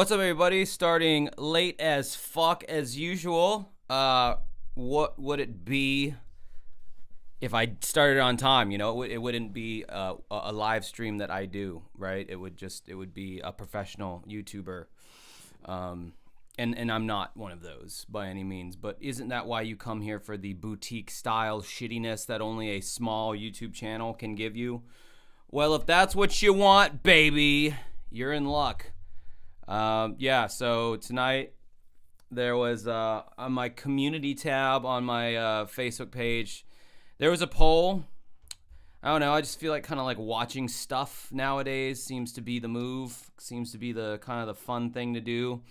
What's up, everybody? Starting late as fuck as usual. What would it be if I started on time? You know, it wouldn't be a live stream that I do, right? It would be a professional YouTuber. And I'm not one of those by any means. But isn't that why you come here, for the boutique style shittiness that only a small YouTube channel can give you? Well, if that's what you want, baby, you're in luck. So tonight there was on my community tab on my Facebook page, there was a poll. I don't know, I just feel like kind of like watching stuff nowadays seems to be the move, seems to be the kind of the fun thing to do.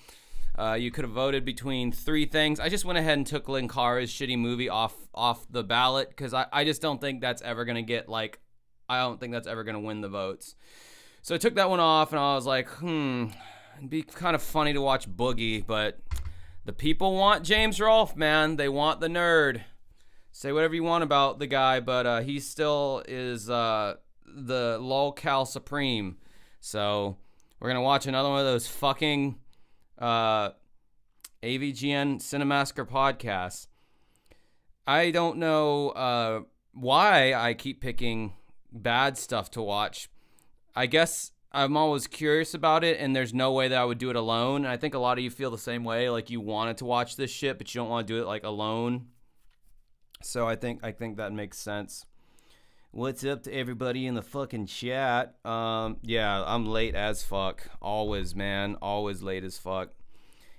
You could have voted between three things. I just went ahead and took Linkara's shitty movie off the ballot because I just don't think that's ever going to get I don't think that's ever going to win the votes. So I took that one off and I was like, it'd be kind of funny to watch Boogie, but the people want James Rolfe, man. They want the nerd. Say whatever you want about the guy, but he still is the lolcow supreme. So we're going to watch another one of those fucking AVGN Cinemassacre podcasts. I don't know why I keep picking bad stuff to watch. I guess I'm always curious about it, and there's no way that I would do it alone. And I think a lot of you feel the same way. Like, you wanted to watch this shit, but you don't want to do it like alone. So I think that makes sense. What's up to everybody in the fucking chat? Yeah, I'm late as fuck. Always, man. Always late as fuck.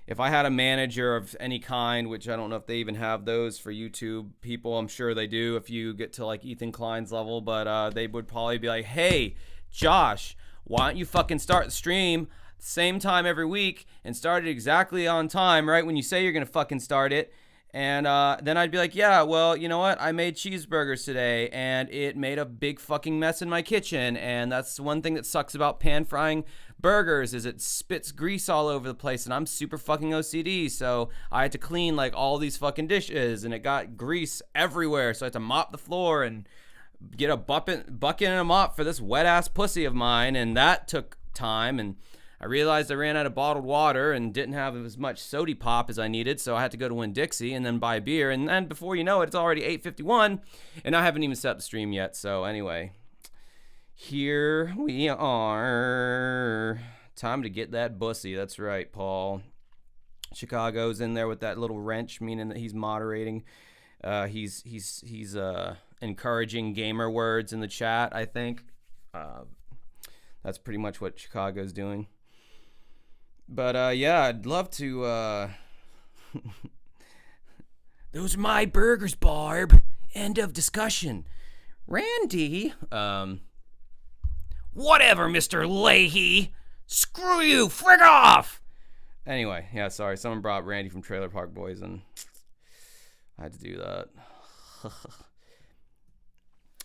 If I had a manager of any kind, which I don't know if they even have those for YouTube people, I'm sure they do if you get to like Ethan Klein's level, but they would probably be like, hey, Josh, why don't you fucking start the stream same time every week and start it exactly on time, right when you say you're going to fucking start it. And then I'd be like, yeah, well, you know what? I made cheeseburgers today, and it made a big fucking mess in my kitchen. And that's one thing that sucks about pan frying burgers is it spits grease all over the place, and I'm super fucking OCD. So I had to clean like all these fucking dishes, and it got grease everywhere. So I had to mop the floor and get a bucket and a mop for this wet ass pussy of mine, and that took time. And I realized I ran out of bottled water and didn't have as much sody pop as I needed, so I had to go to Winn-Dixie and then buy beer. And then before you know it, it's already 8:51, and I haven't even set up the stream yet. So anyway, here we are. Time to get that bussy. That's right, Paul. Chicago's in there with that little wrench, meaning that he's moderating. He's encouraging gamer words in the chat, I think. That's pretty much what Chicago's doing. But yeah, I'd love to those are my burgers, Barb. End of discussion. Randy, whatever, Mr. Leahy. Screw you, frig off. Anyway, yeah, sorry, someone brought Randy from Trailer Park Boys and I had to do that.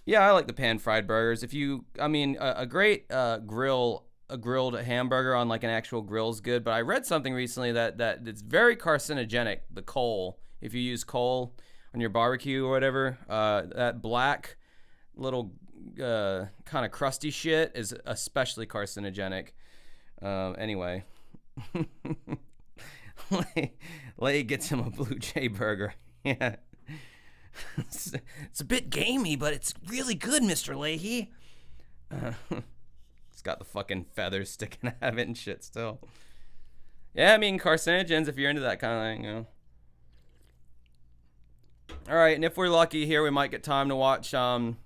Yeah, I like the pan-fried burgers. A great grilled hamburger on like an actual grill is good. But I read something recently that it's very carcinogenic, the coal. If you use coal on your barbecue or whatever, that black little kind of crusty shit is especially carcinogenic. Anyway. Lay gets him a Blue Jay burger. Yeah. It's a bit gamey, but it's really good, Mr. Leahy. It's got the fucking feathers sticking out of it and shit still. Yeah, I mean, carcinogens, if you're into that kind of thing, you know. All right, and if we're lucky here, we might get time to watch the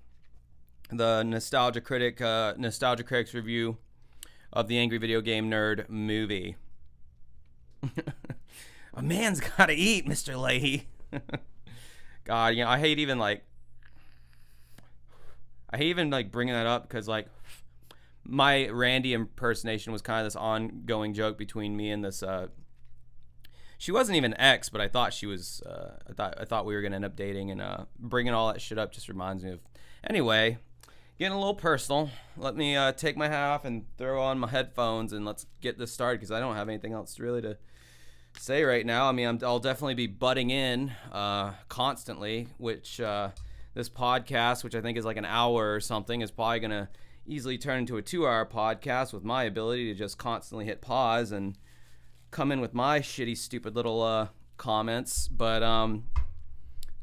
Nostalgia Critic's review of the Angry Video Game Nerd movie. A man's gotta eat, Mr. Leahy. God, you know, I hate even bringing that up because like my Randy impersonation was kind of this ongoing joke between me and this. She wasn't even ex, but I thought she was. I thought we were gonna end up dating, and bringing all that shit up just reminds me of. Anyway, getting a little personal. Let me take my hat off and throw on my headphones, and let's get this started because I don't have anything else really to say right now. I mean, I'll definitely be butting in constantly, which this podcast, which I think is like an hour or something, is probably going to easily turn into a 2-hour podcast with my ability to just constantly hit pause and come in with my shitty, stupid little comments, but I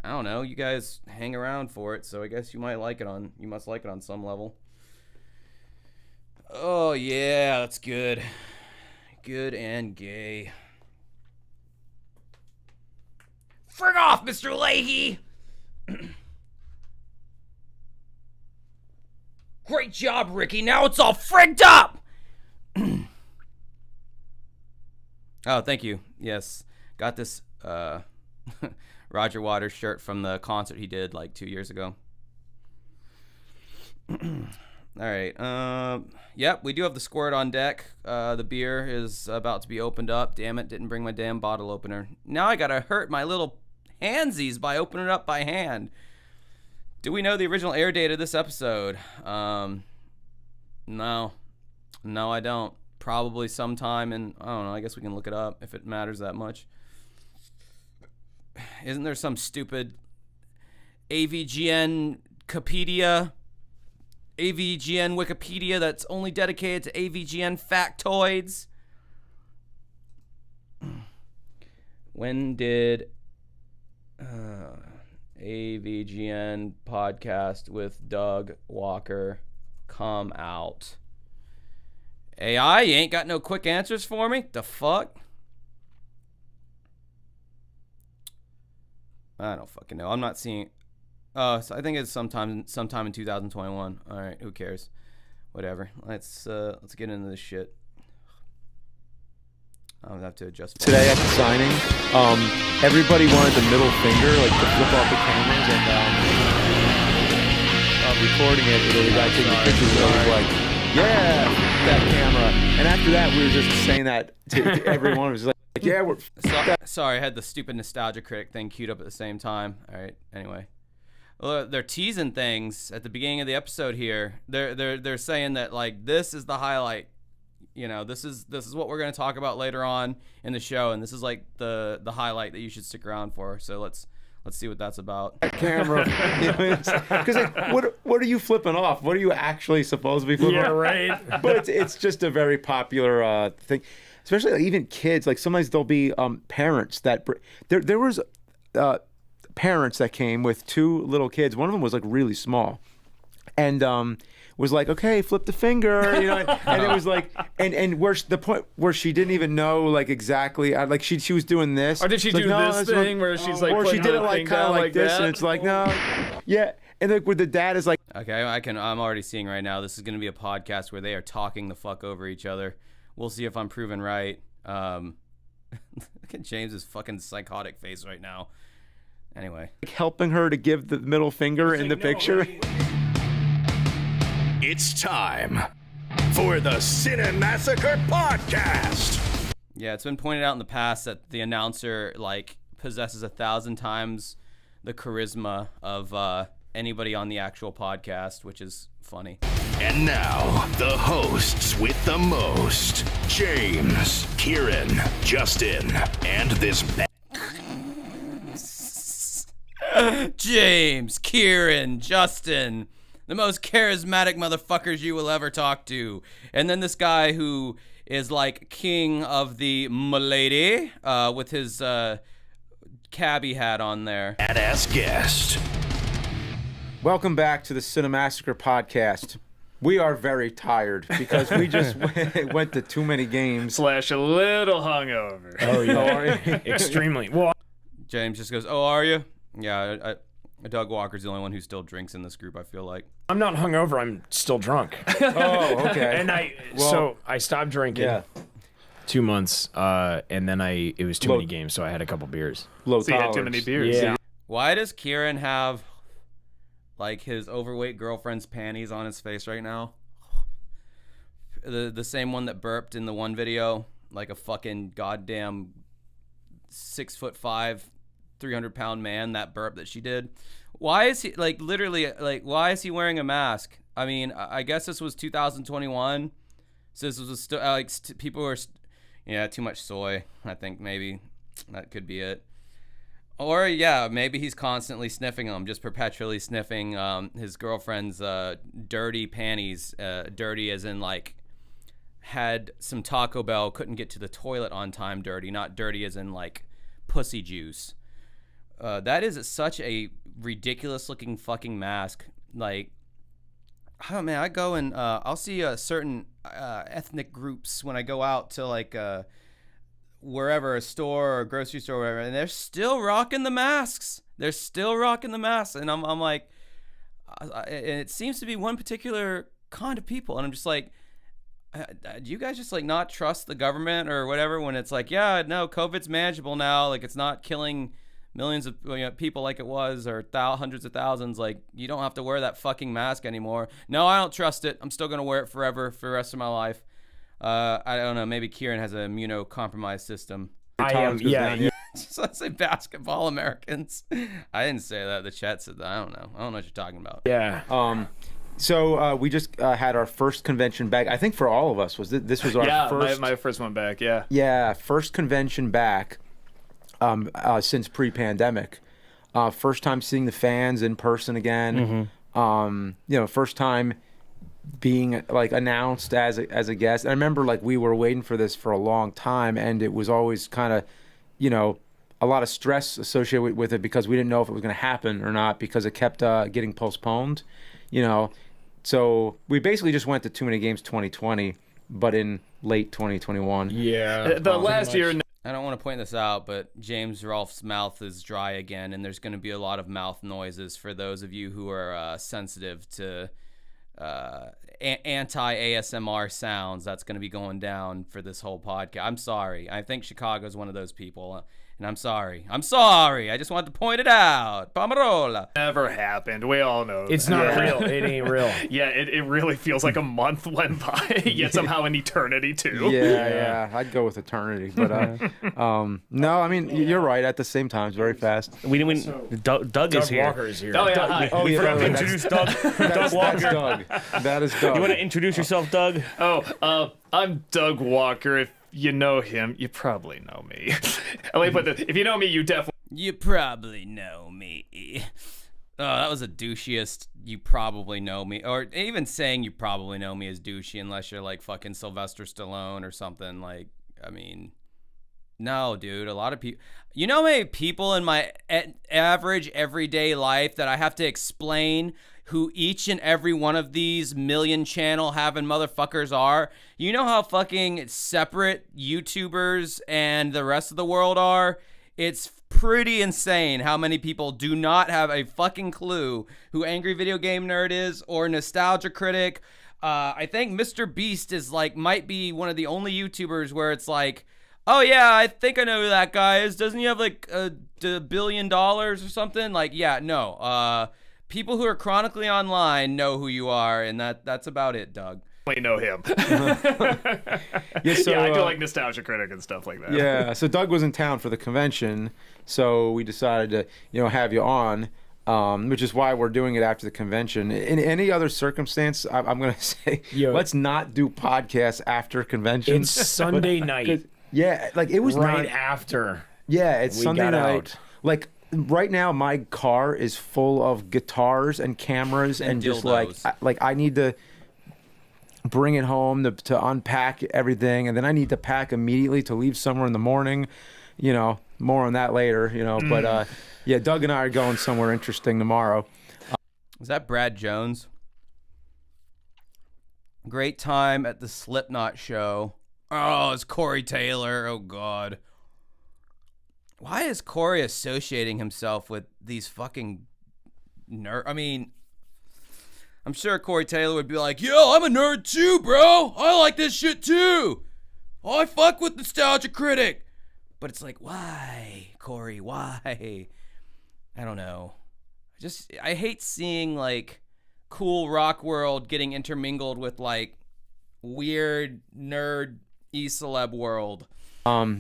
don't know. You guys hang around for it, so I guess you must like it on some level. Oh yeah, that's good. Good and gay. Frig off, Mr. Leahy! Great job, Ricky. Now it's all frigged up! Oh, thank you. Yes. Got this Roger Waters shirt from the concert he did like 2 years ago. All right. Yep, we do have the squirt on deck. The beer is about to be opened up. Damn it, didn't bring my damn bottle opener. Now I gotta hurt my little handsies by opening it up by hand. Do we know the original air date of this episode? No, I don't. Probably sometime in, I don't know, I guess we can look it up if it matters that much. Isn't there some stupid AVGN Wikipedia that's only dedicated to AVGN factoids? When did AVGN podcast with Doug Walker come out? AI, you ain't got no quick answers for me? The fuck? I don't fucking know. I'm not seeing. So I think it's sometime in 2021. All right, who cares? Whatever. Let's get into this shit. I'll have to adjust. Today at the signing, everybody wanted the middle finger, like to flip off the cameras, and recording it. The guy taking pictures was like, "Yeah, that camera." And after that, we were just saying that to everyone. It was like, "Yeah, we're." Sorry, I had the stupid nostalgia critic thing queued up at the same time. All right. Anyway, well, they're teasing things at the beginning of the episode here. They're saying that like this is the highlight. You know, this is what we're going to talk about later on in the show, and this is like the highlight that you should stick around for. So let's see what that's about. Camera, because what are you flipping off? What are you actually supposed to be flipping off? Yeah, right. But it's just a very popular thing, especially like, even kids. Like sometimes there'll be parents that there was parents that came with two little kids. One of them was like really small, and was like, okay, flip the finger, you know, and it was like, and where's the point where she didn't even know like exactly, like she was doing this, or did she do this thing where she's like, or she did it like kind of like this, that? and it's like no, yeah, and like where the dad is like, okay, I'm already seeing right now. This is going to be a podcast where they are talking the fuck over each other. We'll see if I'm proven right. Look at James's fucking psychotic face right now. Anyway, like helping her to give the middle finger in the picture. It's time for the Cinemassacre podcast. Yeah, it's been pointed out in the past that the announcer like possesses 1,000 times the charisma of anybody on the actual podcast, which is funny. And now, the hosts with the most. James, Kieran, Justin, and this... James, Kieran, Justin... the most charismatic motherfuckers you will ever talk to. And then this guy who is like king of the Milady with his cabbie hat on there. Badass guest. Welcome back to the Cinemassacre podcast. We are very tired because we just went to too many games. / a little hungover. Oh, yeah. Extremely. Well, James just goes, oh, are you? Yeah, Doug Walker's the only one who still drinks in this group, I feel like. I'm not hungover. I'm still drunk. Oh, okay. And so I stopped drinking 2 months, and then it was too many games, so I had a couple beers. Low so you had too many beers. Yeah. Why does Kieran have like his overweight girlfriend's panties on his face right now? The same one that burped in the one video, like a fucking goddamn 6'5", 300-pound man, that burp that she did. Why is he like literally like why is he wearing a mask? I mean, I guess this was 2021, so this was still like people were too much soy. I think maybe that could be it. Or yeah, maybe he's constantly sniffing them, just perpetually sniffing his girlfriend's dirty panties, dirty as in like had some Taco Bell, couldn't get to the toilet on time dirty, not dirty as in like pussy juice. That is such a ridiculous looking fucking mask. Like, I don't know, man, I go and I'll see certain ethnic groups when I go out to like wherever, a store or a grocery store or whatever, and they're still rocking the masks. They're still rocking the masks. And I'm like, and it seems to be one particular kind of people. And I'm just like, do you guys just like not trust the government or whatever when it's like, yeah, no, COVID's manageable now. Like, it's not killing millions of people like it was, or hundreds of thousands. Like, you don't have to wear that fucking mask anymore. No, I don't trust it. I'm still going to wear it forever for the rest of my life. I don't know. Maybe Kieran has an immunocompromised system. I am. Yeah. So I say basketball Americans. I didn't say that. The chat said that. I don't know what you're talking about. Yeah. So we just had our first convention back. I think for all of us this was our first. My first one back. Yeah. Yeah, first convention back since pre-pandemic. First time seeing the fans in person again. First time being like announced as a guest. I remember like we were waiting for this for a long time, and it was always kind of, a lot of stress associated with it because we didn't know if it was going to happen or not because it kept getting postponed, So we basically just went to Too Many Games 2020, but in late 2021. Yeah. The last year. I don't want to point this out, but James Rolfe's mouth is dry again, and there's going to be a lot of mouth noises for those of you who are sensitive to anti-ASMR sounds. That's going to be going down for this whole podcast. I'm sorry. I think Chicago's one of those people, and I'm sorry. I just wanted to point it out. Pomerola. Never happened. We all know It's that. not real. It ain't real. Yeah, it really feels like a month went by, yet somehow an eternity too. Yeah. I'd go with eternity, but no, I mean you're right. At the same time, it's very fast. Doug is here. Walker is here. Oh yeah, hi. We forgot to introduce Doug. Doug Walker. That's Doug. That is Doug. You want to introduce yourself, Doug? I'm Doug Walker. If you know him, you probably know me. Let me put this. If you know me, you definitely. You probably know me. Oh, that was a douchiest. You probably know me, or even saying you probably know me is douchey unless you're like fucking Sylvester Stallone or something. Like, I mean, no, dude. A lot of people. You know how many people in my average everyday life that I have to explain who each and every one of these million channel having motherfuckers are? You know how fucking separate YouTubers and the rest of the world are? It's pretty insane how many people do not have a fucking clue who Angry Video Game Nerd is or Nostalgia Critic. I think Mr. Beast is like, might be one of the only YouTubers where it's like, oh yeah, I think I know who that guy is. Doesn't he have like $1 billion or something? Like, yeah, no. People who are chronically online know who you are, and that's about it, Doug. I know him. So, I do like Nostalgia Critic and stuff like that. Yeah, so Doug was in town for the convention, so we decided to, have you on, which is why we're doing it after the convention. In any other circumstance, I'm going to say, let's not do podcasts after convention. It's Sunday night. Yeah, like it was right after. Yeah, it's we Sunday got night. out. Like right now, my car is full of guitars and cameras and just like I need to bring it home to unpack everything, and then I need to pack immediately to leave somewhere in the morning. More on that later. But yeah, Doug and I are going somewhere interesting tomorrow. Is that Brad Jones? Great time at the Slipknot show. Oh, it's Corey Taylor. Oh, God. Why is Corey associating himself with these fucking nerd? I mean, I'm sure Corey Taylor would be like, yo, I'm a nerd too, bro. I like this shit too. I fuck with Nostalgia Critic. But it's like, why, Corey? Why? I don't know. I hate seeing like cool rock world getting intermingled with like weird nerd celeb world. How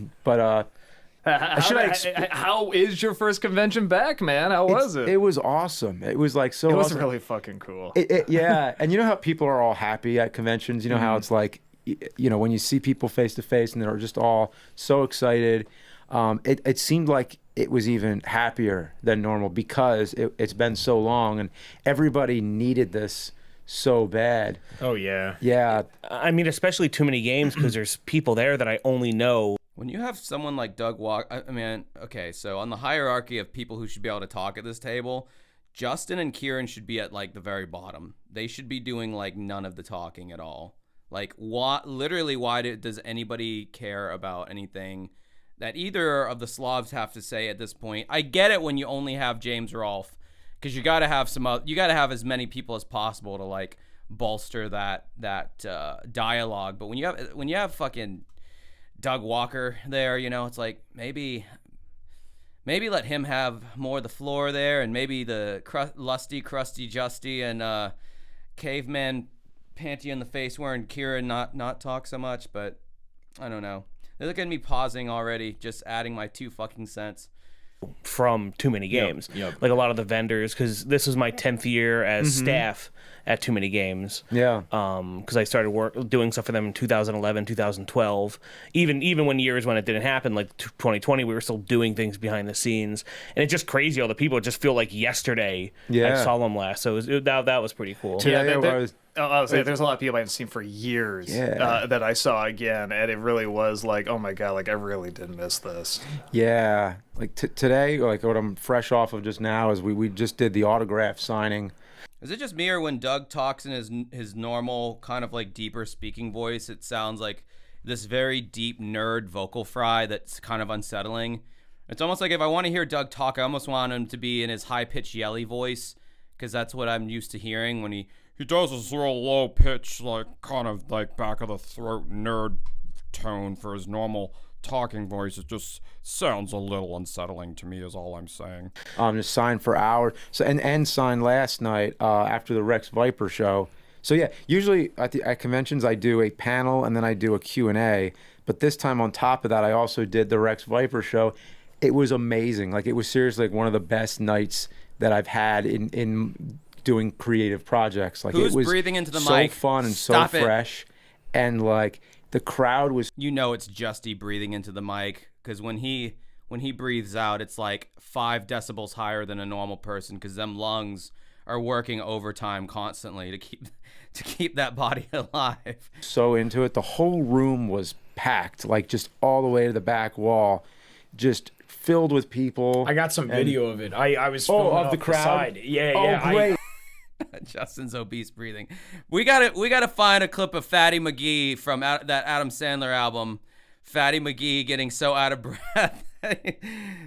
is your first convention back, man? How was it? It was awesome. It was like so. It was awesome. really fucking cool. Yeah, and you know how people are all happy at conventions. You know how it's like, when you see people face to face and they're just all so excited. It seemed like it was even happier than normal because it's been so long and everybody needed this so bad. Oh yeah. Yeah. I mean, especially too many games because there's people there that I only know. When you have someone like Doug Walker, I mean, okay, so on the hierarchy of people who should be able to talk at this table, Justin and Kieran should be at like the very bottom. They should be doing like none of the talking at all. Like, what? Literally, why does anybody care about anything that either of the Slavs have to say at this point? I get it when you only have James Rolfe, because you got to have you got to have as many people as possible to like bolster that dialogue. But when you have fucking Doug Walker there, you know, it's like maybe let him have more of the floor there, and maybe the lusty, crusty Justy and caveman panty in the face wearing Kieran not talk so much. But I don't know. They're looking at me pausing already, just adding my 2 fucking cents. From Too Many Games. Yep. Like a lot of the vendors, because this was my 10th year as staff at Too Many Games. Yeah. Because I started doing stuff for them in 2011, 2012. Even when years when it didn't happen, like 2020, we were still doing things behind the scenes. And it's just crazy. All the people just feel like yesterday I saw them last. So that was pretty cool. I was saying, there's a lot of people I haven't seen for years that I saw again, and it really was like, oh my god, like I really did miss this. Yeah, like today, like what I'm fresh off of just now is we just did the autograph signing. Is it just me, or when Doug talks in his normal kind of like deeper speaking voice, it sounds like this very deep nerd vocal fry that's kind of unsettling? It's almost like if I want to hear Doug talk, I almost want him to be in his high-pitched yelly voice, because that's what I'm used to hearing when he does this real low pitch, like kind of like back of the throat nerd tone for his normal talking voice. It just sounds a little unsettling to me, is all I'm saying. Just signed for hours. So and signed last night after the Rex Viper show. So yeah, usually at conventions I do a panel and then I do a Q&A. But this time on top of that, I also did the Rex Viper show. It was amazing. Like, it was seriously like one of the best nights that I've had in doing creative projects. Like, Who's it was breathing into the so mic? fun and Stop so it. fresh, and like the crowd was. You know it's Justy breathing into the mic, because when he breathes out, it's like 5 decibels higher than a normal person, because them lungs are working overtime constantly to keep that body alive. So into it, the whole room was packed, like just all the way to the back wall, just filled with people. I got some video of it. I was filming of off the crowd. side. Yeah. Great. Justin's obese breathing. We gotta find a clip of Fatty McGee from that Adam Sandler album. Fatty McGee getting so out of breath.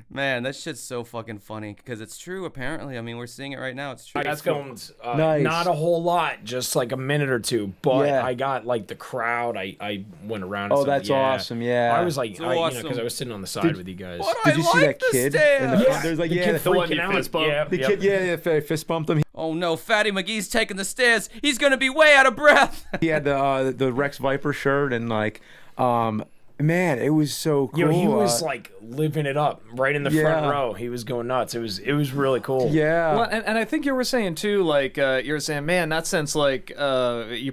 Man, that shit's so fucking funny, because it's true. Apparently, I mean, we're seeing it right now. It's true. I got filmed Nice. not a whole lot, just like a minute or two. But Yeah. I got like the crowd. I went around. And Oh, stuff. that's awesome. Yeah. I was like, awesome. because I was sitting on the side with you guys. Did you see that the kid stand. in the front? There's like, The yeah, kid the freaking kid out. fist bump. Yeah, the yep. kid, yeah, fist bumped him. Oh no, Fatty McGee's taking the stairs. He's gonna be way out of breath. He had the Rex Viper shirt, and like, man, it was so cool. Yo, he was like living it up right in the front Yeah. row. He was going nuts. It was really cool. yeah. Well, and I think you were saying too, like you were saying, man, not since like you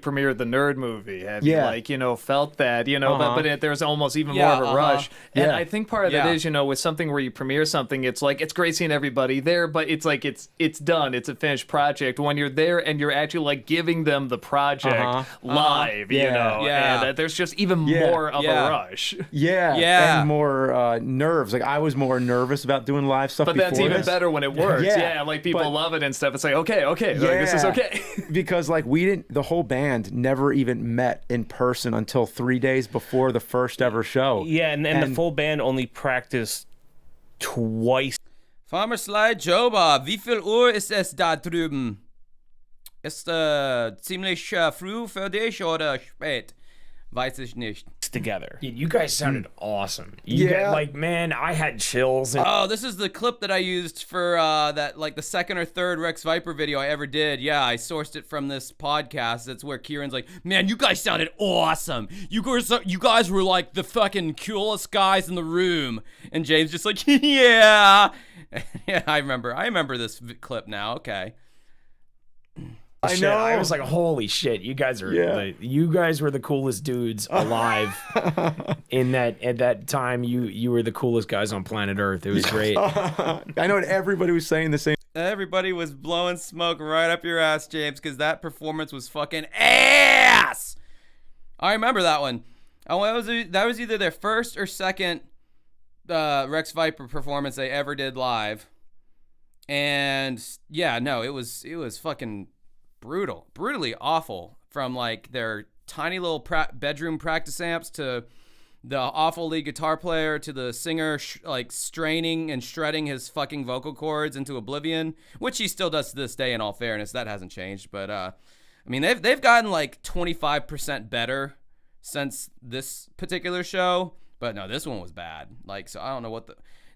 premiered the Nerd movie, have you Yeah. like felt that, but there's almost even more of a rush. And Yeah. I think part of it is, with something where you premiere something, it's like it's great seeing everybody there, but it's like it's done, it's a finished project. When you're there and you're actually like giving them the project live, Yeah. and there's just even Yeah. more of Yeah. a rush. Yeah, and more nerves. Like, I was more nervous about doing live stuff But before that's even this. better when it works. Yeah, Yeah, like people but- love it and stuff. It's like, okay, like, this is Yeah. okay. Because like the whole band never even met in person until 3 days before the first ever show. Yeah, and the full band only practiced twice. Farmer Sly Joba, wie viel Uhr ist es da drüben? Ist ziemlich früh für dich oder spät? Weiß ich nicht. Together. Dude, you guys sounded awesome. Yeah. Like, man, I had chills. And Oh, this is the clip that I used for that, like the second or third Rex Viper video I ever did. Yeah, I sourced it from this podcast. That's where Kieran's like, man, you guys sounded awesome. You guys were like the fucking coolest guys in the room. And James just like, yeah. Yeah, I remember this clip now. Okay. I shit, know. I was like, holy shit, you guys are you guys were the coolest dudes alive. At that time, you were the coolest guys on planet Earth. It was great. I know, and everybody was saying the same. Everybody was blowing smoke right up your ass, James, because that performance was fucking ass. I remember that one. That was either their first or second Rex Viper performance they ever did live. And yeah, no, it was fucking brutally awful. From like their tiny little bedroom practice amps to the awful lead guitar player to the singer like straining and shredding his fucking vocal cords into oblivion, which he still does to this day. In all fairness, that hasn't changed. But I mean, they've gotten like 25% better since this particular show. But no, this one was bad. Like, so I don't know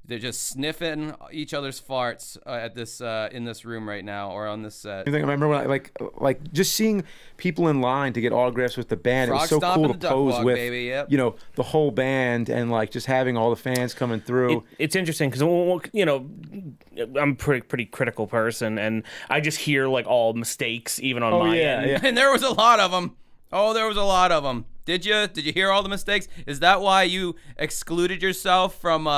they're just sniffing each other's farts at this in this room right now or on this set. I remember when like just seeing people in line to get autographs with the band. Frog it was so Stomp cool and to the Duck pose Walk, with, baby, yep. you know, the whole band and like just having all the fans coming through. It's interesting because, you know, I'm a pretty critical person, and I just hear like all mistakes even on my end. Yeah. And there was a lot of them. Oh, there was a lot of them. Did you hear all the mistakes? Is that why you excluded yourself from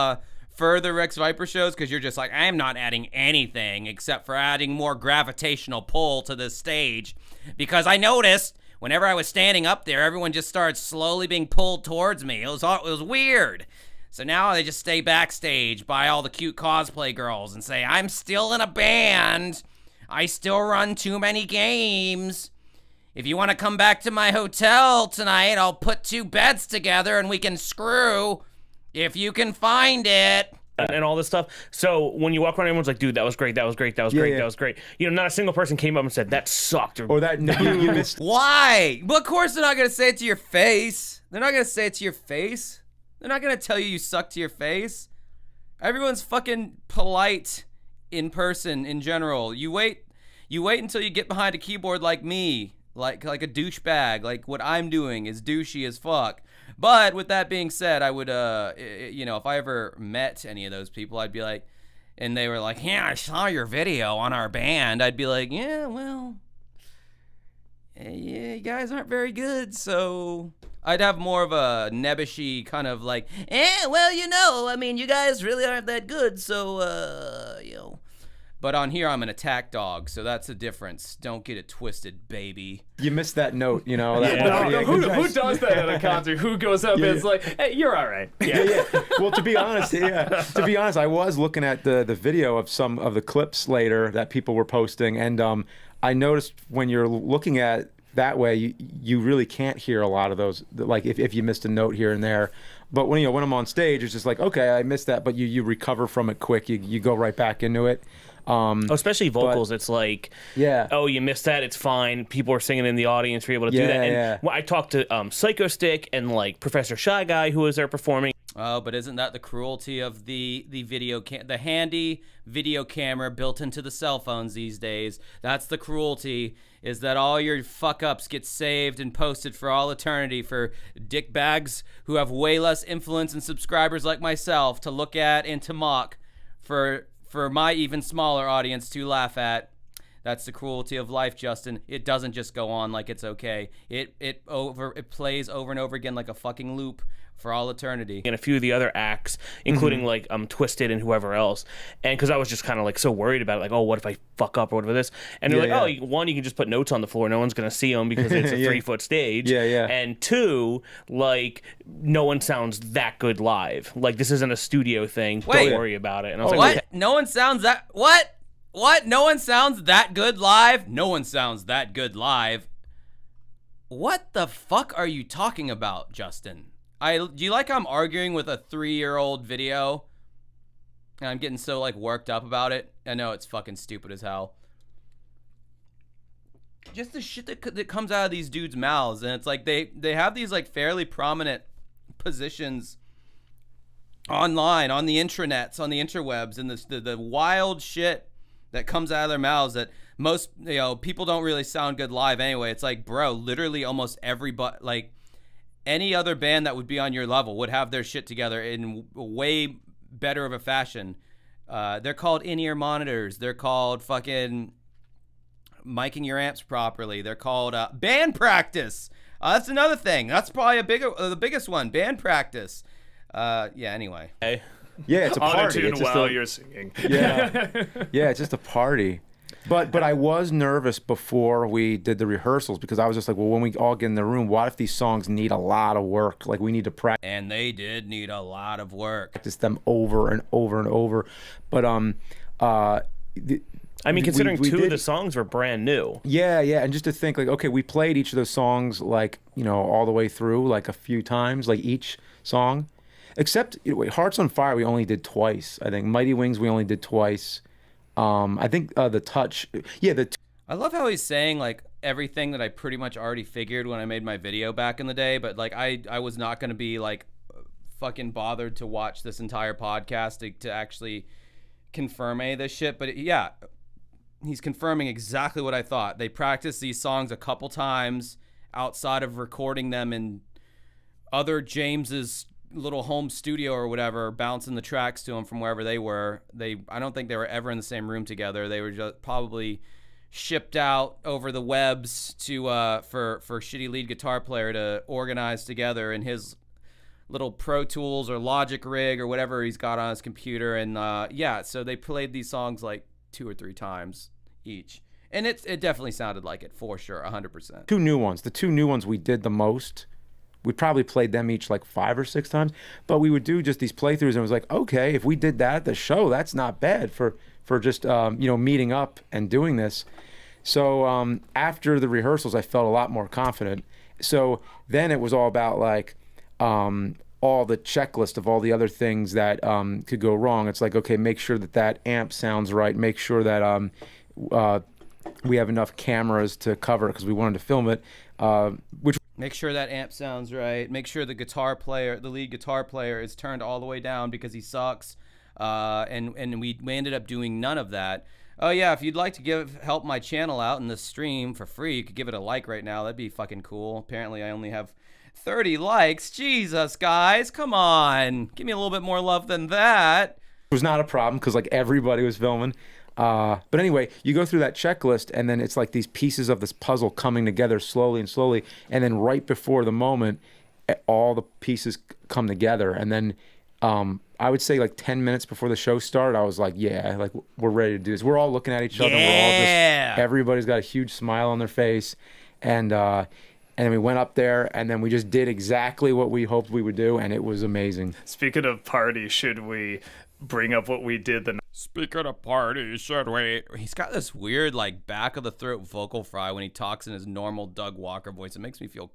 further Rex Viper shows? Because you're just like, I am not adding anything except for adding more gravitational pull to this stage. Because I noticed whenever I was standing up there, everyone just started slowly being pulled towards me. It was weird. So now they just stay backstage by all the cute cosplay girls and say, I'm still in a band. I still run too many games. If you want to come back to my hotel tonight, I'll put 2 beds together and we can screw. If you can find it. And all this stuff. So when you walk around, everyone's like, dude, that was great, that was great, that was great, yeah. that was great. You know, not a single person came up and said, that sucked. Or that you missed. Why? Well, of course they're not going to say it to your face. They're not going to say it to your face. They're not going to tell you suck to your face. Everyone's fucking polite in person in general. You wait until you get behind a keyboard like me. Like a douchebag. Like what I'm doing is douchey as fuck. But with that being said, I would, you know, if I ever met any of those people, I'd be like, and they were like, yeah, I saw your video on our band. I'd be like, yeah, well, yeah, you guys aren't very good. So I'd have more of a nebbishy kind of like, well, you know, I mean, you guys really aren't that good. So, you know. But on here, I'm an attack dog, so that's the difference. Don't get it twisted, baby. You missed that note, you know. Who does that at a concert? Who goes up and is like, hey, you're all right. Yeah. Well, to be honest, I was looking at the video of some of the clips later that people were posting, and I noticed when you're looking at it that way, you really can't hear a lot of those. Like if you missed a note here and there. But when I'm on stage, it's just like, okay, I missed that, but you recover from it quick. You go right back into it. Especially vocals, it's like, yeah. Oh, you missed that. It's fine. People are singing in the audience. You're able to do that. And well, I talked to Psycho Stick and like Professor Shy Guy, who was there performing. Oh, but isn't that the cruelty of the video the handy video camera built into the cell phones these days? That's the cruelty, is that all your fuck ups get saved and posted for all eternity for dickbags who have way less influence and subscribers like myself to look at and to mock for my even smaller audience to laugh at. That's the cruelty of life, Justin. It doesn't just go on like it's okay. It plays over and over again like a fucking loop for all eternity. And a few of the other acts, including like Twisted and whoever else. And because I was just kind of like so worried about it, like, oh, what if I fuck up or what if this? And they're oh, one, you can just put notes on the floor. No one's going to see them because it's a 3-foot stage. Yeah. And 2, like, no one sounds that good live. Like, this isn't a studio thing. Wait. Don't worry about it. And I was What? like, okay. No one sounds that... What? No one sounds that good live? No one sounds that good live. What the fuck are you talking about, Justin? Do you like how I'm arguing with a 3-year-old video? And I'm getting so, like, worked up about it. I know it's fucking stupid as hell. Just the shit that comes out of these dudes' mouths. And it's like they have these, like, fairly prominent positions online, on the intranets, on the interwebs, and the wild shit that comes out of their mouths that most, you know, people don't really sound good live anyway. It's like, bro, literally almost everybody, like, any other band that would be on your level would have their shit together in way better of a fashion. They're called in-ear monitors. They're called fucking miking your amps properly. They're called band practice. That's another thing. That's probably the biggest one, band practice. Yeah, anyway. Hey. Yeah, it's a party. Auto-tune It's just while a, you're singing. yeah, yeah, it's just a party. But I was nervous before we did the rehearsals because I was just like, well, when we all get in the room, what if these songs need a lot of work? Like we need to practice. And they did need a lot of work. Practice them over and over and over. But I mean, considering we two of did- the songs were brand new. Yeah, and just to think like, okay, we played each of those songs like, all the way through like a few times, like each song. Except Hearts on Fire we only did twice. I think Mighty Wings we only did twice. I think The Touch, I love how he's saying like everything that I pretty much already figured when I made my video back in the day, but like I was not going to be like fucking bothered to watch this entire podcast to actually confirm any of this shit. But yeah, he's confirming exactly what I thought. They practiced these songs a couple times outside of recording them in other James's little home studio or whatever, bouncing the tracks to them from wherever they were. I don't think they were ever in the same room together. They were just probably shipped out over the webs to for shitty lead guitar player to organize together in his little Pro Tools or Logic rig or whatever he's got on his computer. And so they played these songs like 2 or 3 times each, and it definitely sounded like it for sure, 100%. two new ones. The two new ones we did the most. We probably played them each like 5 or 6 times, but we would do just these playthroughs, and it was like, okay, if we did that at the show, that's not bad for just meeting up and doing this. So after the rehearsals, I felt a lot more confident. So then it was all about like all the checklist of all the other things that could go wrong. It's like, okay, make sure that amp sounds right. Make sure that we have enough cameras to cover it because we wanted to film it. Make sure that amp sounds right. Make sure the lead guitar player is turned all the way down because he sucks. And we ended up doing none of that. Oh yeah, if you'd like to help my channel out in the stream for free, you could give it a like right now. That'd be fucking cool. Apparently I only have 30 likes. Jesus, guys, come on. Give me a little bit more love than that. It was not a problem because like everybody was filming. But anyway, you go through that checklist, and then it's like these pieces of this puzzle coming together slowly and slowly, and then right before the moment, all the pieces come together, and then I would say like 10 minutes before the show started, I was like, yeah, like we're ready to do this. We're all looking at each other. Yeah. We're all just, everybody's got a huge smile on their face, and then we went up there, and then we just did exactly what we hoped we would do, and it was amazing. Speaking of party, should we bring up what we did Speaking of parties, should we? He's got this weird like back of the throat vocal fry when he talks in his normal Doug Walker voice. It makes me feel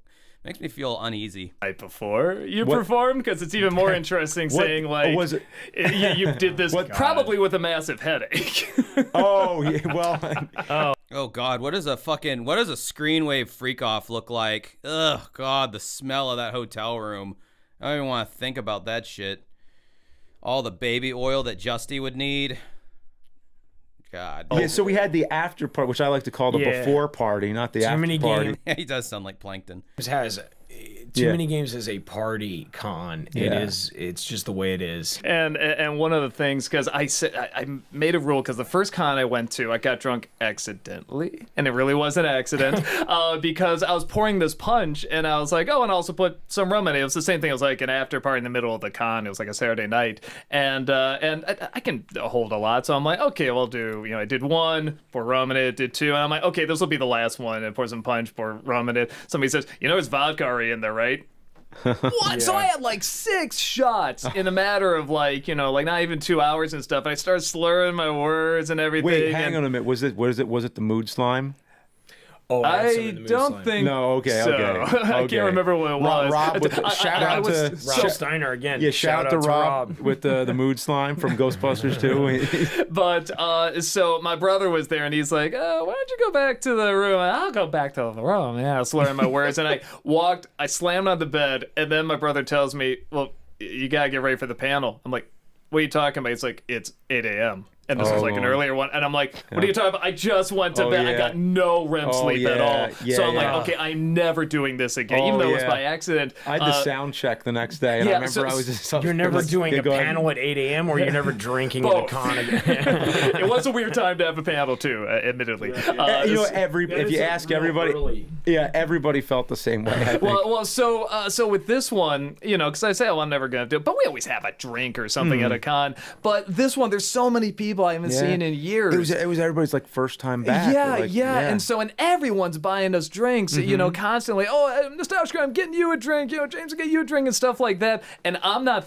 uneasy. night before you performed? Because it's even more interesting saying like, was it? You did this probably with a massive headache. Oh, yeah, well, Oh God, what does a screen wave freak off look like? Ugh, God, the smell of that hotel room. I don't even want to think about that shit. All the baby oil that Justy would need. God. yeah. So we had the after part, which I like to call the before party, not the Too after many party. games. He does sound like Plankton. Has too many games as a party con. Yeah. It's just the way it is. And one of the things, because I made a rule, because the first con I went to, I got drunk accidentally, and it really was an accident, because I was pouring this punch, and I was like, oh, and I also put some rum in it. It was the same thing. It was like an after party in the middle of the con. It was like a Saturday night, and I can hold a lot, so I'm like, okay, we'll do, I did 1, pour rum in it, did 2, and I'm like, okay, this will be the last one, and pour some punch, pour rum in it. Somebody says, there's vodka already in there, right? What? So I had like 6 shots in a matter of like not even 2 hours and stuff. And I started slurring my words and everything. Wait, hang on a minute. Was it the mood slime? Oh, I don't think. No, okay, so. okay. I can't remember what it was. Rob, shout out to Rob Steiner again. Yeah, shout out to Rob with the mood slime from Ghostbusters 2. But so my brother was there, and he's like, "Oh, why don't you go back to the room?" I'll go back to the room. Yeah, I was slurring my words, and I slammed on the bed, and then my brother tells me, "Well, you gotta get ready for the panel." I'm like, "What are you talking about?" It's like, "It's 8 a.m." And this was like an earlier one. And I'm like, what are you talking about? I just went to bed. I yeah. got no REM sleep at all. Yeah, so I'm yeah. like, okay, I'm never doing this again, even though it was yeah. by accident. I had the sound check the next day, and I remember I was just... You're never doing a go ahead. panel at 8 a.m. or you're never drinking at a con again. It was a weird time to have a panel too, admittedly. You know, if you ask everybody, everybody felt the same way. I think. Well, so with this one, you know, because I say, I'm never gonna do it, but we always have a drink or something at a con. But this one, there's so many people I haven't seen in years. It was everybody's like first time back. Yeah. And everyone's buying us drinks, you know, constantly. Oh, Nostalgia, I'm getting you a drink. You know, James will get you a drink and stuff like that. And I'm not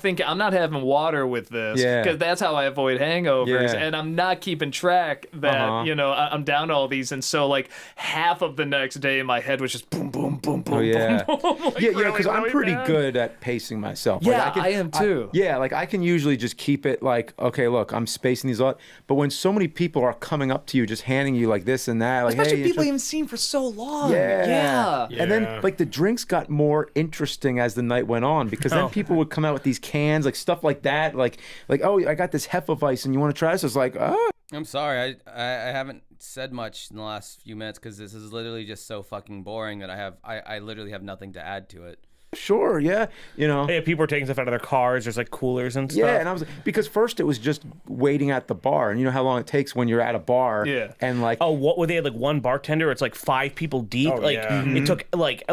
having water with this because that's how I avoid hangovers. Yeah. And I'm not keeping track that you know I'm down to all these. And so like half of the next day, my head was just boom, boom, boom, boom, yeah. boom, boom. Like, Because I'm really pretty bad. good at pacing myself. Yeah, Like, I am too. Like I can usually just keep it like, okay, look, I'm spacing these out. But when so many people are coming up to you, just handing you like this and that, like, Especially hey, people you haven't seen for so long. Yeah. Yeah. And then like the drinks got more interesting as the night went on because then people would come out with these cans, like stuff like that, like oh, I got this Hefeweizen and you want to try this? I was like, oh. I'm sorry, I haven't said much in the last few minutes because this is literally just so fucking boring that I literally have nothing to add to it. Sure, yeah, you know. Yeah, people were taking stuff out of their cars. There's like coolers and stuff. Yeah, and I was because first it was just waiting at the bar, and you know how long it takes when you're at a bar. Yeah. And like, Oh, what were they had like one bartender? It's like 5 people deep. It took like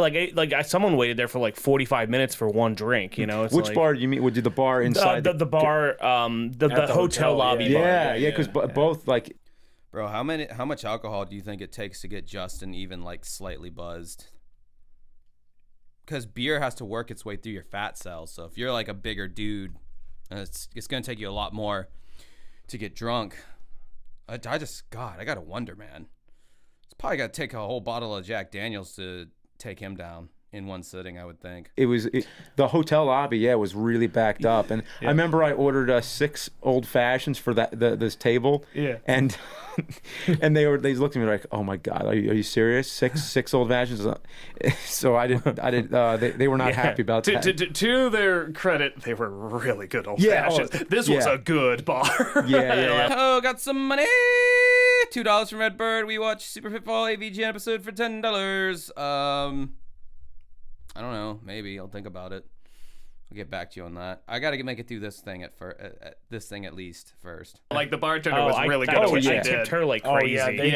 someone waited there for like 45 minutes for one drink. You know, it's which like, bar do you mean? Would do the bar inside? the bar, the hotel lobby bar. yeah, because both like. Bro, how much alcohol do you think it takes to get Justin even like slightly buzzed? Because beer has to work its way through your fat cells. So if you're like a bigger dude, it's going to take you a lot more to get drunk. I gotta wonder, man. It's probably got to take a whole bottle of Jack Daniels to take him down in one sitting, I would think. The hotel lobby, was really backed up, and I remember I ordered 6 old fashions for this table, and and they looked at me like, oh my god, are you serious? Six old fashions? So I did. They were not happy about that. To their credit, they were really good old fashions. This was a good bar. Yeah. Oh, got some money. $2 from Redbird. We watch Super Pitfall AVG episode for $10. I don't know. Maybe I'll think about it. I'll get back to you on that. I gotta make it through this thing at least first. Like the bartender was really good. I tipped her like crazy. Me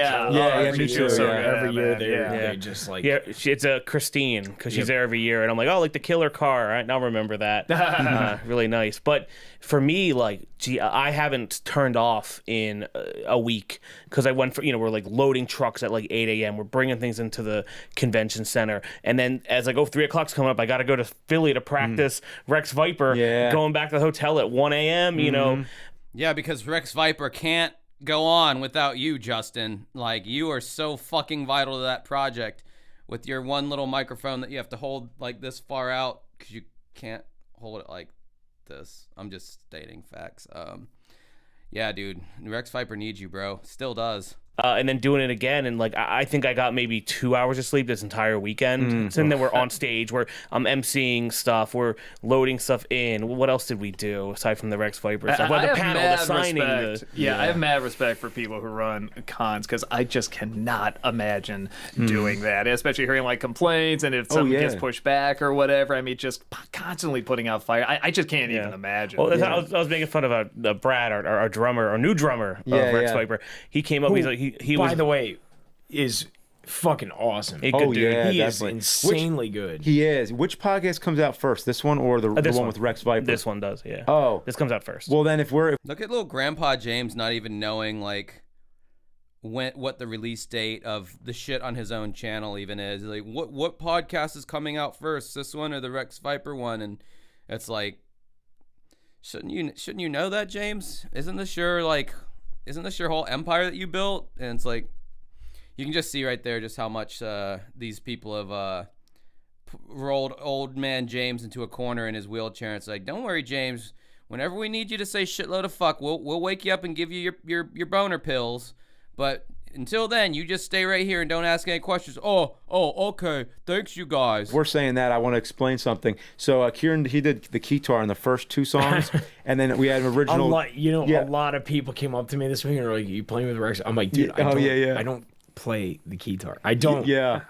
too. Every year they just like it's a Christine because she's there every year, and I'm like, oh, like the killer car. All right, I'll remember that. Really nice. But for me, like, I haven't turned off in a week because I went for we're like loading trucks at like 8 a.m. We're bringing things into the convention center, and then as I go 3 o'clock's coming up, I got to go to Philly to practice Rex Viper. Going back to the hotel at 1 a.m. You know. Yeah, because Rex Viper can't go on without you, Justin. Like, you are so fucking vital to that project with your one little microphone that you have to hold like this far out because you can't hold it like this. I'm just stating facts. Yeah, dude, Rex Viper needs you, bro. Still does. And then doing it again, and like I think I got maybe 2 hours of sleep this entire weekend. So then we're on stage, we're emceeing stuff, we're loading stuff in. What else did we do aside from the Rex Viper stuff? I The have panel, mad the signing. respect. I have mad respect for people who run cons because I just cannot imagine doing that, especially hearing like complaints and if something gets pushed back or whatever. I mean, just constantly putting out fire. I just can't even imagine. Well, I was making fun of Brad, our drummer, our new drummer of Rex Viper. He came up. He's like he was. By the way, is fucking awesome. A good dude. Yeah, he is definitely. insanely good. He is. Which podcast comes out first? This one or the one with Rex Viper? This one does, yeah. Oh. This comes out first. Well, then if Look at little Grandpa James not even knowing like what the release date of the shit on his own channel even is. Like, what podcast is coming out first? This one or the Rex Viper one? And it's like, shouldn't you know that, James? Isn't this your whole empire that you built? And it's like, you can just see right there just how much these people have rolled old man James into a corner in his wheelchair. And it's like, don't worry, James. Whenever we need you to say shitload of fuck, we'll wake you up and give you your boner pills. But until then, you just stay right here and don't ask any questions. Oh, okay. Thanks, you guys. We're saying that. I want to explain something. So Kieran, he did the keytar in the first 2 songs, and then we had an original. A lot of people came up to me this week and were like, "You playing with Rex?" I'm like, "Dude, I don't play the keytar. I don't." Yeah.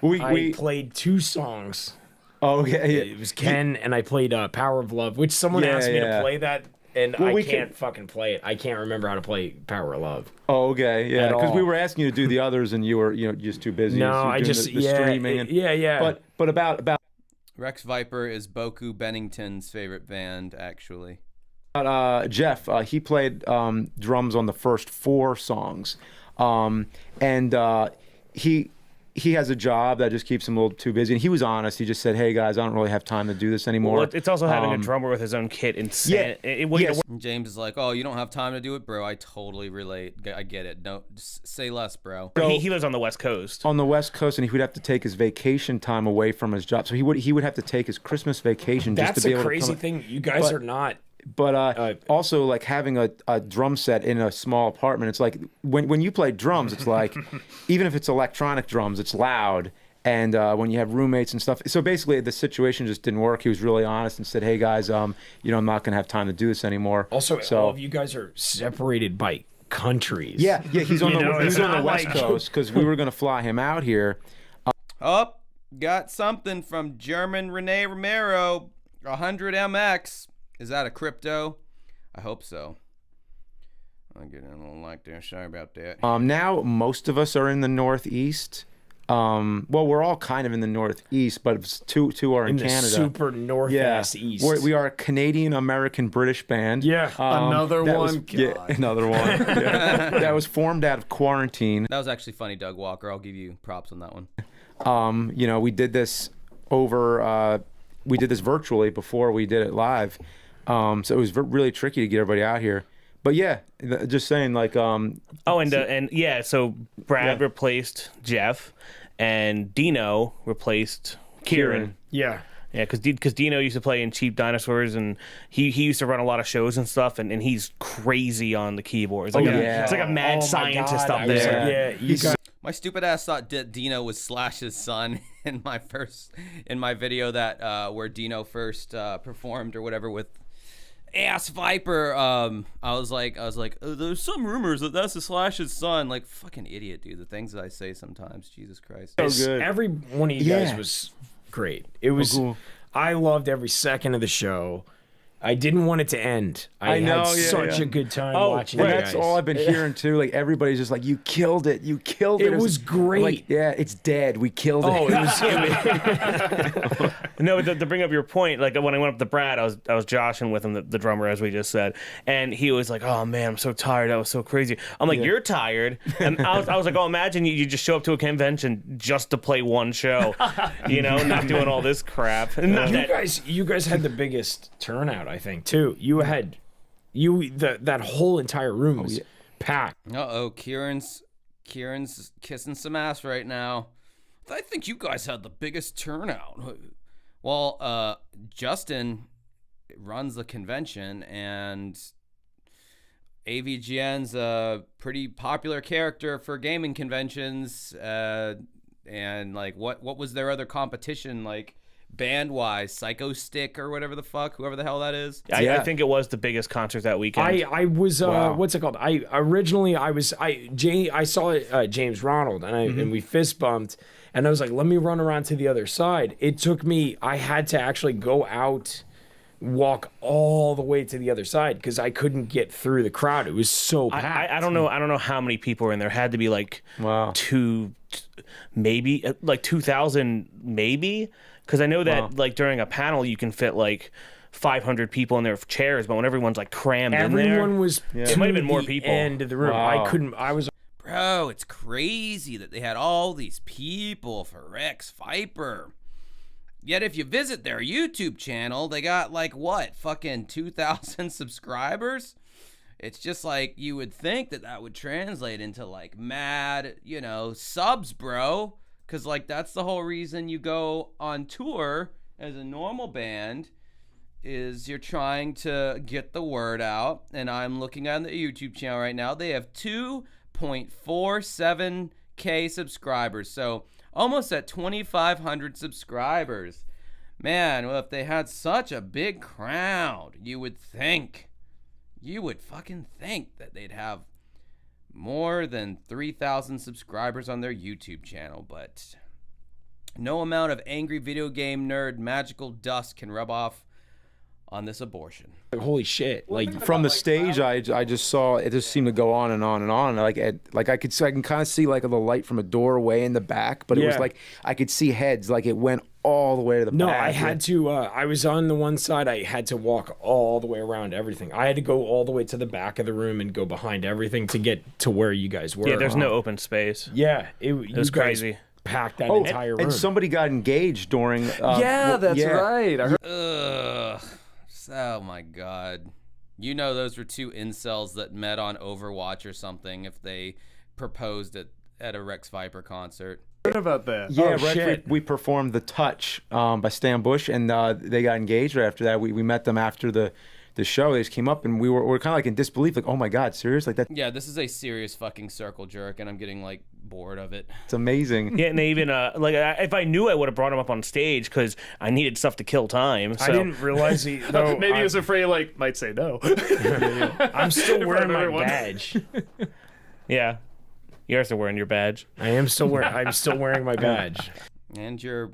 I played 2 songs. Oh, okay. It was Ken, and I played Power of Love, which someone asked me to play that, and I can't fucking play it. I can't remember how to play Power of Love. Oh, okay. Yeah, because we all. were asking you to do the others, and you were, just too busy. No, So I just the streaming. But about Rex Viper is Boku Bennington's favorite band, actually. Jeff, he played drums on the first 4 songs, and he has a job that just keeps him a little too busy. And he was honest. He just said, "Hey guys, I don't really have time to do this anymore." Well, it's also having a drummer with his own kit and James is like, "Oh, you don't have time to do it, bro. I totally relate. I get it. No, just say less, bro." He lives on the West Coast. On the West Coast, and he would have to take his vacation time away from his job. So he would have to take his Christmas vacation just to be able to. That's a crazy thing. You guys are not. But also, like, having a drum set in a small apartment, it's like when you play drums, it's like even if it's electronic drums, it's loud. And when you have roommates and stuff, so basically the situation just didn't work. He was really honest and said, "Hey guys, I'm not gonna have time to do this anymore." Also, all of you guys are separated by countries. Yeah, he's on the West Coast because we were gonna fly him out here. Got something from German Rene Romero, 100 MX. Is that a crypto? I hope so. I'll get in a little like there. Sorry about that. Now most of us are in the Northeast. Well, we're all kind of in the Northeast, but two are in Canada. The super Northeast. We are a Canadian American British band. Yeah, another one. Another one. Yeah. That was formed out of quarantine. That was actually funny, Doug Walker. I'll give you props on that one. We did this we did this virtually before we did it live. So it was really tricky to get everybody out here. But yeah, just saying, like. So Brad replaced Jeff, and Dino replaced Kieran. Yeah. Yeah, because Dino used to play in Cheap Dinosaurs, and he used to run a lot of shows and stuff, and he's crazy on the keyboard. It's like a mad scientist up there. My stupid ass thought Dino was Slash's son in my video that where Dino first performed or whatever with Ass Viper. I was like, there's some rumors that that's the Slash's son. Like, fucking idiot, dude. The things that I say sometimes, Jesus Christ. So good. Every one of you guys was great. It was. Cool. I loved every second of the show. I didn't want it to end. I had such a good time watching it. That's all I've been hearing too. Like, everybody's just like, "You killed it! You killed it!" It was great. Like, yeah, it's dead. We killed it. Oh, it was. No, to bring up your point, like when I went up to Brad, I was joshing with him, the drummer, as we just said, and he was like, "Oh man, I'm so tired. That was so crazy." I'm like, "You're tired," and I was like, "Oh, imagine you just show up to a convention just to play one show, not doing all this crap." You guys had the biggest turnout, I think, too. You had that whole entire room was packed. Kieran's kissing some ass right now. I think you guys had the biggest turnout. Well, Justin runs the convention, and AVGN's a pretty popular character for gaming conventions. And like, what was their other competition like? Band-wise, Psycho Stick or whatever the fuck, whoever the hell that is. I think it was the biggest concert that weekend. I was what's it called? I saw James Ronald and we fist bumped, and I was like, let me run around to the other side. It took me. I had to actually go out, walk all the way to the other side because I couldn't get through the crowd. It was so packed. I don't know how many people were in there. Had to be like maybe like 2,000 maybe. Because I know that like during a panel you can fit like 500 people in their chairs, but when everyone's like crammed in there, everyone was. It might have been more people. End of the room. Wow. I couldn't. I was. Bro, it's crazy that they had all these people for Rex Viper. Yet if you visit their YouTube channel, they got like fucking 2,000 subscribers. It's just like you would think that would translate into like mad, subs, bro. Because, like, that's the whole reason you go on tour as a normal band is you're trying to get the word out. And I'm looking on the YouTube channel right now. They have 2 8.47K subscribers. So almost at 2,500 subscribers. Man, well, if they had such a big crowd, you would fucking think that they'd have more than 3,000 subscribers on their YouTube channel, but no amount of angry video game nerd magical dust can rub off on this abortion. Holy shit! Like From the stage, I just saw it just seemed to go on and on and on. I can kind of see like the light from a doorway in the back, but it was Yeah. like I could see heads. Like it went all the way to the no, back. I had to. I was on the one side. I had to walk all the way around everything. I had to go all the way to the back of the room and go behind everything to get to where you guys were. Yeah, there's no open space. Yeah, it was crazy. Packed that entire room. And somebody got engaged during. Yeah, that's right. I heard. Ugh. Oh my god. You know those were two incels that met on Overwatch or something if they proposed at a Rex Viper concert. About that. Yeah, Oh, right. shit. We performed "The Touch" by Stan Bush, and they got engaged right after that. We met them after the show. They just came up, and we were kind of like in disbelief, like, "Oh my god, serious? Like that's Yeah, this is a serious fucking circle jerk, and I'm getting like bored of it. amazing." Yeah, and they even if I knew, I would have brought him up on stage because I needed stuff to kill time. So. I didn't realize he. Though, Maybe he was afraid, like, might say no. I'm still wearing my everyone. badge. Yeah, you're still wearing your badge. I'm still wearing my badge. And your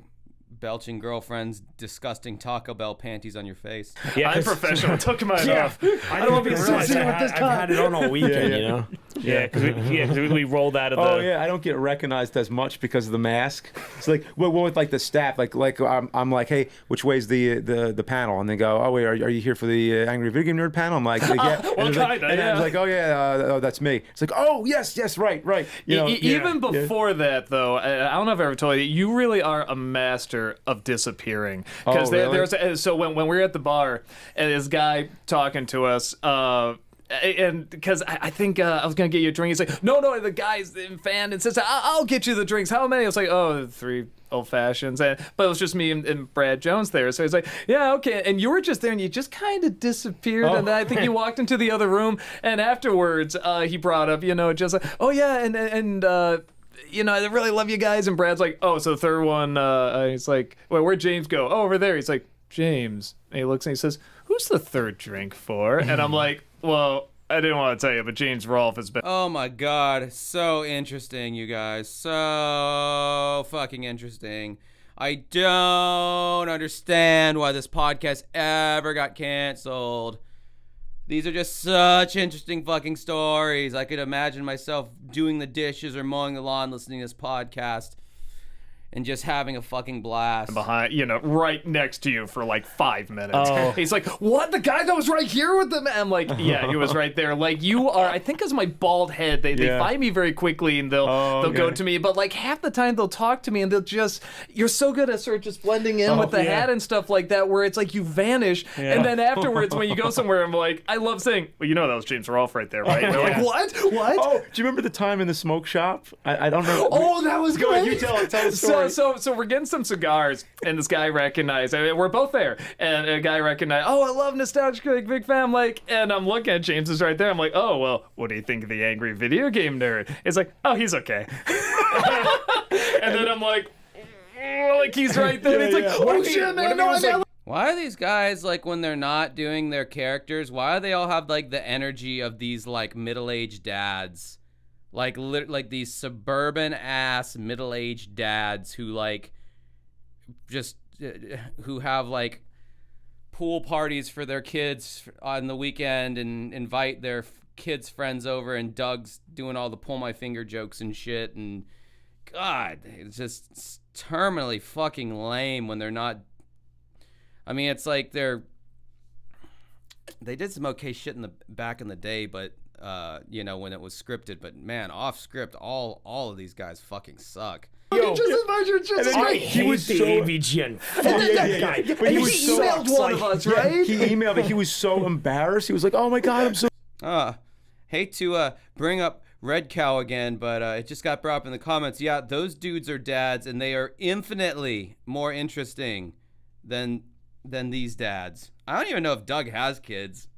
belching girlfriend's disgusting Taco Bell panties on your face. Yeah, I'm 'cause- professional. Took mine off. I don't even realize I've had it on all weekend. You know. Yeah, because we rolled out of the. Oh yeah, I don't get recognized as much because of the mask. It's like well with like the staff, like I'm like, hey, which way's the panel? And they go, oh wait, are you here for the Angry Video Game Nerd panel? I'm like, yeah. Well, and I kinda, was like, oh yeah, that's me. It's like, oh yes, right. You know, Even before that, though, I don't know if I ever told you, you really are a master of disappearing. Because Oh, really? so when we were at the bar, and this guy talking to us, and because I think I was gonna get you a drink, he's like, no, the guy's a fan and says, I'll get you the drinks. How many? I was like, 3 old fashions, but it was just me and Brad Jones there. So he's like, yeah, okay. And you were just there, and you just kind of disappeared. And then I think you walked into the other room, and afterwards he brought up, just like, oh yeah, and I really love you guys. And Brad's like, oh, so the third one, he's like, well, where'd James go? Oh, over there. He's like, James. And he looks and he says, who's the third drink for? And I'm like, well, I didn't want to tell you, but James Rolfe has been. Oh my god, so interesting, you guys. So fucking interesting. I don't understand why this podcast ever got canceled. These are just such interesting fucking stories. I could imagine myself doing the dishes or mowing the lawn listening to this podcast and just having a fucking blast. Behind, right next to you for like 5 minutes. Oh. He's like, what? The guy that was right here with them? I'm like, yeah, he was right there. Like, you are, I think because my bald head, they find me very quickly and they'll go to me. But like half the time they'll talk to me and they'll just, you're so good at sort of just blending in with the hat and stuff like that where it's like you vanish. And then afterwards when you go somewhere, I'm like, I love saying, well, that was James Rolfe right there, right? And they're like, what? Oh, do you remember the time in the smoke shop? I don't know. Oh, that was Go great. ahead, you tell the story. So we're getting some cigars, and this guy recognized. We're both there, and a guy recognized. Oh, I love nostalgic, big fan. Like, and I'm looking at James is right there. I'm like, oh well, what do you think of the angry video game nerd? It's like, oh, he's okay. And then I'm like he's right there. And he's like, oh shit, man, no, I Why are these guys, like, when they're not doing their characters, why do they all have, like, the energy of these, like, middle-aged dads? Like, these suburban-ass middle-aged dads who, like, just, who have, like, pool parties for their kids on the weekend and invite their kids' friends over, and Doug's doing all the pull-my-finger jokes and shit, and, God, it's just terminally fucking lame when they're not... I mean, it's like they did some okay shit back in the day, but when it was scripted. But man, off script, all of these guys fucking suck. just as much. Just I hate the AVGN. Fuck that guy. But he was he so emailed one of us, right? He emailed me. He was so embarrassed. He was like, "Oh my god, I'm so." Hate to bring up Red Cow again, but it just got brought up in the comments. Yeah, those dudes are dads, and they are infinitely more interesting than these dads. I don't even know if Doug has kids.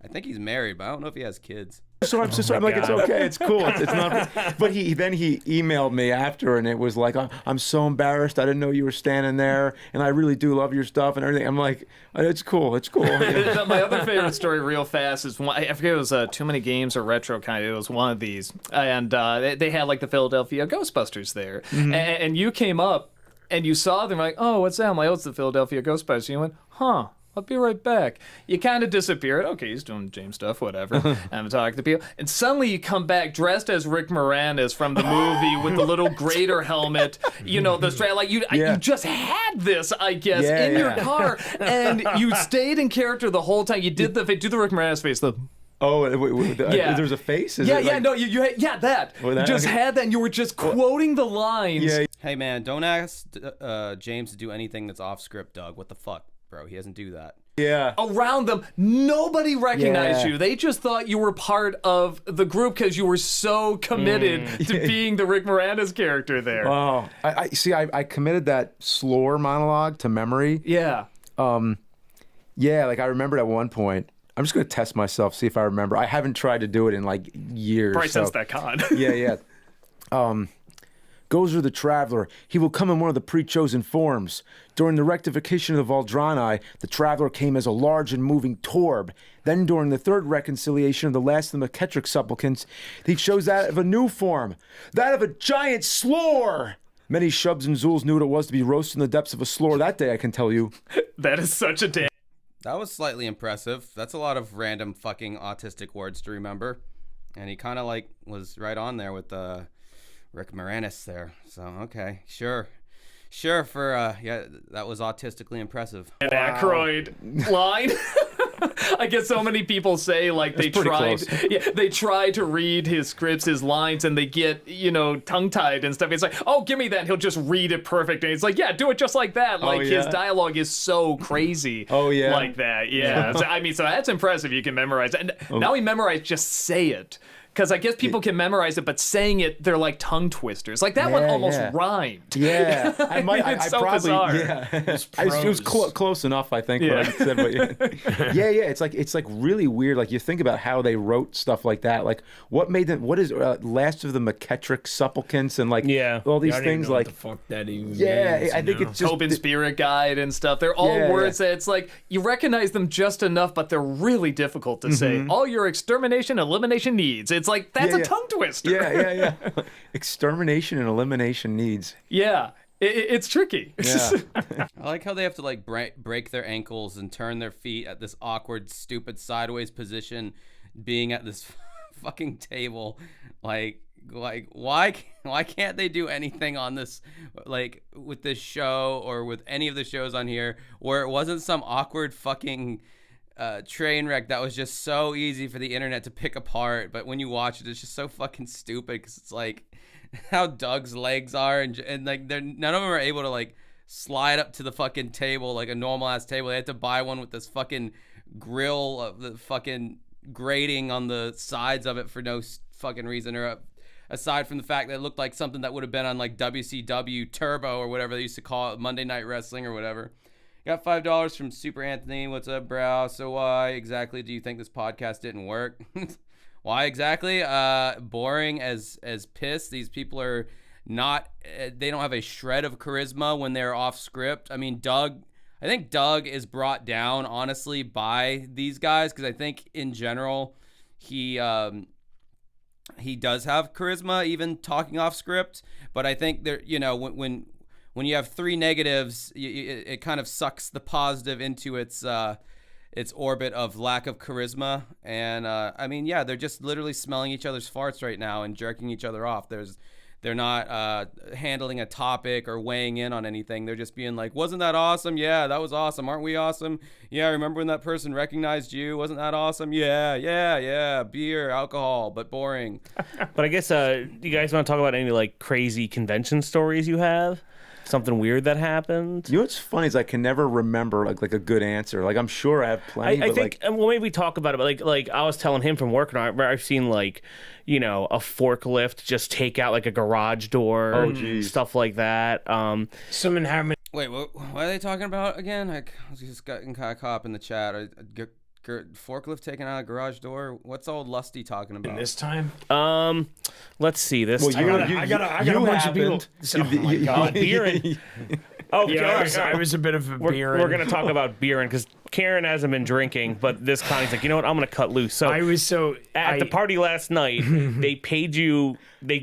I think he's married, but I don't know if he has kids. I'm so sorry. I'm like, it's okay, it's cool, it's not. But he emailed me after, and it was like, I'm so embarrassed. I didn't know you were standing there, and I really do love your stuff and everything. I'm like, it's cool. Yeah. My other favorite story, real fast, is one, I forget, it was Too Many Games or Retro kind of. It was one of these, and they had like the Philadelphia Ghostbusters there, and you came up and you saw them like, oh, what's that? I'm like, oh, it's the Philadelphia Ghostbusters. And you went, huh. I'll be right back. You kind of disappeared. Okay, he's doing James stuff, whatever. And I'm talking to people. And suddenly you come back dressed as Rick Moranis from the movie with the little grater helmet. You know, the strap. Like, you just had this, I guess, in your car. And you stayed in character the whole time. You did do the Rick Moranis face. Oh, there's a face? You had that. You just had that, and you were just quoting the lines. Yeah. Hey, man, don't ask James to do anything that's off script, Doug. What the fuck? Bro, he doesn't do that. Yeah. Around them, nobody recognized you. They just thought you were part of the group because you were so committed to being the Rick Moranis character there. Oh, I see. I committed that slore monologue to memory. Yeah. Like I remembered at one point. I'm just gonna test myself, see if I remember. I haven't tried to do it in like years. Probably since that con. Yeah. Gozer the Traveler. He will come in one of the pre-chosen forms. During the rectification of the Valdrani, the Traveler came as a large and moving torb. Then during the third reconciliation of the last of the McKettrick supplicants, he chose that of a new form, that of a giant slore. Many shubs and zools knew what it was to be roasted in the depths of a slore that day, I can tell you. That is such a damn... That was slightly impressive. That's a lot of random fucking autistic words to remember. And he kind of like was right on there with Rick Moranis there. So, okay, sure for, that was autistically impressive. An Aykroyd line. I get so many people say like they try to read his scripts, his lines, and they get, tongue-tied and stuff. It's like, oh, give me that. And he'll just read it perfect. And it's like, yeah, do it just like that. Like his dialogue is so crazy. Like that. Yeah. So that's impressive. You can memorize it. And now we memorize just say it. Because I guess people can memorize it, but saying it, they're like tongue twisters. Like that one almost rhymed. Yeah, it's so probably, bizarre. Yeah, it was close enough, I think. What I said, but yeah. It's like really weird. Like you think about how they wrote stuff like that. Like what made them? What is Last of the McKettrick supplicants and like all these things like what the fuck that even means, I think it's just Tobin's Spirit Guide and stuff. They're all words that it's like you recognize them just enough, but they're really difficult to say. All your extermination, elimination needs. It's like, that's a tongue twister. Yeah. Extermination and elimination needs. Yeah. It's tricky. Yeah. I like how they have to like break their ankles and turn their feet at this awkward, stupid sideways position, being at this fucking table. Like why can't they do anything on this, like with this show or with any of the shows on here where it wasn't some awkward fucking train wreck that was just so easy for the internet to pick apart, but when you watch it, it's just so fucking stupid because it's like how Doug's legs are and like none of them are able to like slide up to the fucking table like a normal ass table. They had to buy one with this fucking grill of the fucking grating on the sides of it for no fucking reason, or aside from the fact that it looked like something that would have been on like WCW Turbo or whatever they used to call it, Monday Night Wrestling or whatever. Got $5 from Super Anthony. What's up, bro? So why exactly do you think this podcast didn't work? Why exactly? Boring as piss. These people are not, they don't have a shred of charisma when they're off script. I mean, I think Doug is brought down, honestly, by these guys because I think in general he does have charisma, even talking off script. But I think there, when you have three negatives, it kind of sucks the positive into its orbit of lack of charisma. And I mean, yeah, they're just literally smelling each other's farts right now and jerking each other off. They're not handling a topic or weighing in on anything. They're just being like, wasn't that awesome? Yeah, that was awesome. Aren't we awesome? Yeah, remember when that person recognized you? Wasn't that awesome? Yeah. Beer, alcohol, but boring. But I guess you guys want to talk about any like crazy convention stories you have? Something weird that happened? You know what's funny is I can never remember like a good answer. Like I'm sure I have plenty. I think well maybe we talk about it, but like I was telling him from work, and I've seen like a forklift just take out like a garage door, stuff like that. Someone having Wait, what are they talking about again? I was just getting kind of caught up in the chat. forklift taken out of garage door. What's old Lusty talking about? This time, Let's see this. Well, time. I got a bunch of people. Oh my god! Beerin. Oh, Yeah, all right. I was a bit of a beer. We're gonna talk about Beerin because Karen hasn't been drinking, but this Connie's like, you know what? I'm gonna cut loose. So I was so at the party last night, they paid you. They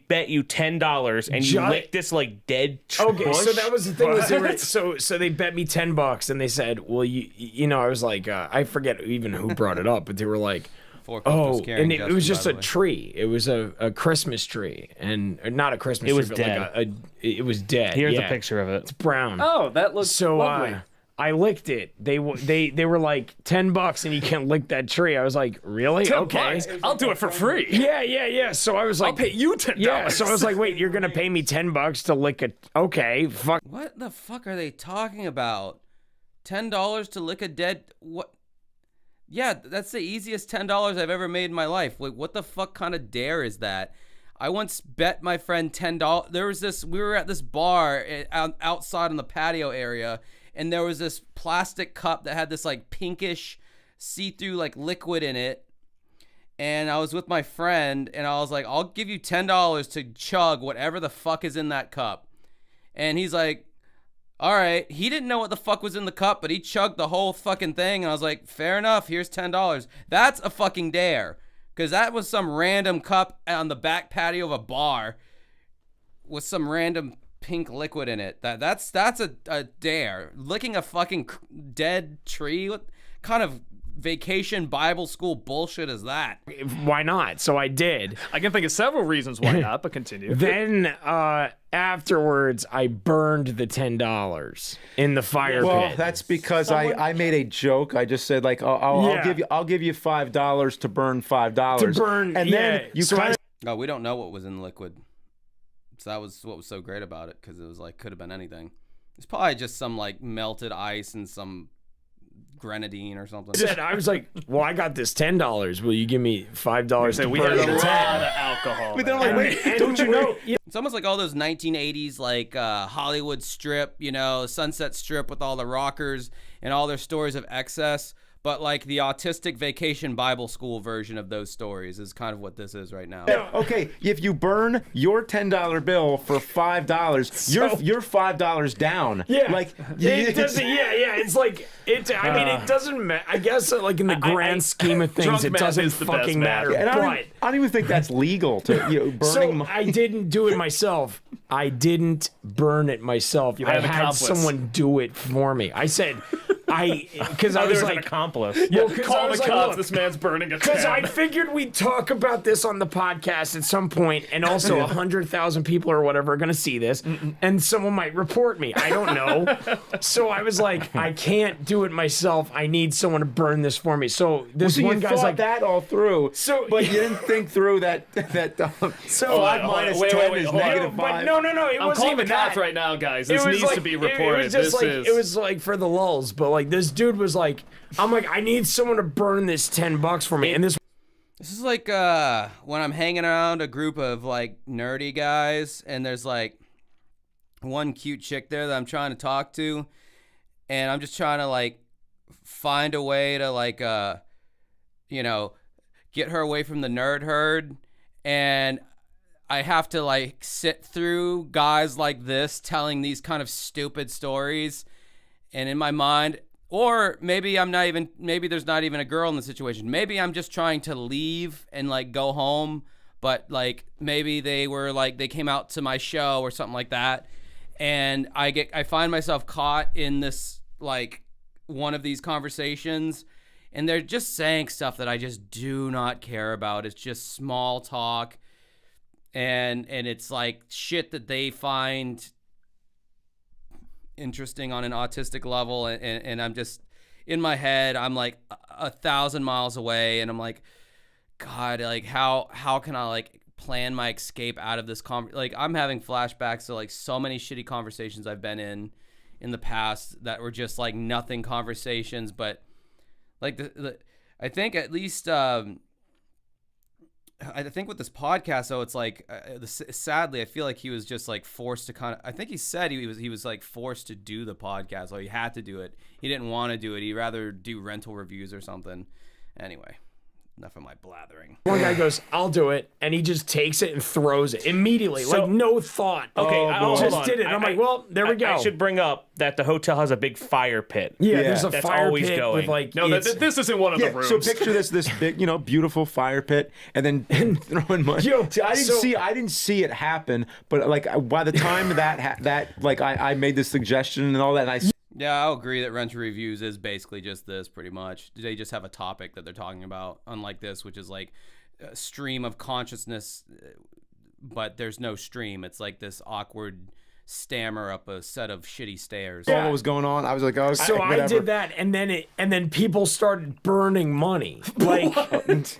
bet you $10, and you licked this like dead. Okay, bush. so that was the thing. Was they were, so they bet me $10, and they said, well, you know, I was like, I forget even who brought it up, but they were like. Forklift was carrying and it was Justin, just by a the way. tree. It was a Christmas tree, and or not a Christmas. It was tree, but dead. Like it was dead. Here's yeah. a picture of it. It's brown. Oh, that looks So lovely. I licked it. They were like $10, and you can't lick that tree. I was like, really? Okay. $10. I'll do it for free. Yeah. So I was like, I'll pay you $10. yeah. So I was like, wait, you're gonna pay me $10 to lick a? Okay, fuck. What the fuck are they talking about? $10 to lick a dead what? Yeah, that's the easiest $10 I've ever made in my life. Like, what the fuck kind of dare is that? I once bet my friend $10. There was this. We were at this bar outside in the patio area, and there was this plastic cup that had this like pinkish, see-through like liquid in it. And I was with my friend, and I was like, "I'll give you $10 to chug whatever the fuck is in that cup." And he's like, all right. He didn't know what the fuck was in the cup, but he chugged the whole fucking thing. And I was like, fair enough. Here's $10. That's a fucking dare. Because that was some random cup on the back patio of a bar with some random pink liquid in it. That's a dare. Licking a fucking dead tree? What kind of vacation Bible school bullshit is that? Why not? So I did. I can think of several reasons why not, but continue. Then afterwards, I burned the $10 in the fire Well, pit. that's because I made a joke. I just said like I'll give you $5 to burn $5 To burn, and then yeah. you So kind of No, we don't know what was in the liquid. So that was what was so great about it, because it was like, could have been anything. It's probably just some like melted ice and some grenadine or something. I was like, well, I got this $10. Will you give me $5 to We burn had a the lot 10? of alcohol. But then I'm man. like, wait, don't you know? It's almost like all those 1980s like Hollywood Strip, you know, Sunset Strip with all the rockers and all their stories of excess. But like the autistic vacation Bible school version of those stories is kind of what this is right now. Okay, if you burn your $10 bill for $5, you're $5 down. Yeah, like it doesn't. Yeah. It's like it. I mean, it doesn't matter. I guess like in the grand scheme of things, drunk it math doesn't is the best fucking math. matter. And But I don't even think that's legal to burning. so I didn't do it myself. I didn't burn it myself. I had an had accomplice. someone do it for me. I said, because I There was was an like, accomplice. well, 'cause I Call the was like, cops. look, This man's burning a because I tent. figured we'd talk about this on the podcast at some point, and also 100,000 people or whatever are going to see this, and someone might report me. I don't know. So I was like, I can't do it myself. I need someone to burn this for me. So this So one you guy's thought like, that all through, So- but you didn't think through that So- 5 hold on, minus wait, 10 wait, is hold on. negative but 5. no, it I'm wasn't calling even the cops that. right now, guys. It This was needs like- to be it reported. was just This like is. it was like for the lulls, but like this dude was like, I'm like, I need someone to burn this $10 for me, and this. This is like when I'm hanging around a group of like nerdy guys, and there's like one cute chick there that I'm trying to talk to, and I'm just trying to like find a way to like you know, get her away from the nerd herd, and I have to like sit through guys like this telling these kind of stupid stories, and in my mind, or maybe maybe there's not even a girl in the situation. Maybe I'm just trying to leave and like go home, but like maybe they came out to my show or something like that, and I find myself caught in this like one of these conversations, and they're just saying stuff that I just do not care about. It's just small talk, and it's like shit that they find interesting on an autistic level, and I'm just in my head, I'm like 1,000 miles away, and I'm like, God, like how can I like plan my escape out of this like I'm having flashbacks to like so many shitty conversations I've been in the past that were just like nothing conversations, but like I think at least I think with this podcast, though, it's like, sadly, I feel like he was just like forced to I think he said he was like forced to do the podcast, or he had to do it. He didn't want to do it. He'd rather do rental reviews or something. Anyway, enough of my blathering. One guy goes, "I'll do it," and he just takes it and throws it immediately, like no thought. Okay, hold just on. did it. And I'm like, well, there we go. I should bring up that the hotel has a big fire pit. Yeah, there's a That's fire always pit going. with like No, this isn't one of the rooms. So picture this big, beautiful fire pit, and then throwing money. Yo, See, I didn't see it happen, but like by the time I made this suggestion and all that, and Yeah, I'll agree that rental reviews is basically just this, pretty much. They just have a topic that they're talking about, unlike this, which is like a stream of consciousness, but there's no stream. It's like this awkward stammer up a set of shitty stairs. saw what was going on. I was like, oh, So whatever. I did that, and then people started burning money. Like,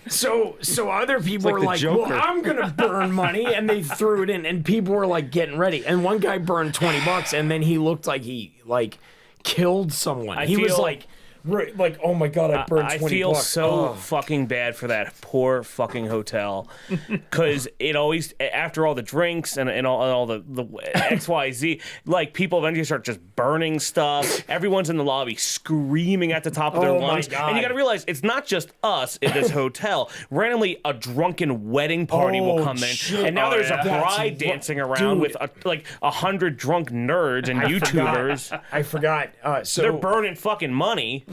so other people like were the like, Joker. "Well, I'm gonna burn money," and they threw it in, and people were like getting ready. And one guy burned $20, and then he looked like he like killed someone. He was feel- like, oh my god, I burned $20. I feel so fucking bad for that poor fucking hotel, because it always, after all the drinks and all the XYZ, like people eventually start just burning stuff. Everyone's in the lobby screaming at the top of their Oh my lungs, God. and you got to realize it's not just us in this hotel. Randomly, a drunken wedding party will come in, shit. and now there's a That's bride dancing around dude. with like 100 drunk nerds and YouTubers. I forgot. So They're burning fucking money.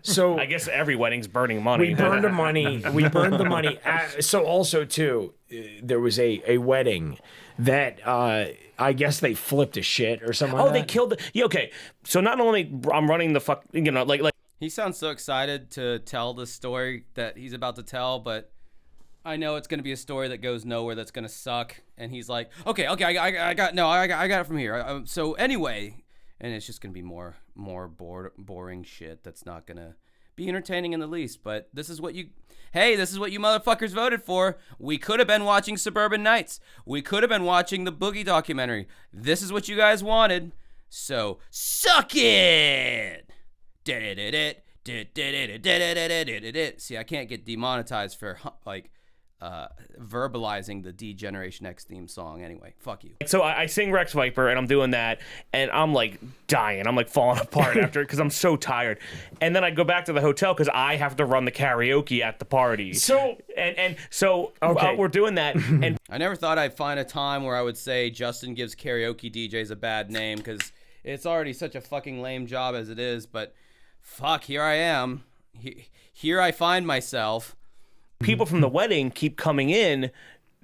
So I guess every wedding's burning money. we burned the money. We burned the money. So also too, there was a wedding that I guess they flipped a shit or something. Oh, like they that. killed the. Yeah, okay, so not only I'm running the fuck, like He sounds so excited to tell the story that he's about to tell, but I know it's going to be a story that goes nowhere, that's going to suck. And he's like, okay, I got it from here. So anyway, and it's just going to be more boring shit that's not going to be entertaining in the least. But this is what you motherfuckers voted for. We could have been watching Suburban Nights. We could have been watching the Boogie documentary. This is what you guys wanted. So suck it. See, I can't get demonetized for like verbalizing the D-Generation X theme song. Anyway, fuck you. so I sing Rex Viper and I'm doing that and I'm like dying. I'm like falling apart after it because I'm so tired. And then I go back to the hotel because I have to run the karaoke at the party. So We're doing that and I never thought I'd find a time where I would say Justin gives karaoke DJs a bad name, because it's already such a fucking lame job as it is. But fuck, here I am. Here I find myself. people from the wedding keep coming in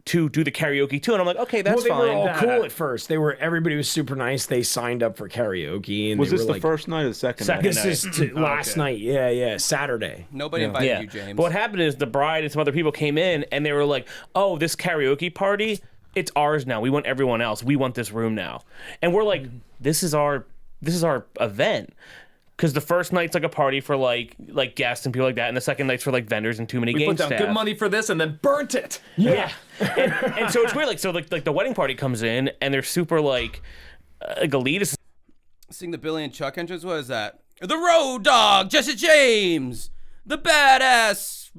to do the karaoke too, and I'm like, okay, that's well, they fine. were all cool at first. Everybody was super nice. They signed up for karaoke. And Was they this were the like, first night or the second night? Second This is last night. Yeah, Saturday. Nobody invited you, James. But what happened is the bride and some other people came in and they were like, oh, this karaoke party, it's ours now. We want everyone else. We want this room now. And we're like, this is our event. Because the first night's like a party for like guests and people like that, and the second night's for like vendors and too many We game put down staff. good money for this and then burnt it. Yeah. and so it's weird. Like the wedding party comes in and they're super like elitist. Seeing the Billy and Chuck entrance, what is that? The Road Dog, Jesse James, the Badass,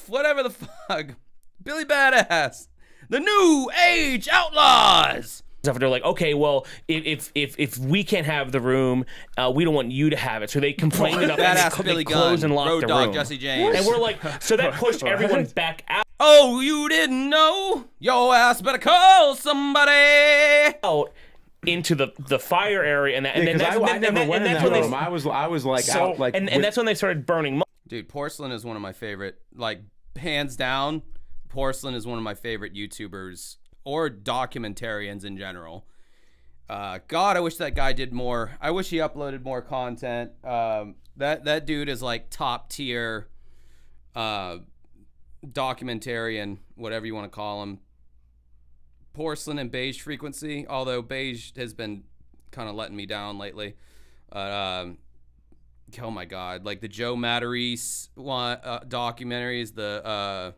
whatever the fuck, Billy Badass, the New Age Outlaws. Stuff. They're like, okay, well, if we can't have the room, we don't want you to have it. So they complained enough and Badass they Billy closed Gunn, and locked Road the Dog, room. Jesse James. And we're like, so that pushed everyone back Oh, you didn't know? Your ass better call somebody. out into the fire area, and then that's I never went in that when room. I was like out like and that's when they started burning money. Dude, Porcelain is one of my favorite, like, hands down, Porcelain is one of my favorite YouTubers or documentarians in general. God, I wish that guy did more. I wish he uploaded more content. That dude is like top tier documentarian, whatever you want to call him. Porcelain and Beige Frequency, although Beige has been kind of letting me down lately. Oh my God, like the Joe Matarese one, documentaries, the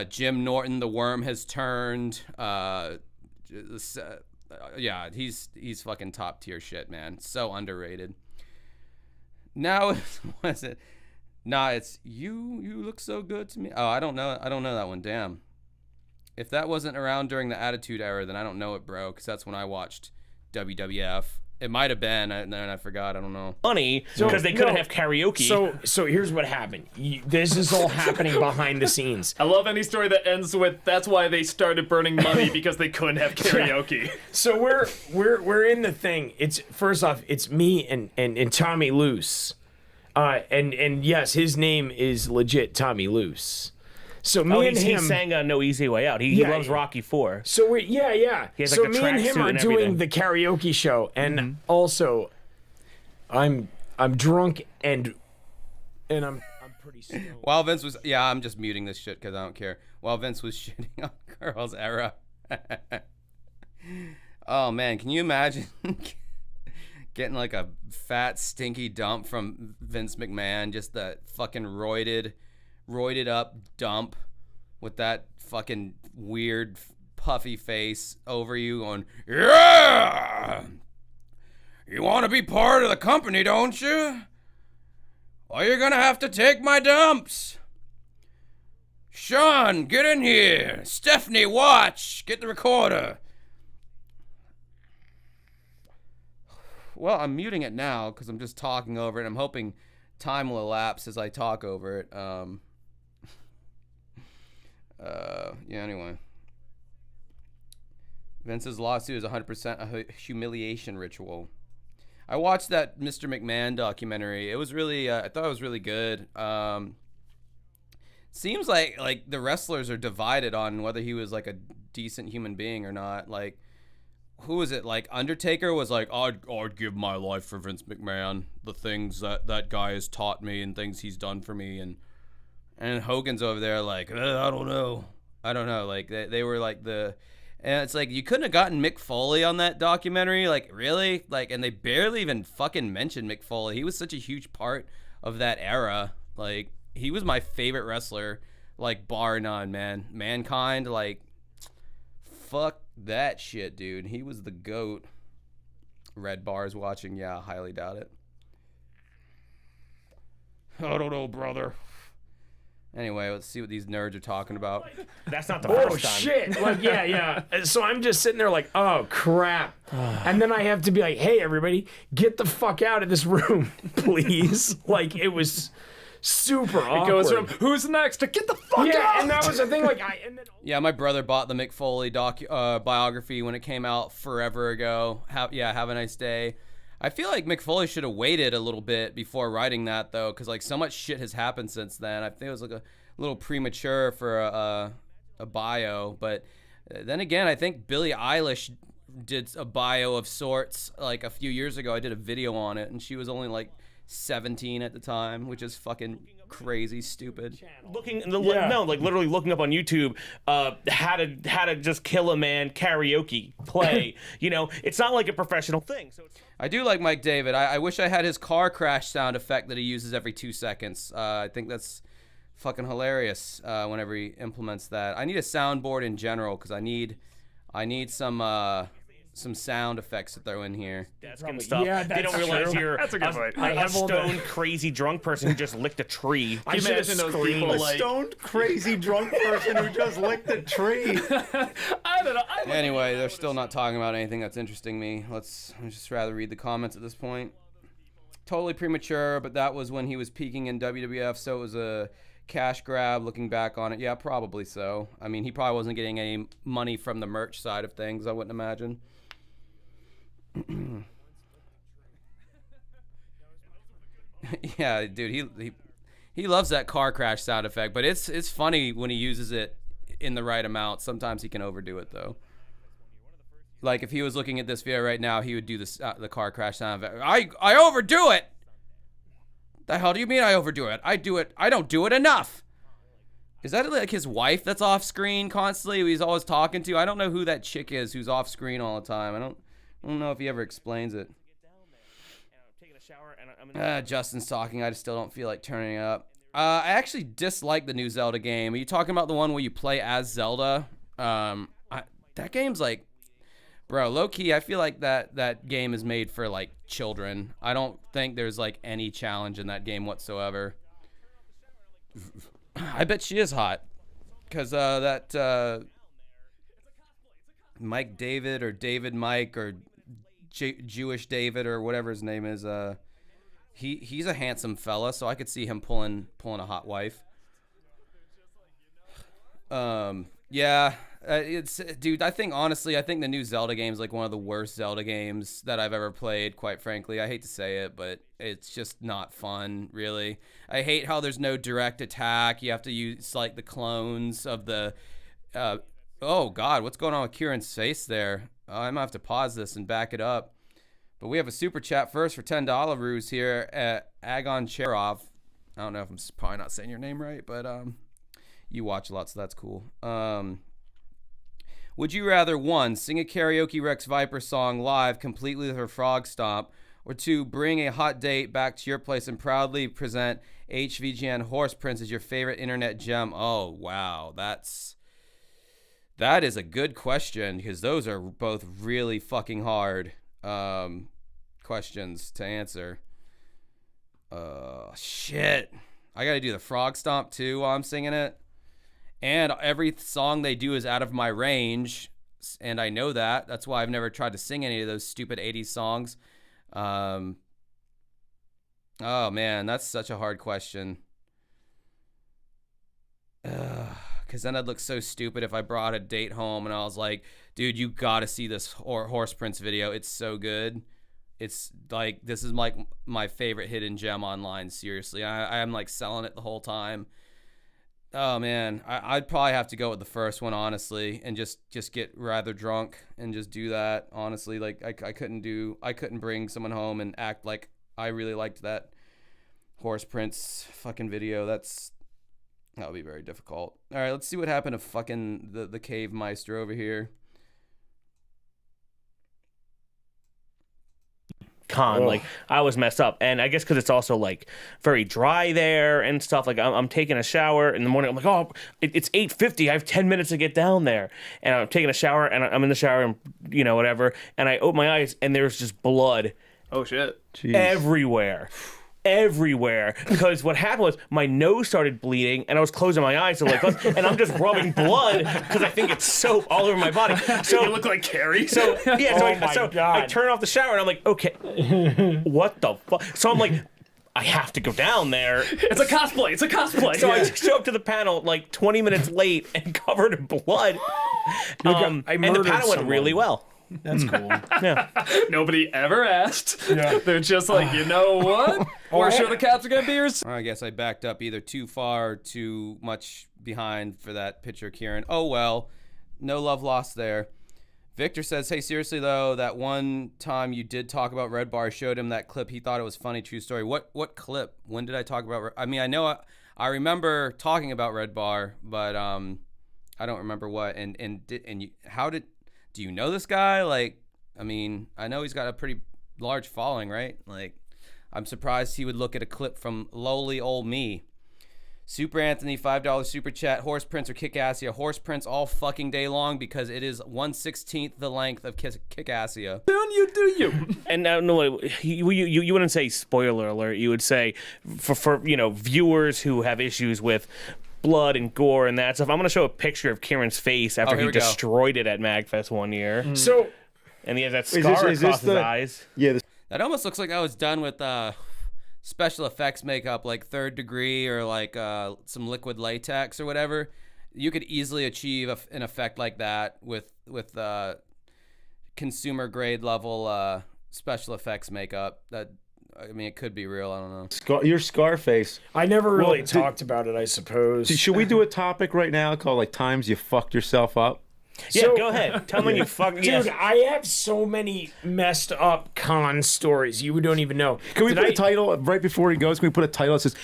Jim Norton, The Worm Has Turned. Yeah, he's fucking top tier shit, man. So underrated. Now, what is it? Nah, it's you look so good to me. Oh, I don't know that one. Damn. If that wasn't around during the Attitude Era, then I don't know it, bro, because that's when I watched WWF. It might have been, and then I forgot. I don't know. Money because they couldn't have karaoke. So here's what happened. This is all happening behind the scenes. I love any story that ends with that's why they started burning money because they couldn't have karaoke. So we're in the thing. It's first off, it's me and Tommy Loose. And yes, his name is legit Tommy Loose. So me and him, he sang No Easy Way Out. He loves Rocky 4. So we're He has, so like, the me and him tracksuit are and doing everything. the karaoke show, and also, I'm drunk and I'm pretty stoned. While Vince was, I'm just muting this shit because I don't care. While Vince was shitting on Girls Era. Oh man, can you imagine getting like a fat stinky dump from Vince McMahon? Just that fucking roided up dump with that fucking weird puffy face over you going, yeah, you want to be part of the company, don't you? Well, you're gonna have to take my dumps. Sean, get in here. Stephanie, watch. Get the recorder. Well, I'm muting it now because I'm just talking over it. I'm hoping time will elapse as I talk over it. Anyway. Vince's lawsuit is 100% a humiliation ritual. I watched that Mr. McMahon documentary. It was really, I thought it was really good. Seems like the wrestlers are divided on whether he was like a decent human being or not. Like, who was it? Like, Undertaker was like, I'd give my life for Vince McMahon. The things that guy has taught me and things he's done for me. And Hogan's over there like, I don't know. Like, they were like and it's like, you couldn't have gotten Mick Foley on that documentary. Like, really? Like, and they barely even fucking mentioned Mick Foley. He was such a huge part of that era. Like, he was my favorite wrestler, like, bar none, man. Mankind, like, fuck that shit, dude. He was the GOAT. Red Bar's watching. Yeah, highly doubt it. I don't know, brother. Anyway, let's see what these nerds are talking about. That's not the Oh first time. shit! Like yeah. So I'm just sitting there like, oh crap, and then I have to be like, hey everybody, get the fuck out of this room, please. Like it was super awkward. It goes from who's next to get the fuck out. Yeah, and that was the thing. Like Yeah, my brother bought the Mick Foley biography when it came out forever ago. Have a nice day. I feel like Mick Foley should have waited a little bit before writing that, though, because like so much shit has happened since then. I think it was like a little premature for a bio, but then again, I think Billie Eilish did a bio of sorts like a few years ago. I did a video on it, and she was only like 17 at the time, which is fucking crazy stupid. Literally looking up on YouTube how to just kill a man karaoke play. It's not like a professional thing. So I do like Mike David. I wish I had his car crash sound effect that he uses every 2 seconds. I think that's fucking hilarious whenever he implements that. I need a soundboard in general because I need some sound effects to throw in here. desk and stuff. Yeah, they don't that's realize true. you're That's a good point. a stone crazy drunk person who just licked a tree. I should have Imagine those screamed. people A like stoned, crazy, drunk person who just licked a tree. I don't know. Anyway, they're still not talking about anything that's interesting me. I'd just rather read the comments at this point. Totally premature, but that was when he was peaking in WWF, so it was a cash grab looking back on it. Yeah, probably so. I mean, he probably wasn't getting any money from the merch side of things, I wouldn't imagine. Yeah, dude, he loves that car crash sound effect, but it's funny when he uses it in the right amount. Sometimes he can overdo it though. Like if he was looking at this video right now, he would do the car crash sound effect. I overdo it. The hell do you mean I overdo it? I don't do it enough. Is that like his wife that's off screen constantly? Who he's always talking to? I don't know who that chick is who's off screen all the time. I don't know if he ever explains it. Justin's talking. I just still don't feel like turning it up. I actually dislike the new Zelda game. Are you talking about the one where you play as Zelda? That game's like, bro, low key. I feel like that game is made for like children. I don't think there's like any challenge in that game whatsoever. I bet she is hot. Because that Mike David or David Mike or Jewish David or whatever his name is, he's a handsome fella, so I could see him pulling a hot wife. Yeah, it's dude. I think the new Zelda game is like one of the worst Zelda games that I've ever played. Quite frankly, I hate to say it, but it's just not fun, really. I hate how there's no direct attack. You have to use like the clones of the. Oh God, what's going on with Kieran's face there? I'm gonna have to pause this and back it up. But we have a super chat first for $10 here at Agon Cherov. I don't know if I'm probably not saying your name right, but you watch a lot, so that's cool. Would you rather, 1, sing a karaoke Rex Viper song live completely with her frog stomp, or 2, bring a hot date back to your place and proudly present HVGN Horse Prince as your favorite internet gem? Oh, wow. That is a good question, because those are both really fucking hard questions to answer. Shit. I gotta do the frog stomp too while I'm singing it. And every song they do is out of my range, and I know that. That's why I've never tried to sing any of those stupid 80s songs. Oh, man, that's such a hard question. Because then I'd look so stupid if I brought a date home and I was like, dude, you got to see this Horse Prince video. It's so good. It's like, this is like my favorite hidden gem online, seriously. I'm like selling it the whole time. Oh man, I'd probably have to go with the first one, honestly, and just get rather drunk and just do that. Honestly, like I couldn't bring someone home and act like I really liked that Horse Prince fucking video. That would be very difficult. All right, let's see what happened to fucking the Cave Meister over here. Like I was messed up, and I guess because it's also like very dry there and stuff. Like I'm taking a shower in the morning. I'm like, oh, it's 8:50. I have 10 minutes to get down there, and I'm taking a shower, and I'm in the shower, and whatever. And I open my eyes, and there's just blood. Oh shit! Jeez. Everywhere, because what happened was my nose started bleeding and I was closing my eyes, so and I'm just rubbing blood because I think it's soap all over my body. So you look like Carrie. So yeah, so God. I turn off the shower and I'm like, okay, what the fuck? So I'm like, I have to go down there. It's a cosplay. So I show up to the panel like 20 minutes late and covered in blood. And the panel went really well. That's cool. Yeah. Nobody ever asked. Yeah. They're just like, you know what? We're sure the caps are gonna be yours. I guess I backed up either too far or too much behind for that picture, Kieran. Oh well, no love lost there. Victor says, hey, seriously though, that one time you did talk about Red Bar, showed him that clip. He thought it was funny. True story. What clip? When did I talk about? I mean, I know I remember talking about Red Bar, but I don't remember what. Do you know this guy? Like, I mean, I know he's got a pretty large following, right? Like, I'm surprised he would look at a clip from lowly old me. Super Anthony, $5 super chat. Horse Prince or Kickassia? Horse Prince all fucking day long because it is 1/16 the length of Kickassia. Do you? And no, you wouldn't say spoiler alert. You would say for viewers who have issues with blood and gore and that stuff. I'm going to show a picture of Kieran's face after he destroyed it at MagFest one year. So, and he has that scar across his eyes. Yeah. That almost looks like I was done with special effects makeup, like Third Degree or like some liquid latex or whatever. You could easily achieve an effect like that with consumer grade level special effects makeup. I mean, it could be real. I don't know. Your Scarface. I never really talked about it, I suppose. Should we do a topic right now called like times you fucked yourself up? Yeah, go ahead. Tell me when you fuck. Dude, yes. I have so many messed up con stories. You don't even know. Can we put a title right before he goes? Can we put a title that says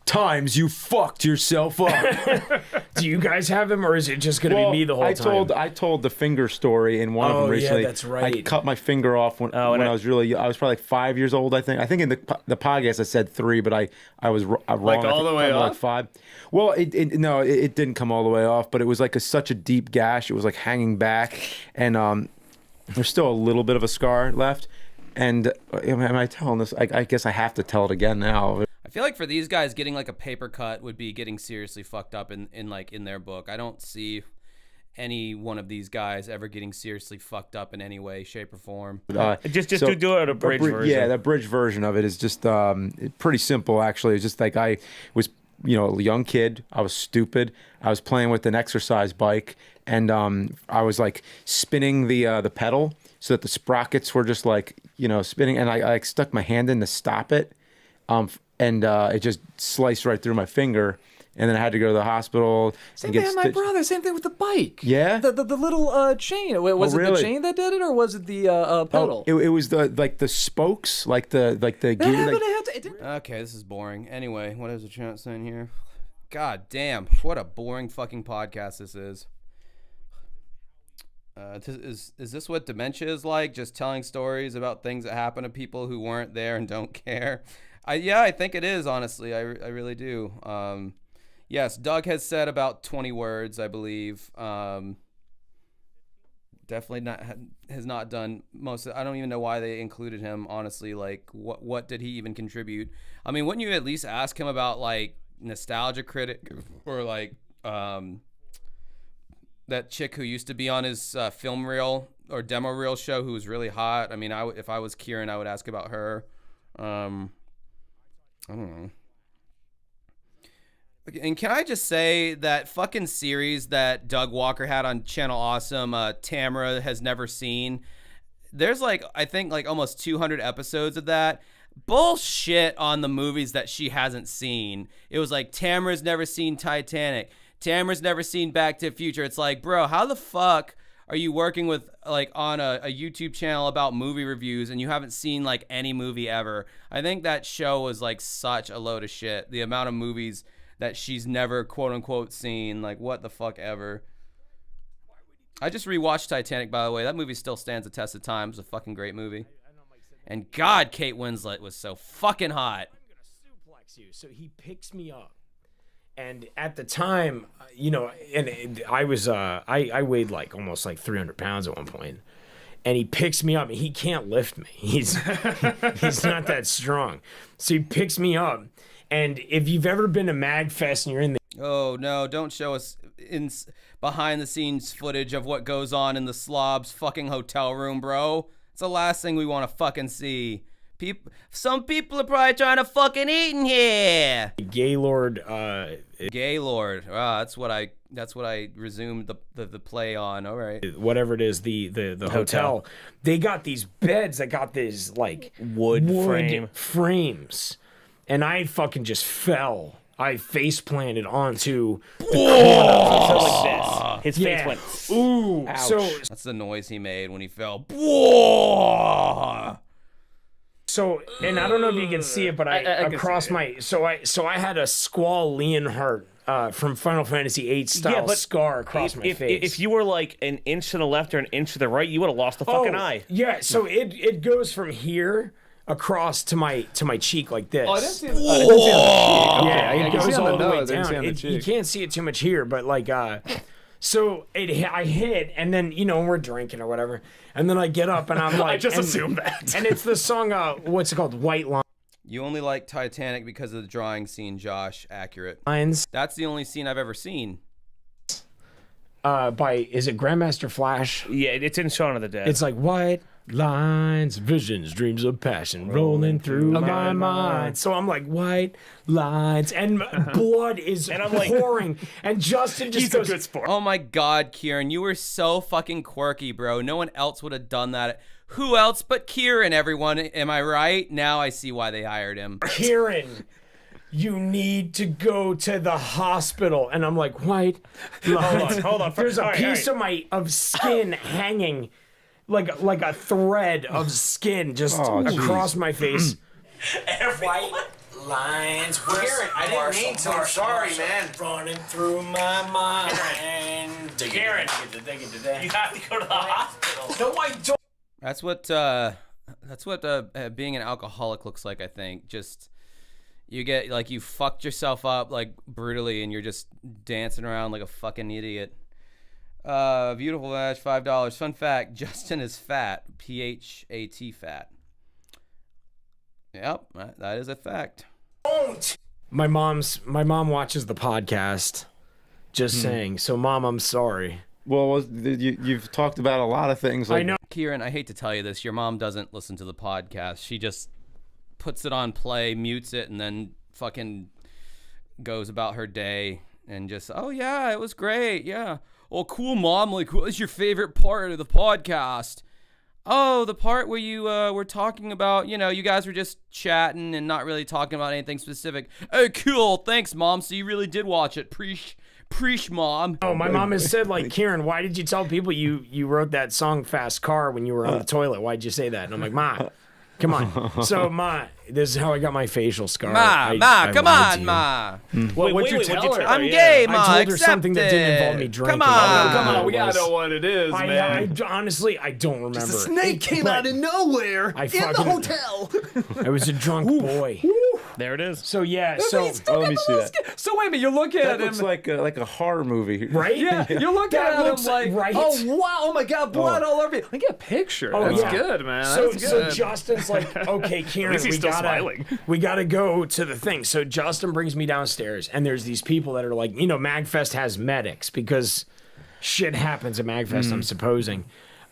times you fucked yourself up? Do you guys have him, or is it just going to be me the whole time? I told the finger story in one of them recently. Yeah, that's right. I cut my finger off when I was really. I was probably like 5 years old. I think in the podcast I said 3, but I was wrong. Like all the way off? Like 5. Well, it didn't come all the way off, but it was like such a deep gash. It was like hanging back, and there's still a little bit of a scar left. And am I telling this? I guess I have to tell it again now. feel like for these guys, getting like a paper cut would be getting seriously fucked up in their book. I don't see any one of these guys ever getting seriously fucked up in any way, shape, or form. Just to do it a bridge version. Yeah, the bridge version of it is just pretty simple, actually. It's just like I was, a young kid. I was stupid. I was playing with an exercise bike, and I was like spinning the pedal so that the sprockets were just like, spinning, and I stuck my hand in to stop it, and it just sliced right through my finger. And then I had to go to the hospital. Same thing with my brother. Same thing with the bike. Yeah? The little chain. Was it really? the chain that did it, or was it the pedal? It was the spokes, like the gear. Okay, this is boring. Anyway, what is the chat saying here? God damn, what a boring fucking podcast this is. Is this what dementia is like? Just telling stories about things that happen to people who weren't there and don't care? I think it is, honestly. I really do. Yes, Doug has said about 20 words, I believe. Definitely has not done most. I don't even know why they included him, honestly. Like, what did he even contribute? I mean, wouldn't you at least ask him about like Nostalgia Critic or like that chick who used to be on his film reel or demo reel show who was really hot? I mean, if I was Kieran, I would ask about her. I don't know. And can I just say that fucking series that Doug Walker had on Channel Awesome, Tamara Has Never Seen, there's like, I think like almost 200 episodes of that. Bullshit on the movies that she hasn't seen. It was like, Tamara's never seen Titanic. Tamara's never seen Back to the Future. It's like, bro, how the fuck are you working with like on a YouTube channel about movie reviews and you haven't seen like any movie ever? I think that show was like such a load of shit. The amount of movies that she's never quote unquote seen, like what the fuck ever. I just rewatched Titanic, by the way. That movie still stands the test of time. It's a fucking great movie. And God, Kate Winslet was so fucking hot. I'm gonna suplex you. So he picks me up, and at the time, and I was I weighed like almost like 300 pounds at one point, and he picks me up, and he can't lift me. He's not that strong. So he picks me up. And if you've ever been to MagFest and you're in the... Oh, no, don't show us behind-the-scenes footage of what goes on in the slob's fucking hotel room, bro. It's the last thing we want to fucking see. Some people are probably trying to fucking eat in here. Gaylord... Gaylord. Ah, that's what I resumed the play on. All right. Whatever it is, the hotel. They got these beds that got these, like... Wood frames. And I fucking just fell. I face planted onto the corner. Like this. His face went. Ooh. Ouch. So That's the noise he made when he fell. So, and I don't know if you can see it, but I across my so I had a Squall Leonhardt from Final Fantasy VIII style scar across my face. If you were like an inch to the left or an inch to the right, you would have lost the fucking eye. Yeah. So it goes from here across to my cheek like this. Oh, I didn't see it on the cheek. Okay. Yeah, I it can see goes on the all the way nose, I didn't see on the down. cheek. You can't see it too much here, but like so I hit, and then we're drinking or whatever, and then I get up and I'm like, I just assumed that. And it's the song, what's it called, White You only like Titanic because of the drawing scene, Josh. Accurate. Lines. That's the only scene I've ever seen. Is it Grandmaster Flash? Yeah, it's in Shaun of the Dead. It's like white lines, visions, dreams of passion rolling through my mind. So I'm like, white lines, and blood is and I'm like, pouring, and Justin just goes, a good sport. Oh my God, Kieran, you were so fucking quirky, bro. No one else would have done that. Who else but Kieran, everyone? Am I right? Now I see why they hired him. Kieran, you need to go to the hospital. And I'm like, white lines. Hold on. There's a piece of skin hanging, like a thread of skin just across my face. White lines. Kieran, I didn't mean to. I'm sorry, man. Running through my mind. Kieran, you have to go to the hospital. No, I don't. That's what being an alcoholic looks like, I think. Just you get like you fucked yourself up like brutally and you're just dancing around like a fucking idiot. Beautiful match, $5. Fun fact, Justin is fat. PHAT fat. Yep, that is a fact. don't. My mom watches the podcast. Just saying. So, Mom, I'm sorry. Well, you've talked about a lot of things. Like, I know. Kieran, I hate to tell you this. Your mom doesn't listen to the podcast. She just puts it on play, mutes it, and then fucking goes about her day and just, oh, yeah, it was great. Yeah. Well, cool, Mom. Like, what was your favorite part of the podcast? Oh, the part where you were talking about, you guys were just chatting and not really talking about anything specific. Oh, cool. Thanks, Mom. So you really did watch it. Preach, Mom. Oh, my mom has said, like, Kieran, why did you tell people you wrote that song Fast Car when you were on the toilet? Why'd you say that? And I'm like, Ma, come on. So, Ma, this is how I got my facial scar. Ma, come on, Ma. What'd you tell her? I'm gay, Ma. I told her Accept something that didn't involve me it. drinking. Come on. Come on, we gotta know what it is, man. I honestly, I don't remember. The snake came out of nowhere in the fucking- hotel. I was a drunk boy. There it is. So, yeah, so... let me see that. So wait a minute, you're looking That at him. looks like a horror movie, Right? Yeah, you're looking That at him looks like, right. oh wow, oh my god, blood all over you. Look at a picture. Oh, That's yeah. good, man. So, That's so good. Justin's like, okay, Kieran, least he's we still gotta, smiling. we gotta go to the thing. So Justin brings me downstairs, and there's these people that are like, MagFest has medics because shit happens at MagFest. I'm supposing.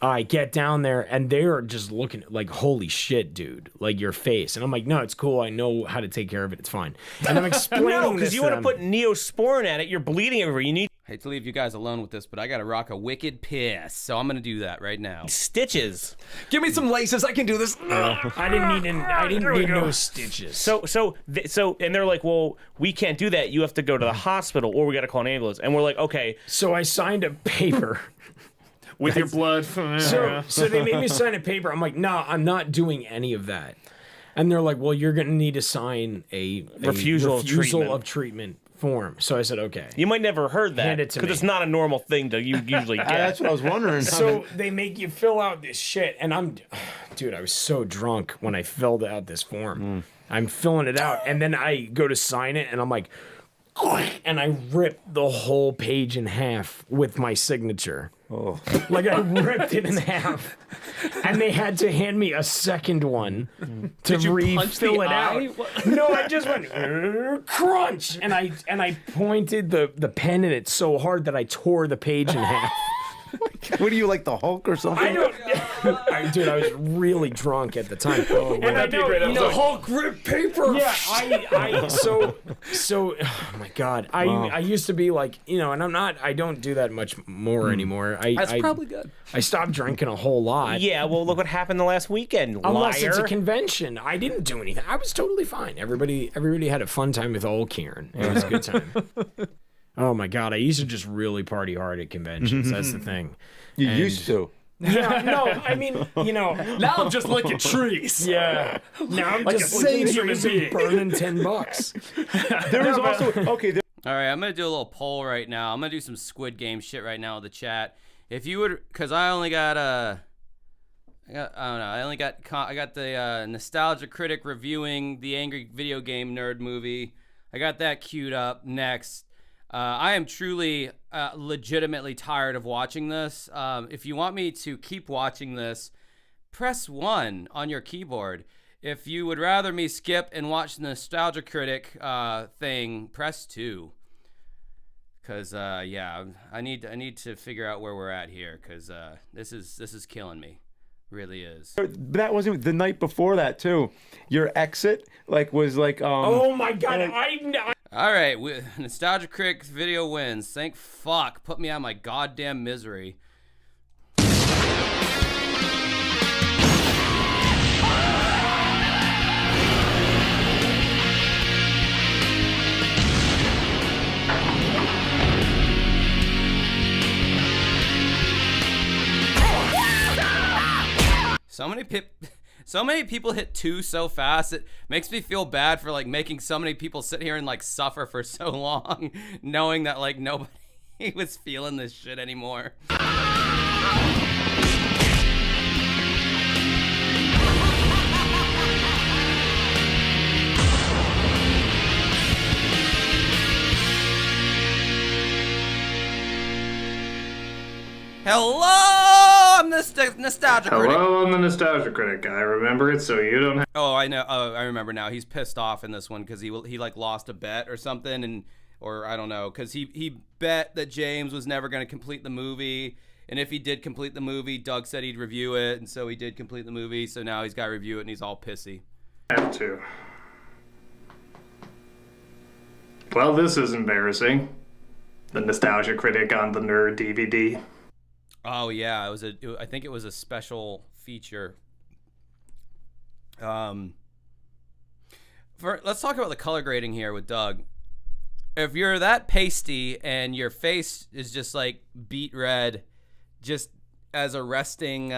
I get down there, and they're just looking like, holy shit, dude, like your face. And I'm like, no, it's cool. I know how to take care of it. It's fine. And I'm explaining No, this because you to want to them. put Neosporin at it. You're bleeding everywhere. You need Hate to leave you guys alone with this, but I gotta rock a wicked piss, so I'm gonna do that right now. stitches. Give me some laces. I can do this. I didn't need no stitches. So, and they're like, well, we can't do that. You have to go to the hospital, or we got to call an ambulance. And we're like, okay. So I signed a paper. With your blood. So they made me sign a paper. I'm like, nah, I'm not doing any of that. And they're like, well, you're going to need to sign a Refusal of treatment form. So I said, okay. You might never heard that Hand it to because me. it's not a normal thing to you usually get. That's what I was wondering. So they make you fill out this shit. And dude, I was so drunk when I filled out this form. I'm filling it out. And then I go to sign it and I'm like, and I rip the whole page in half with my signature. Oh. Like I ripped it in half, and they had to hand me a second one to refill it out. No, I just went crunch, and I pointed the pen at it so hard that I tore the page in half. What are you, like the Hulk or something? I don't, dude. I was really drunk at the time, and I know, Hulk rip paper. Yeah, so oh my god, I used to be like, and I don't do that much more anymore. That's probably good. I stopped drinking a whole lot. Yeah, well, look what happened the last weekend, Unless liar. it's a convention. I didn't do anything. I was totally fine. Everybody had a fun time with old Kieran. It was a good time. Oh my god, I used to just really party hard at conventions. That's the thing. You used to. Yeah, no, I mean, Now I'm just licking trees. yeah. Now I'm Like just a looking sane at human being. burning $10. There was also All right, I'm gonna do a little poll right now. I'm gonna do some Squid Game shit right now in the chat. If you would, cause I got the Nostalgia Critic reviewing the Angry Video Game Nerd movie. I got that queued up next. I am truly, legitimately tired of watching this. If you want me to keep watching this, press 1 on your keyboard. If you would rather me skip and watch the Nostalgia Critic thing, press 2. Cause yeah, I need to figure out where we're at here. Cause this is killing me, really is. that wasn't the night before that too. Your exit was like Oh my god, All right, Nostalgia Critic video wins. Thank fuck. Put me out of my goddamn misery. So many people hit 2 so fast. It makes me feel bad for making so many people sit here and suffer for so long, knowing that nobody was feeling this shit anymore. Hello, I'm nostalgia critic. Hello, I'm the nostalgia critic. I remember it, so you don't have... Oh, I know. Oh, I remember now. He's pissed off in this one because he like lost a bet or something, or I don't know, because he bet that James was never going to complete the movie, and if he did complete the movie, Doug said he'd review it, and so he did complete the movie. So now he's got to review it, and he's all pissy. Have to. Well, this is embarrassing. The nostalgia critic on the Nerd DVD. Oh yeah, I think it was a special feature. Let's talk about the color grading here with Doug. If you're that pasty and your face is just like beet red, just as a resting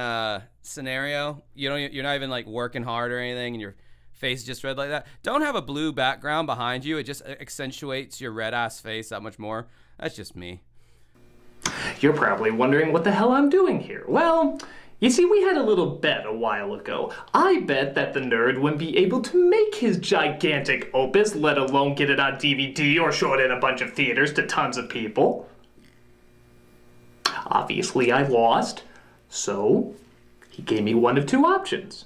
scenario, you're not even like working hard or anything, and your face is just red like that. Don't have a blue background behind you. It just accentuates your red ass face that much more. That's just me. You're probably wondering what the hell I'm doing here. Well, you see, we had a little bet a while ago. I bet that the nerd wouldn't be able to make his gigantic opus, let alone get it on DVD or show it in a bunch of theaters to tons of people. Obviously, I lost, so he gave me one of two options.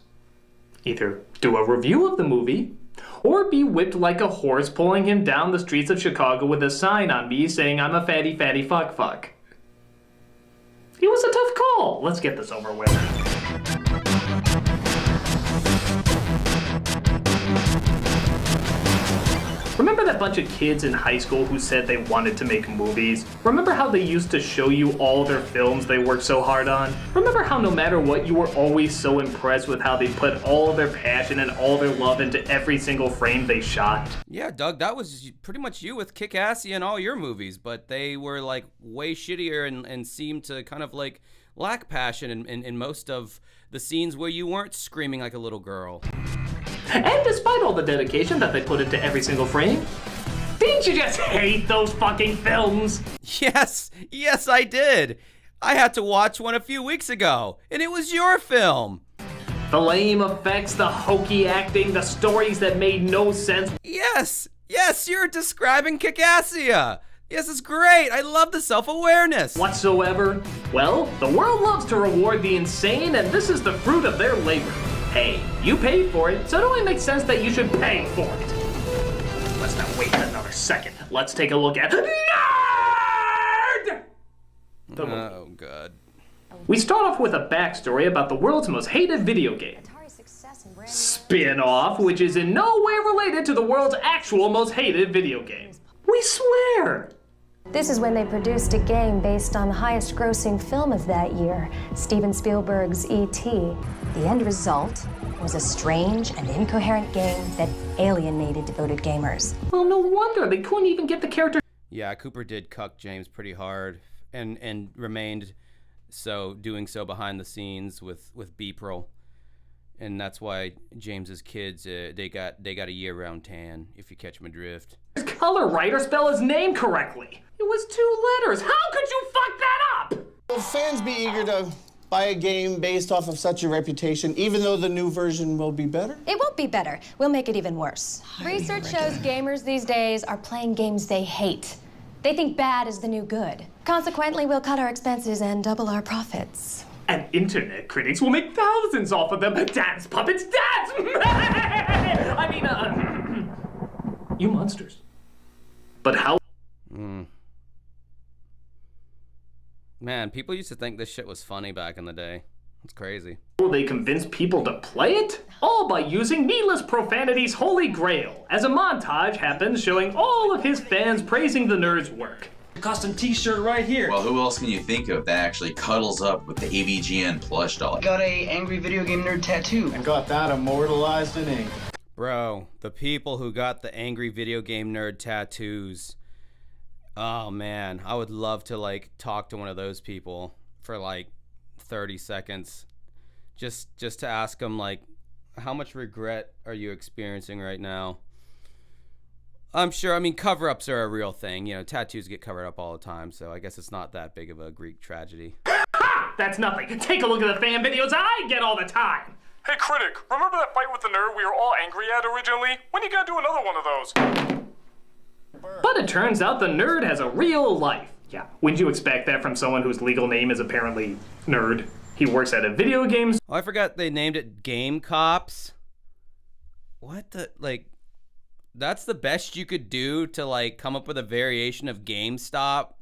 Either do a review of the movie, or be whipped like a horse pulling him down the streets of Chicago with a sign on me saying I'm a fatty, fatty fuck fuck. It was a tough call. Let's get this over with. Remember that bunch of kids in high school who said they wanted to make movies? Remember how they used to show you all their films they worked so hard on? Remember how no matter what, you were always so impressed with how they put all their passion and all their love into every single frame they shot? Yeah, Doug, that was pretty much you with Kick-Assy and all your movies, but they were like way shittier and seemed to kind of like lack passion in most of the scenes where you weren't screaming like a little girl. And despite all the dedication that they put into every single frame, didn't you just hate those fucking films? Yes, I did. I had to watch one a few weeks ago, and it was your film. The lame effects, the hokey acting, the stories that made no sense. Yes, you're describing Kick-Assy. Yes, it's great. I love the self-awareness. Whatsoever. Well, the world loves to reward the insane, and this is the fruit of their labor. Hey, you paid for it, so it only makes sense that you should pay for it. Let's not wait another second. Let's take a look at Nerd! Oh, God. We start off with a backstory about the world's most hated video game. Spin-off, which is in no way related to the world's actual most hated video game. We swear! This is when they produced a game based on the highest grossing film of that year, Steven Spielberg's E.T. The end result was a strange and incoherent game that alienated devoted gamers. Well, no wonder they couldn't even get the character. Yeah, Cooper did cuck James pretty hard and remained doing so behind the scenes with Beepril. And that's why James's kids, they got a year-round tan, if you catch my drift. Color right or spell his name correctly. It was 2 letters. How could you fuck that up? Will fans be eager to buy a game based off of such a reputation, even though the new version will be better? It won't be better. We'll make it even worse. Research shows gamers these days are playing games they hate. They think bad is the new good. Consequently, we'll cut our expenses and double our profits. And internet critics will make thousands off of them. Dance, puppets, dance! I mean, you monsters. But how? Man, people used to think this shit was funny back in the day. It's crazy. Will they convince people to play it? All by using needless profanity's holy grail, as a montage happens showing all of his fans praising the nerd's work. Custom t-shirt right here. Well, who else can you think of that actually cuddles up with the AVGN plush doll? Got a Angry Video Game Nerd tattoo. And got that immortalized in ink. Bro, the people who got the Angry Video Game Nerd tattoos. Oh man, I would love to like talk to one of those people for like 30 seconds. Just to ask them like, how much regret are you experiencing right now? I'm sure, I mean, cover-ups are a real thing. You know, tattoos get covered up all the time, so I guess it's not that big of a Greek tragedy. Ha! That's nothing. Take a look at the fan videos I get all the time. Hey, critic, remember that fight with the nerd we were all angry at originally? When you gonna do another one of those? But it turns out the nerd has a real life. Yeah, wouldn't you expect that from someone whose legal name is apparently Nerd? He works at a video game Oh, I forgot they named it Game Cops. What the, like, that's the best you could do to, like, come up with a variation of GameStop?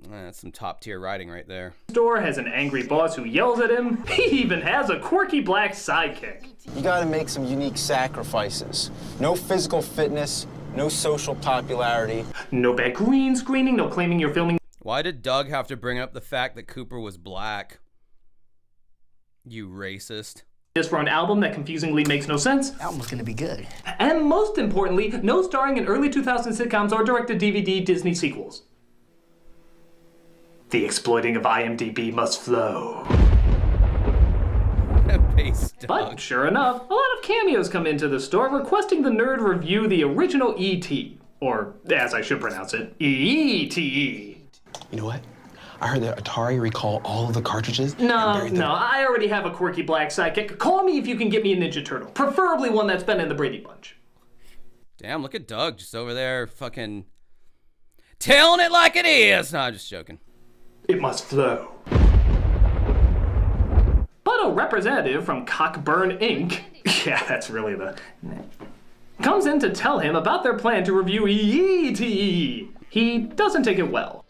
That's some top tier writing right there. store, has an angry boss who yells at him. He even has a quirky black sidekick. You gotta make some unique sacrifices. No physical fitness, no social popularity. No bad green screening, no claiming you're filming. Why did Doug have to bring up the fact that Cooper was black? You racist. This for an album that confusingly makes no sense. Album's gonna be good. And most importantly, no starring in early 2000 sitcoms or direct-to-DVD Disney sequels. The exploiting of IMDb must flow. But sure enough, a lot of cameos come into the store requesting the nerd review the original E.T. Or, as I should pronounce it, E.T. You know what? I heard that Atari recall all of the cartridges. No, I already have a quirky black sidekick. Call me if you can get me a Ninja Turtle. Preferably one that's been in the Brady Bunch. Damn, look at Doug just over there fucking telling it like it is. No, I'm just joking. It must flow. But a representative from Cockburn Inc., yeah, that's really the comes in to tell him about their plan to review E.T. He doesn't take it well.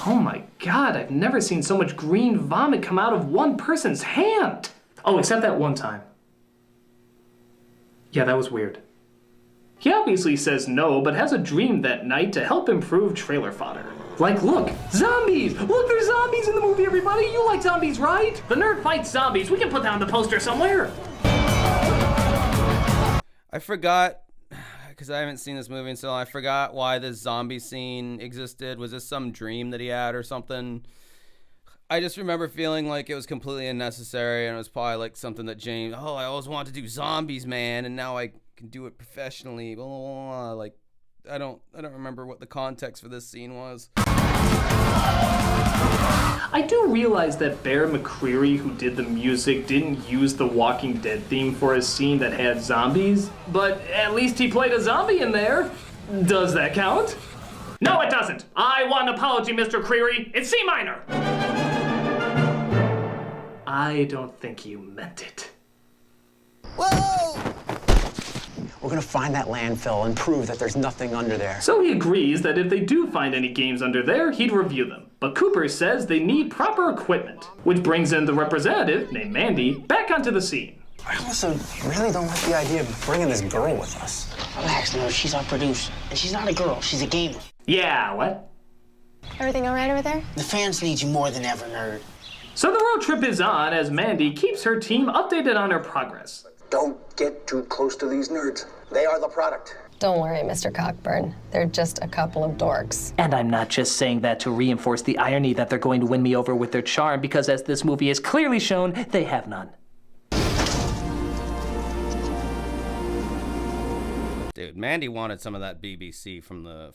Oh my god, I've never seen so much green vomit come out of one person's hand. Oh, except that one time. Yeah, that was weird. He obviously says no, but has a dream that night to help improve trailer fodder. Like, look, zombies! Look, there's zombies in the movie, everybody! You like zombies, right? The nerd fights zombies. We can put that on the poster somewhere. I forgot, because I haven't seen this movie in so long, I forgot why this zombie scene existed. Was this some dream that he had or something? I just remember feeling like it was completely unnecessary, and it was probably like something that James, oh, I always wanted to do zombies, man, and now I can do it professionally, blah, blah, blah. Like, I don't remember what the context for this scene was. I do realize that Bear McCreary, who did the music, didn't use the Walking Dead theme for a scene that had zombies, but at least he played a zombie in there. Does that count? No, it doesn't. I want an apology, Mr. Creary. It's C minor. I don't think you meant it. Whoa! We're gonna find that landfill and prove that there's nothing under there. So he agrees that if they do find any games under there, he'd review them. But Cooper says they need proper equipment, which brings in the representative, named Mandy, back onto the scene. I also really don't like the idea of bringing this girl with us. Relax, no, she's our producer. And she's not a girl, she's a gamer. Yeah, what? Everything all right over there? The fans need you more than ever, nerd. So the road trip is on as Mandy keeps her team updated on her progress. Don't get too close to these nerds. They are the product. Don't worry, Mr. Cockburn. They're just a couple of dorks. And I'm not just saying that to reinforce the irony that they're going to win me over with their charm, because as this movie has clearly shown, they have none. Dude, Mandy wanted some of that BBC from the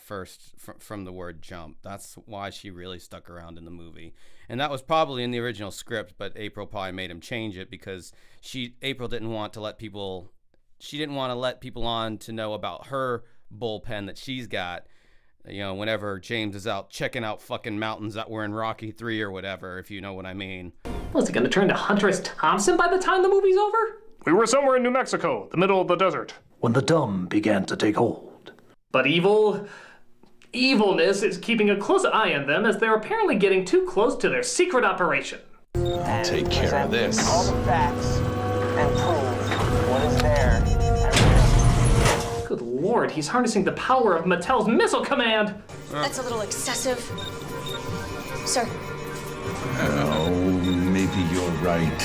from the word jump. That's why she really stuck around in the movie. And that was probably in the original script, but April probably made him change it because April didn't want to let people on to know about her bullpen that she's got. You know, whenever James is out checking out fucking mountains that were in Rocky 3 or whatever, if you know what I mean. Was it gonna turn to Huntress Thompson by the time the movie's over? We were somewhere in New Mexico, the middle of the desert. When the dumb began to take hold. But evilness is keeping a close eye on them as they're apparently getting too close to their secret operation. I'll take care of this. All the facts and prove what is there. Good lord, he's harnessing the power of Mattel's missile command. That's a little excessive. Sir. Oh, maybe you're right.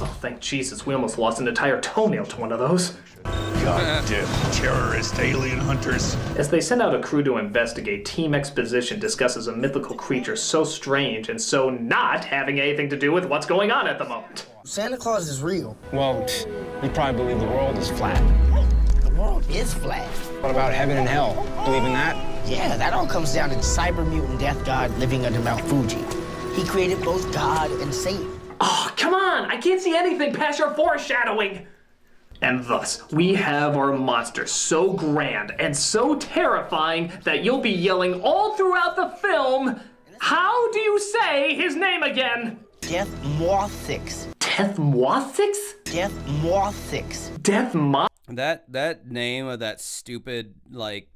Oh, thank Jesus, we almost lost an entire toenail to one of those. Goddamn terrorist alien hunters. As they send out a crew to investigate, Team Exposition discusses a mythical creature so strange and so not having anything to do with what's going on at the moment. Santa Claus is real. Well, you probably believe the world is flat. The world is flat. What about heaven and hell? Believe in that? Yeah, that all comes down to the cyber mutant death god living under Mount Fuji. He created both God and Satan. Oh, come on! I can't see anything past your foreshadowing! And thus, we have our monster so grand and so terrifying that you'll be yelling all throughout the film, how do you say his name again? Deathmothix. Deathmothix? Deathmothix. Deathmoth? That name of that stupid, like,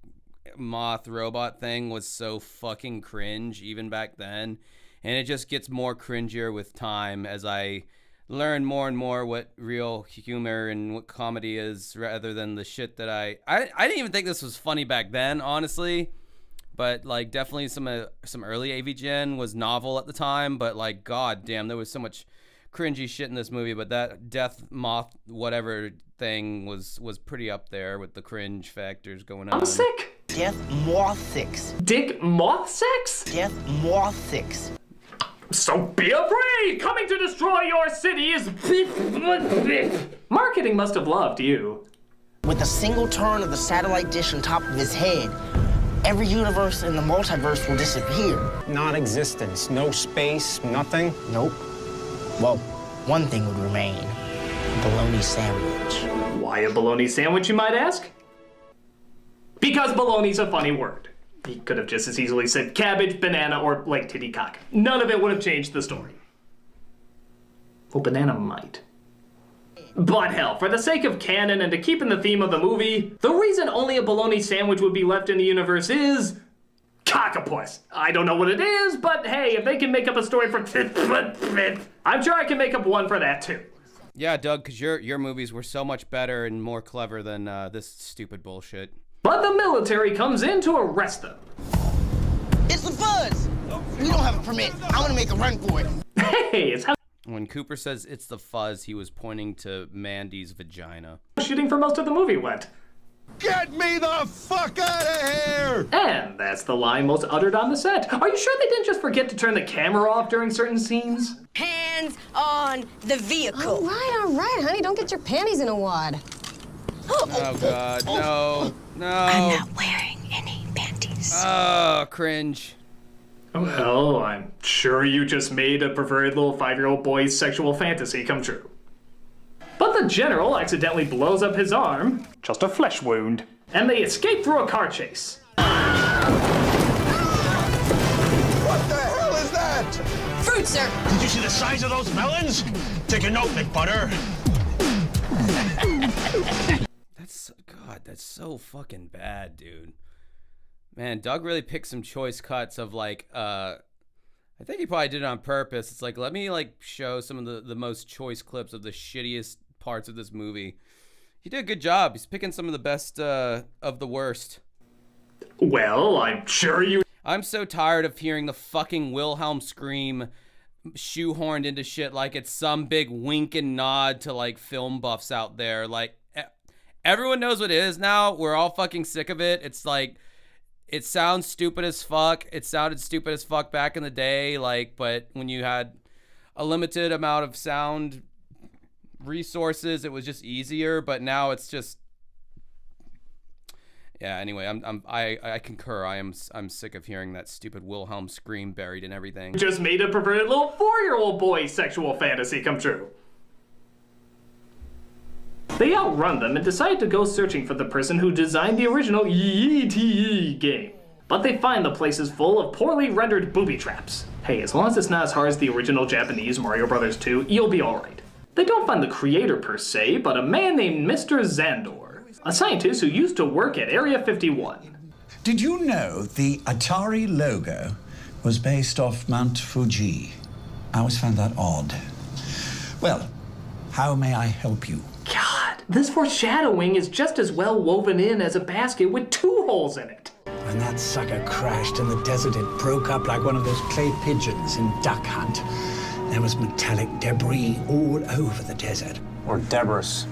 moth robot thing was so fucking cringe even back then. And it just gets more cringier with time as I learn more and more what real humor and what comedy is rather than the shit that I didn't even think this was funny back then, honestly. But like definitely some early AVGN was novel at the time, but like god damn, there was so much cringy shit in this movie. But that death moth whatever thing was pretty up there with the cringe factors going on. I'm sick. Deathmothix. Dick moth sex? Deathmothix. So be afraid! Coming to destroy your city is... Marketing must have loved you. With a single turn of the satellite dish on top of his head, every universe in the multiverse will disappear. Non-existence, no space, nothing? Nope. Well, one thing would remain. A bologna sandwich. Why a bologna sandwich, you might ask? Because bologna's a funny word. He could have just as easily said cabbage, banana, or like tittycock. None of it would have changed the story. Well, banana might. But hell, for the sake of canon and to keep in the theme of the movie, the reason only a bologna sandwich would be left in the universe is... cockapus. I don't know what it is, but hey, if they can make up a story for... I'm sure I can make up one for that too. Yeah, Doug, because your movies were so much better and more clever than this stupid bullshit. But the military comes in to arrest them. It's the fuzz! We don't have a permit. I'm gonna make a run for it. Hey, it's how... When Cooper says it's the fuzz, he was pointing to Mandy's vagina. Shooting for most of the movie went. Get me the fuck out of here! And that's the line most uttered on the set. Are you sure they didn't just forget to turn the camera off during certain scenes? Hands on the vehicle. All right, honey. Don't get your panties in a wad. Oh, God. No. No. I'm not wearing any panties. Oh, cringe. Well, I'm sure you just made a perverted little 5-year-old boy's sexual fantasy come true. But the general accidentally blows up his arm, just a flesh wound, and they escape through a car chase. What the hell is that? Fruit, sir. Did you see the size of those melons? Take a note, McButter. That's so fucking bad, dude. Man, Doug really picked some choice cuts of like, I think he probably did it on purpose. It's like, let me like show some of the most choice clips of the shittiest parts of this movie. He did a good job. He's picking some of the best of the worst. Well, I'm sure you... I'm so tired of hearing the fucking Wilhelm scream shoehorned into shit like it's some big wink and nod to like film buffs out there. Like, everyone knows what it is now. We're all fucking sick of it. It's like, it sounds stupid as fuck. It sounded stupid as fuck back in the day. Like, but when you had a limited amount of sound resources, it was just easier. But now it's just, yeah. Anyway, I concur. I'm sick of hearing that stupid Wilhelm scream buried in everything. Just made a perverted little 4-year-old boy's sexual fantasy come true. They outrun them and decide to go searching for the person who designed the original ETE game. But they find the place is full of poorly rendered booby traps. Hey, as long as it's not as hard as the original Japanese Mario Bros. 2, you'll be alright. They don't find the creator per se, but a man named Mr. Zandor, a scientist who used to work at Area 51. Did you know the Atari logo was based off Mount Fuji? I always found that odd. Well, how may I help you? God, this foreshadowing is just as well woven in as a basket with 2 holes in it. When that sucker crashed in the desert, it broke up like one of those clay pigeons in Duck Hunt. There was metallic debris all over the desert. Or debris.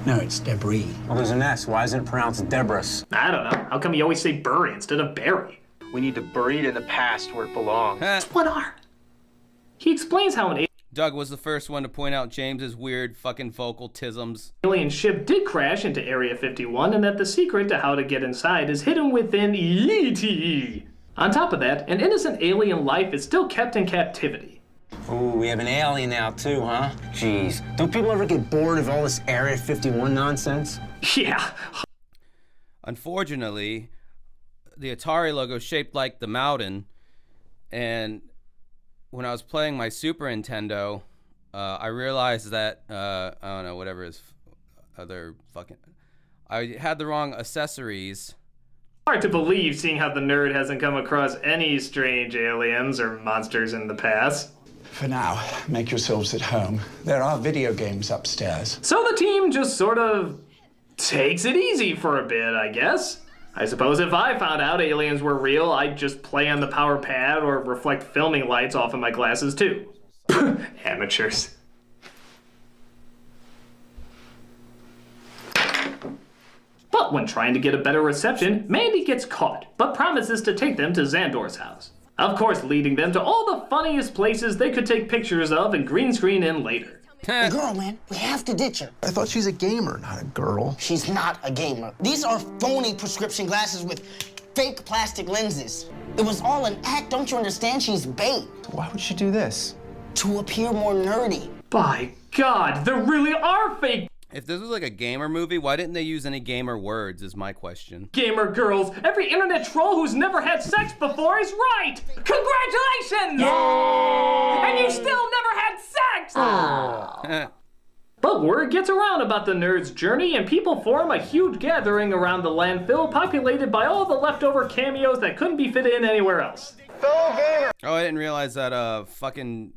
No, it's debris. Well, there's an S. Why isn't it pronounced debris? I don't know. How come you always say bury instead of bury? We need to bury it in the past where it belongs. What are? He explains how an Doug was the first one to point out James's weird fucking vocal tisms. alien ship did crash into Area 51 and that the secret to how to get inside is hidden within ETE. On top of that, an innocent alien life is still kept in captivity. Ooh, we have an alien now too, huh? Jeez. Don't people ever get bored of all this Area 51 nonsense? Yeah. Unfortunately, the Atari logo is shaped like the mountain, and when I was playing my Super Nintendo, I realized that I don't know, whatever his other fucking, I had the wrong accessories. Hard to believe, seeing how the nerd hasn't come across any strange aliens or monsters in the past. For now, make yourselves at home. There are video games upstairs. So the team just sort of takes it easy for a bit, I guess. I suppose if I found out aliens were real, I'd just play on the power pad or reflect filming lights off of my glasses too. Amateurs. But when trying to get a better reception, Mandy gets caught, but promises to take them to Xandor's house. Of course, leading them to all the funniest places they could take pictures of and green screen in later. The girl, man, we have to ditch her. I thought she's a gamer, not a girl. She's not a gamer. These are phony prescription glasses with fake plastic lenses. It was all an act, don't you understand? She's bait. Why would she do this? To appear more nerdy. By God, there really are fake If this was like a gamer movie, why didn't they use any gamer words is my question. gamer girls. Every internet troll who's never had sex before is right. Congratulations! Yay! And you still never had sex! But word gets around about the nerd's journey, and people form a huge gathering around the landfill populated by all the leftover cameos that couldn't be fit in anywhere else. Oh, I didn't realize that fucking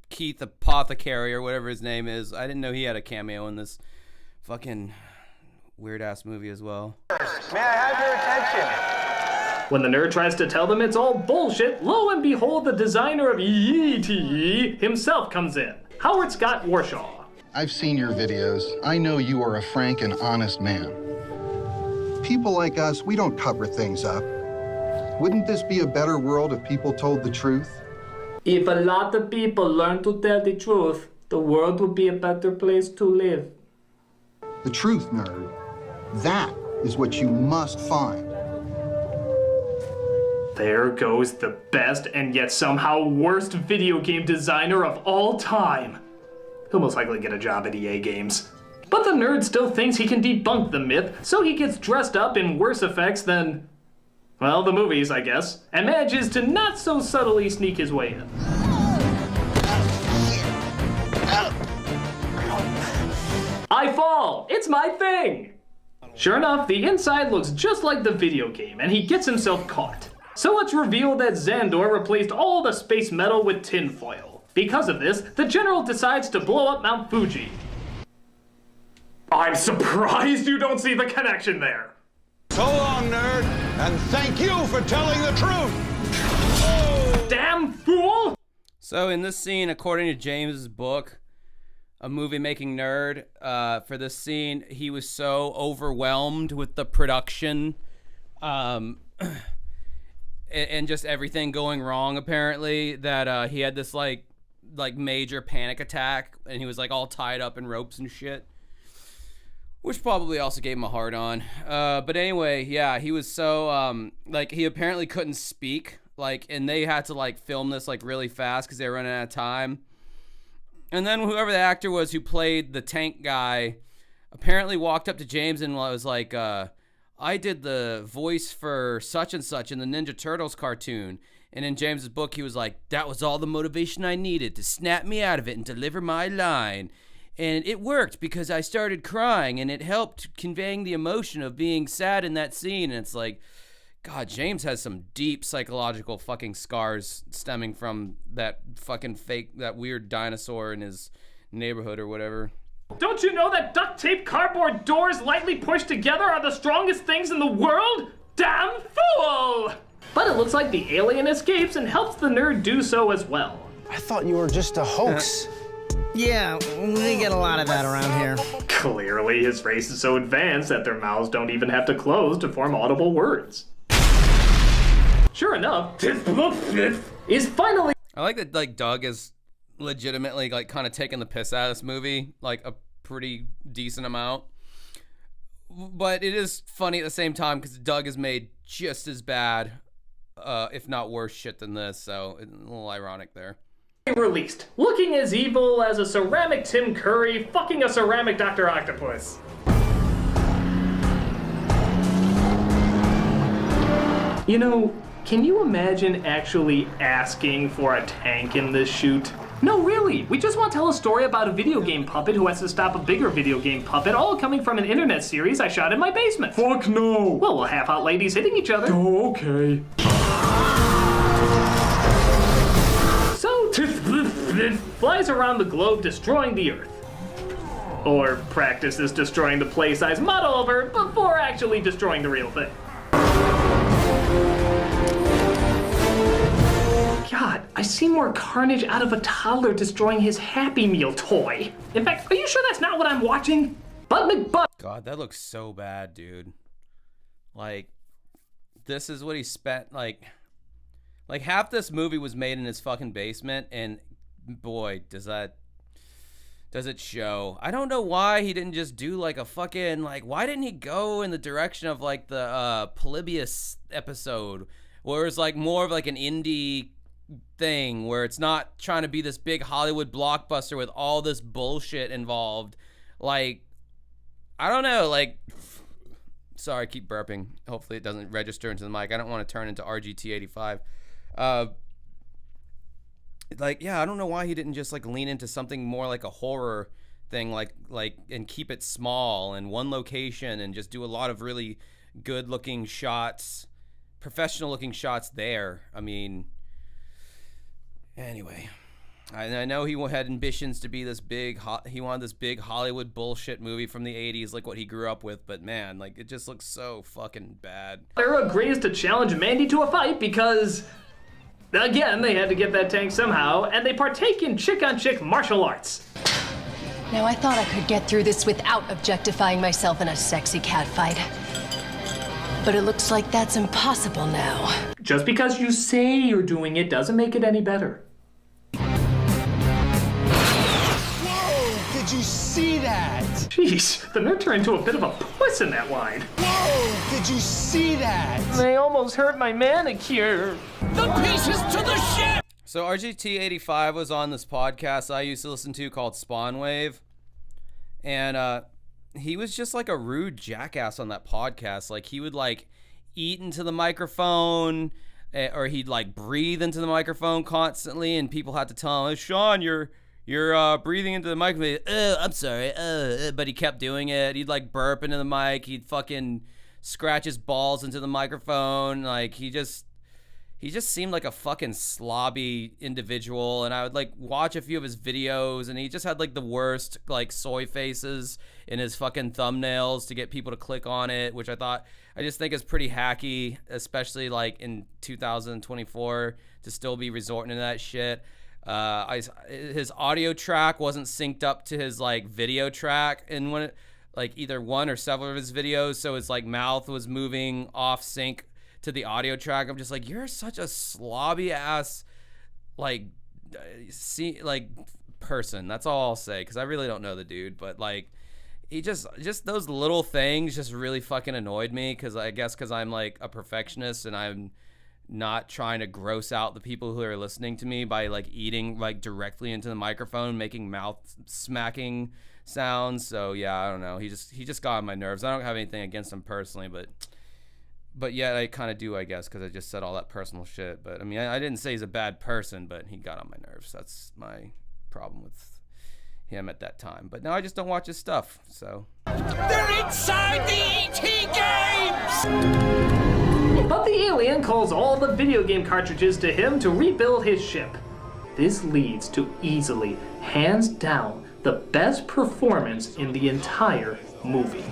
Keith Apothecary or whatever his name is. I didn't know he had a cameo in this fucking weird ass movie as well. May I have your attention? When the nerd tries to tell them it's all bullshit, lo and behold, the designer of E.T. himself comes in. Howard Scott Warshaw. I've seen your videos. I know you are a frank and honest man. People like us, we don't cover things up. Wouldn't this be a better world if people told the truth? If a lot of people learn to tell the truth, the world would be a better place to live. The truth, nerd. That is what you must find. There goes the best and yet somehow worst video game designer of all time. He'll most likely get a job at EA Games. But the nerd still thinks he can debunk the myth, so he gets dressed up in worse effects than, well, the movies, I guess, and manages to not so subtly sneak his way in. I fall! It's my thing! Sure enough, the inside looks just like the video game, and he gets himself caught. So it's revealed that Xandor replaced all the space metal with tinfoil. Because of this, the general decides to blow up Mount Fuji. I'm surprised you don't see the connection there. So long, nerd, and thank you for telling the truth. Oh. Damn fool! So in this scene, according to James's book, A Movie Making Nerd, for this scene, he was so overwhelmed with the production and just everything going wrong, apparently, that he had this like major panic attack, and he was like all tied up in ropes and shit, which probably also gave him a hard on. But anyway, yeah, he was so like he apparently couldn't speak, like, and they had to like film this like really fast because they were running out of time. And then whoever the actor was who played the tank guy apparently walked up to James and was like, I did the voice for such and such in the Ninja Turtles cartoon. And in James's book, he was like, that was all the motivation I needed to snap me out of it and deliver my line. And it worked because I started crying, and it helped conveying the emotion of being sad in that scene. And it's like, God, James has some deep psychological fucking scars stemming from that fucking fake, that weird dinosaur in his neighborhood or whatever. Don't you know that duct tape cardboard doors lightly pushed together are the strongest things in the world? Damn fool! But it looks like the alien escapes and helps the nerd do so as well. I thought you were just a hoax. Yeah, we get a lot of that around here. Clearly, his race is so advanced that their mouths don't even have to close to form audible words. Sure enough, is finally... I like that, like, Doug is legitimately, like, kind of taking the piss out of this movie, like, a pretty decent amount. But it is funny at the same time because Doug has made just as bad, if not worse shit than this, so it's a little ironic there. Released, looking as evil as a ceramic Tim Curry fucking a ceramic Dr. Octopus. You know, can you imagine actually asking for a tank in this shoot? No, really. We just want to tell a story about a video game puppet who has to stop a bigger video game puppet, all coming from an internet series I shot in my basement. Fuck no. Well, we'll have hot ladies hitting each other. Oh, okay. So, flies around the globe destroying the Earth. Or practices destroying the play-size model of Earth before actually destroying the real thing. God, I see more carnage out of a toddler destroying his Happy Meal toy. In fact, are you sure that's not what I'm watching? Butt McButt. God, that looks so bad, dude. Like, this is what he spent, like half this movie was made in his fucking basement, and boy, does it show. I don't know why he didn't just do like a fucking, like, why didn't he go in the direction of like the Polybius episode, where it's like more of like an indie thing, where it's not trying to be this big Hollywood blockbuster with all this bullshit involved. Like, I don't know, like, sorry, I keep burping. Hopefully it doesn't register into the mic. I don't want to turn into RGT85. Like, yeah, I don't know why he didn't just like lean into something more like a horror thing, like and keep it small in one location and just do a lot of really good looking shots, professional looking shots there. I mean, anyway, I know he had ambitions to be this big, he wanted this big Hollywood bullshit movie from the 80s, like what he grew up with, but man, like, it just looks so fucking bad. Clara agrees to challenge Mandy to a fight because, again, they had to get that tank somehow, and they partake in chick-on-chick martial arts. Now, I thought I could get through this without objectifying myself in a sexy cat fight. But it looks like that's impossible now. Just because you say you're doing it doesn't make it any better. Whoa, did you see that? Jeez, the nerd turned into a bit of a puss in that line. Whoa, did you see that? They almost hurt my manicure. The pieces to the ship! So RGT85 was on this podcast I used to listen to called Spawn Wave, and he was just like a rude jackass on that podcast. Like, he would like eat into the microphone, or he'd like breathe into the microphone constantly, and people had to tell him, "Oh, Sean, you're breathing into the microphone." I'm sorry. But he kept doing it. He'd like burp into the mic. He'd fucking scratch his balls into the microphone. Like, he just seemed like a fucking slobby individual, and I would like watch a few of his videos, and he just had like the worst like soy faces in his fucking thumbnails to get people to click on it, which I just think is pretty hacky, especially like in 2024 to still be resorting to that shit. His audio track wasn't synced up to his like video track, and when it, like either one or several of his videos, so his like mouth was moving off sync to the audio track. I'm just like, you're such a slobby ass like person. That's all I'll say, because I really don't know the dude, but like, he just those little things just really fucking annoyed me, because I guess because I'm like a perfectionist and I'm not trying to gross out the people who are listening to me by like eating like directly into the microphone, making mouth smacking sounds. So yeah, I don't know, he just got on my nerves. I don't have anything against him personally, but yeah, I kind of do, I guess, because I just said all that personal shit. But I mean, I didn't say he's a bad person, but he got on my nerves. That's my problem with him at that time. But now I just don't watch his stuff, so. They're inside the ET games! But the alien calls all the video game cartridges to him to rebuild his ship. This leads to easily, hands down, the best performance in the entire movie.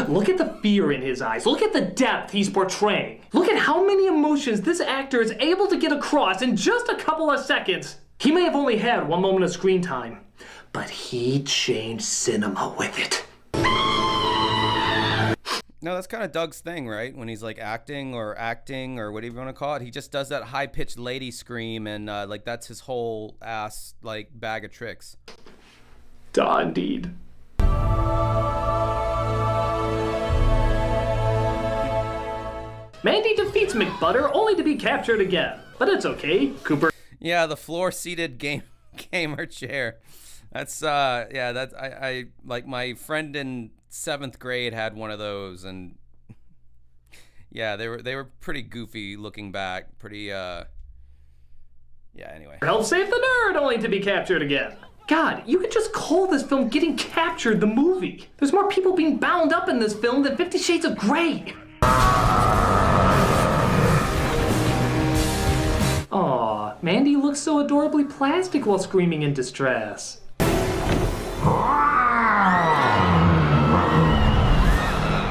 Look at the fear in his eyes. Look at the depth he's portraying. Look at how many emotions this actor is able to get across in just a couple of seconds. He may have only had one moment of screen time, but he changed cinema with it. No, that's kind of Doug's thing, right? When he's like acting or whatever you want to call it, he just does that high-pitched lady scream, and like that's his whole ass like bag of tricks. Duh, indeed. Mandy defeats McButter only to be captured again. But it's okay. Cooper. Yeah, the floor-seated gamer chair. That's I like my friend in 7th grade had one of those, and yeah, they were pretty goofy looking back. Pretty anyway. Help save the nerd only to be captured again. God, you could just call this film Getting Captured the movie. There's more people being bound up in this film than 50 Shades of Grey. Aw, Mandy looks so adorably plastic while screaming in distress.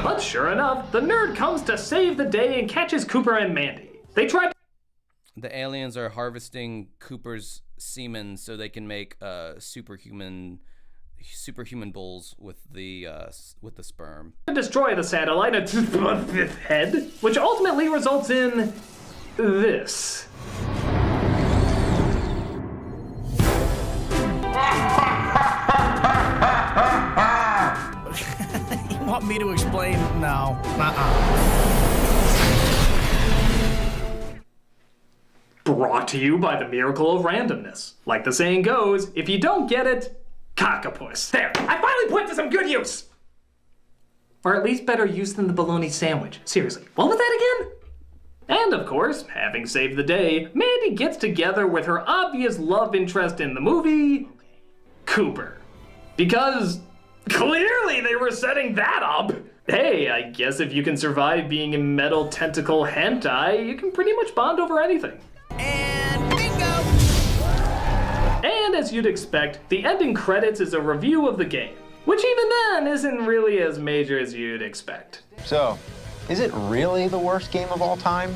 But sure enough, the nerd comes to save the day and catches Cooper and Mandy. They try. The aliens are harvesting Cooper's semen so they can make superhuman bulls with the sperm. Destroy the satellite at the fifth head, which ultimately results in this. You want me to explain? No. Brought to you by the miracle of randomness. Like the saying goes, if you don't get it, cockapus. There, I finally put to some good use! Or at least better use than the bologna sandwich. Seriously, what was that again? And of course, having saved the day, Mandy gets together with her obvious love interest in the movie, Cooper. Because clearly they were setting that up. Hey, I guess if you can survive being in metal tentacle hentai, you can pretty much bond over anything. And bingo! And as you'd expect, the ending credits is a review of the game, which even then isn't really as major as you'd expect. So, is it really the worst game of all time?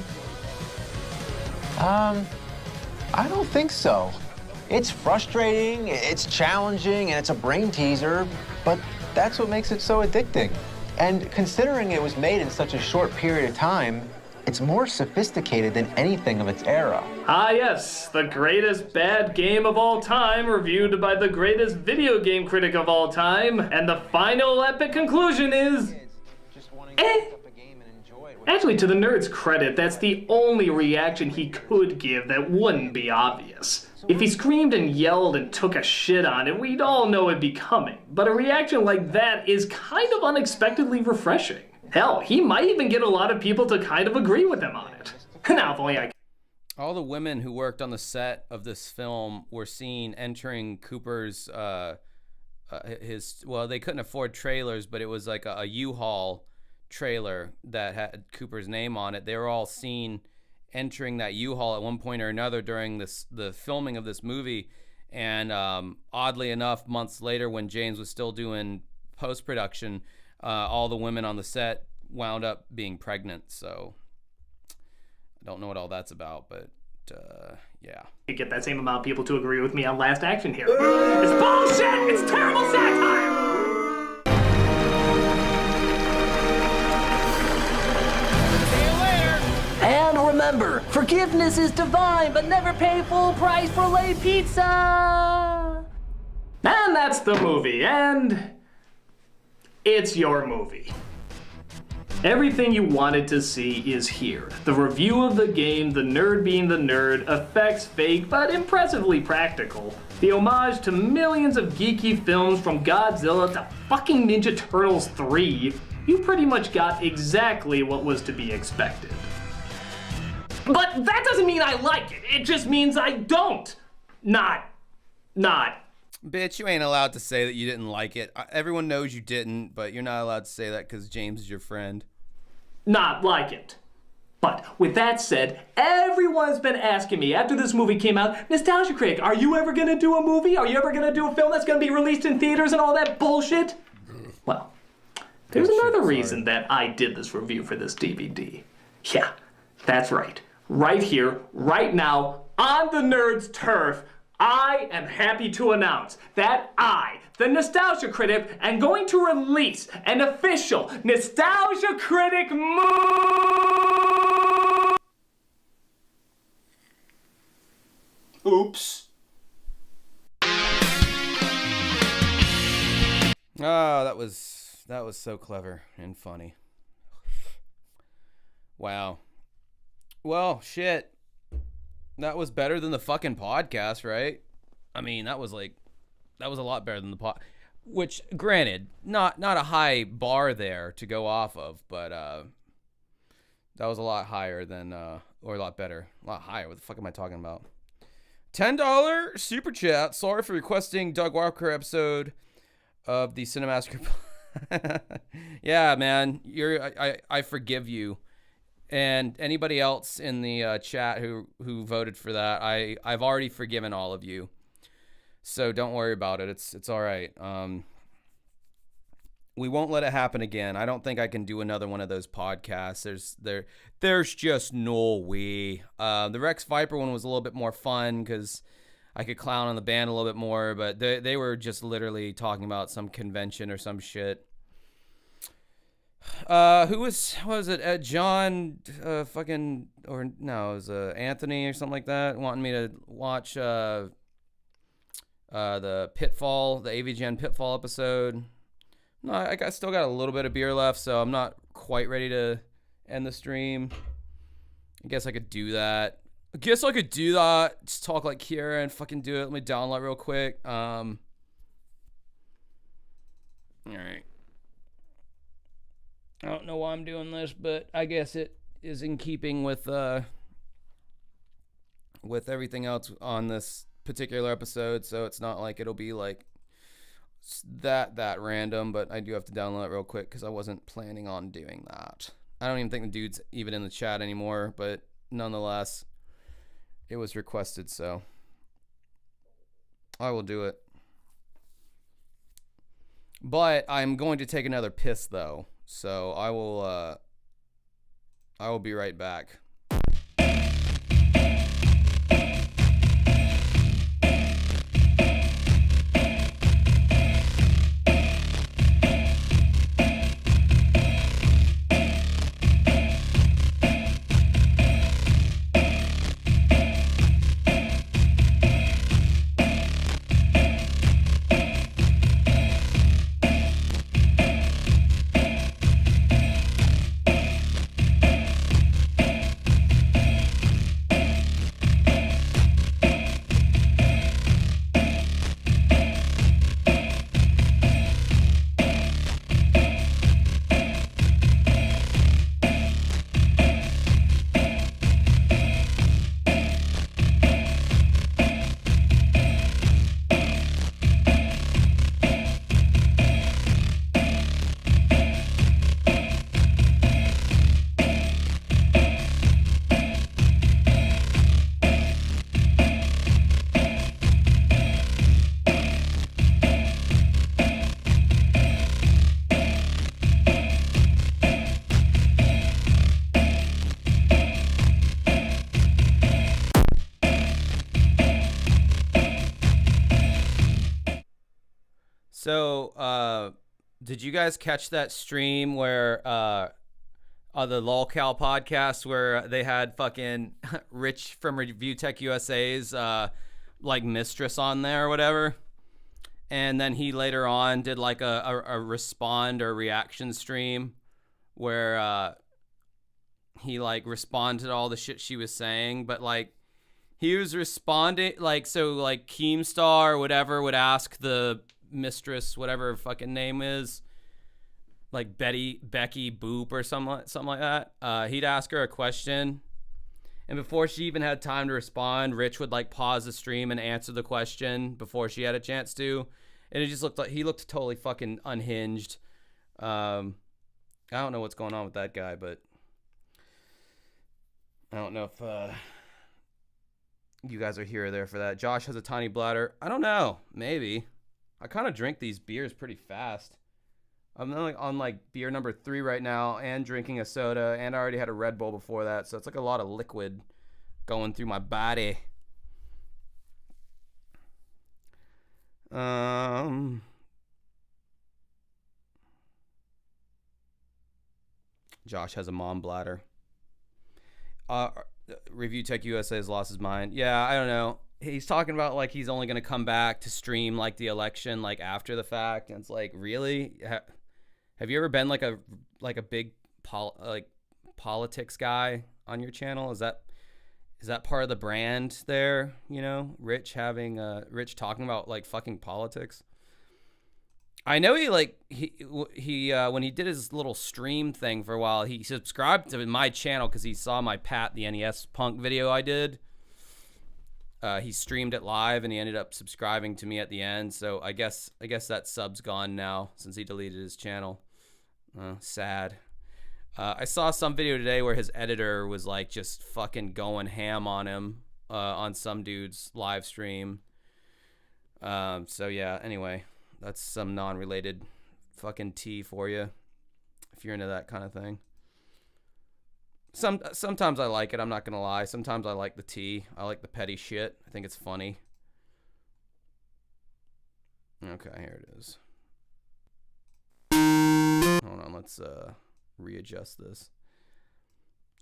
I don't think so. It's frustrating, it's challenging, and it's a brain teaser, but that's what makes it so addicting. And considering it was made in such a short period of time, it's more sophisticated than anything of its era. Ah yes, the greatest bad game of all time, reviewed by the greatest video game critic of all time, and the final epic conclusion is... Actually, to the nerd's credit, that's the only reaction he could give that wouldn't be obvious. If he screamed and yelled and took a shit on it, we'd all know it'd be coming. But a reaction like that is kind of unexpectedly refreshing. Hell, he might even get a lot of people to kind of agree with him on it. Now, if only I... All the women who worked on the set of this film were seen entering Cooper's, well, they couldn't afford trailers, but it was like a U-Haul trailer that had Cooper's name on it. They were all seen entering that U-Haul at one point or another during the filming of this movie. And oddly enough, months later, when James was still doing post-production, all the women on the set wound up being pregnant. So I don't know what all that's about, but yeah. You get that same amount of people to agree with me on Last Action Hero. It's bullshit! It's terrible satire! And remember, forgiveness is divine, but never pay full price for lay pizza! And that's the movie, and it's your movie. Everything you wanted to see is here. The review of the game, the nerd being the nerd, effects fake but impressively practical. The homage to millions of geeky films from Godzilla to fucking Ninja Turtles 3. You pretty much got exactly what was to be expected. But that doesn't mean I like it. It just means I don't. Not. Bitch, you ain't allowed to say that you didn't like it. Everyone knows you didn't, but you're not allowed to say that because James is your friend. Not like it. But with that said, everyone's been asking me after this movie came out, Nostalgia Critic, are you ever gonna do a movie? Are you ever gonna do a film that's gonna be released in theaters and all that bullshit? Well, there's another reason that I did this review for this DVD. Yeah, that's right. Right here, right now, on the nerd's turf, I am happy to announce that I, the Nostalgia Critic, am going to release an official Nostalgia Critic Oops. Oh, that was so clever and funny. Wow. Well, shit. That was better than the fucking podcast, right? I mean, that was a lot better than the pod. Which, granted, not a high bar there to go off of, but that was a lot higher than, or a lot better, a lot higher. What the fuck am I talking about? $10 super chat. Sorry for requesting Doug Walker episode of the Cinemassacre. Yeah, man, I forgive you, and anybody else in the chat who voted for that. I've already forgiven all of you, so don't worry about it. It's all right. We won't let it happen again. I don't think I can do another one of those podcasts. There's just no way. The Rex Viper one was a little bit more fun because I could clown on the band a little bit more, but they were just literally talking about some convention or some shit. What was it? John, fucking, or no, it was Anthony or something like that, wanting me to watch the Pitfall, the AVGN Pitfall episode. No, I still got a little bit of beer left, so I'm not quite ready to end the stream. I guess I could do that. Just talk like Kira and fucking do it. Let me download real quick. All right. I don't know why I'm doing this, but I guess it is in keeping with everything else on this particular episode, so it's not like it'll be like that random, but I do have to download it real quick because I wasn't planning on doing that. I don't even think the dude's even in the chat anymore, but nonetheless, it was requested, so I will do it. But I'm going to take another piss though, so I will be right back. So, did you guys catch that stream where, on the LolCal podcast where they had fucking Rich from Review Tech USA's, like mistress on there or whatever? And then he later on did like a respond or reaction stream where, he like responded to all the shit she was saying, but like he was responding like, so like Keemstar or whatever would ask the mistress, whatever her fucking name is, like Becky Boop or something like that. He'd ask her a question, and before she even had time to respond, Rich would like pause the stream and answer the question before she had a chance to. And it just looked like he looked totally fucking unhinged. I don't know what's going on with that guy, but I don't know if you guys are here or there for that. Josh has a tiny bladder. I don't know. Maybe. I kind of drink these beers pretty fast. I'm on like beer number 3 right now and drinking a soda, and I already had a Red Bull before that, so it's like a lot of liquid going through my body. Josh has a mom bladder. Review Tech USA has lost his mind. Yeah, I don't know. He's talking about like he's only going to come back to stream like the election like after the fact, and it's like, really? Have you ever been like a big politics guy? on your channel? Is that part of the brand there? You know, Rich talking about like fucking politics. I know he when he did his little stream thing for a while, he subscribed to my channel because he saw my Pat the NES Punk video I did. He streamed it live and he ended up subscribing to me at the end. So I guess that sub's gone now since he deleted his channel. Sad. I saw some video today where his editor was like just fucking going ham on him on some dude's live stream. So yeah, anyway, that's some non-related fucking tea for you if you're into that kind of thing. Sometimes I like it, I'm not gonna lie. Sometimes I like the tea. I like the petty shit. I think it's funny. Okay, here it is. Hold on, let's readjust this.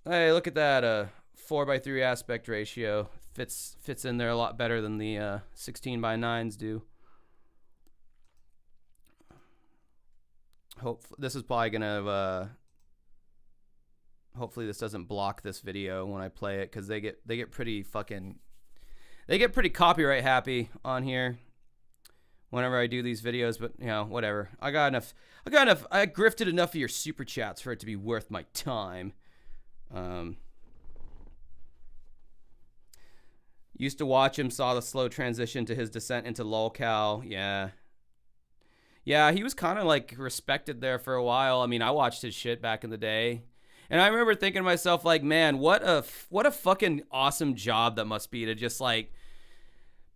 Hey, look at that 4:3 aspect ratio. Fits in there a lot better than the 16:9s do. This is probably gonna hopefully this doesn't block this video when I play it, because they get pretty copyright happy on here whenever I do these videos. But you know, whatever. I grifted enough of your super chats for it to be worth my time. Used to watch him, saw the slow transition to his descent into lolcow. Yeah, he was kind of like respected there for a while. I mean, I watched his shit back in the day, and I remember thinking to myself, like, man, what a fucking awesome job that must be to just like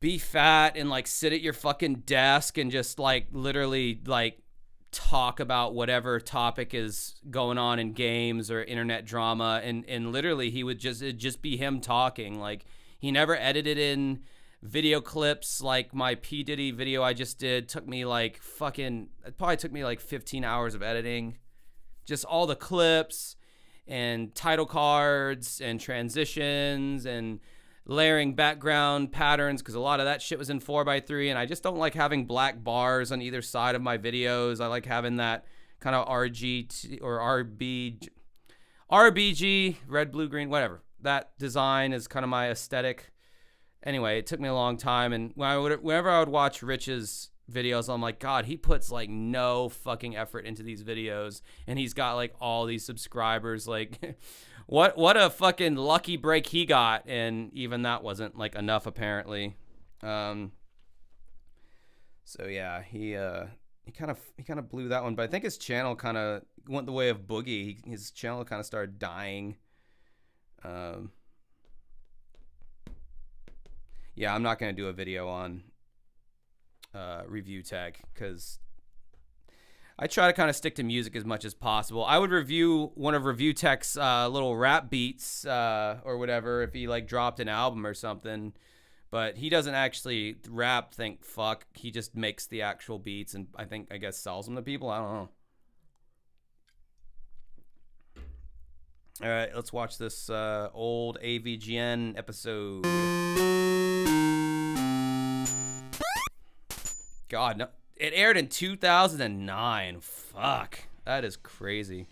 be fat and like sit at your fucking desk and just like literally like talk about whatever topic is going on in games or internet drama, and literally he would just be him talking. Like, he never edited in video clips. Like my P. Diddy video I just did it probably took me like 15 hours of editing. Just all the clips and title cards and transitions and layering background patterns, because a lot of that shit was in 4:3, and I just don't like having black bars on either side of my videos. I like having that kind of RBG, red, blue, green, whatever. That design is kind of my aesthetic. Anyway, it took me a long time, and whenever I would watch Rich's videos, I'm like, God, he puts like no fucking effort into these videos, and he's got like all these subscribers. Like, what a fucking lucky break he got, and even that wasn't like enough apparently. So yeah, he kind of blew that one, but I think his channel kind of went the way of Boogie. His channel kind of started dying. Yeah, I'm not gonna do a video on review tech, because I try to kind of stick to music as much as possible. I would review one of Review Tech's little rap beats or whatever if he like dropped an album or something, but he doesn't actually rap. Think fuck, he just makes the actual beats and I guess sells them to people. I don't know. All right, let's watch this old AVGN episode. God, no. It aired in 2009. Fuck. That is crazy.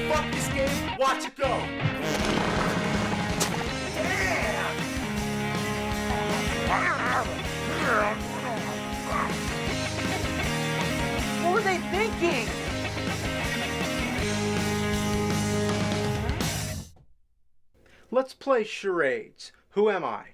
Fuck this game, watch it go. What were they thinking? Let's play charades. Who am I?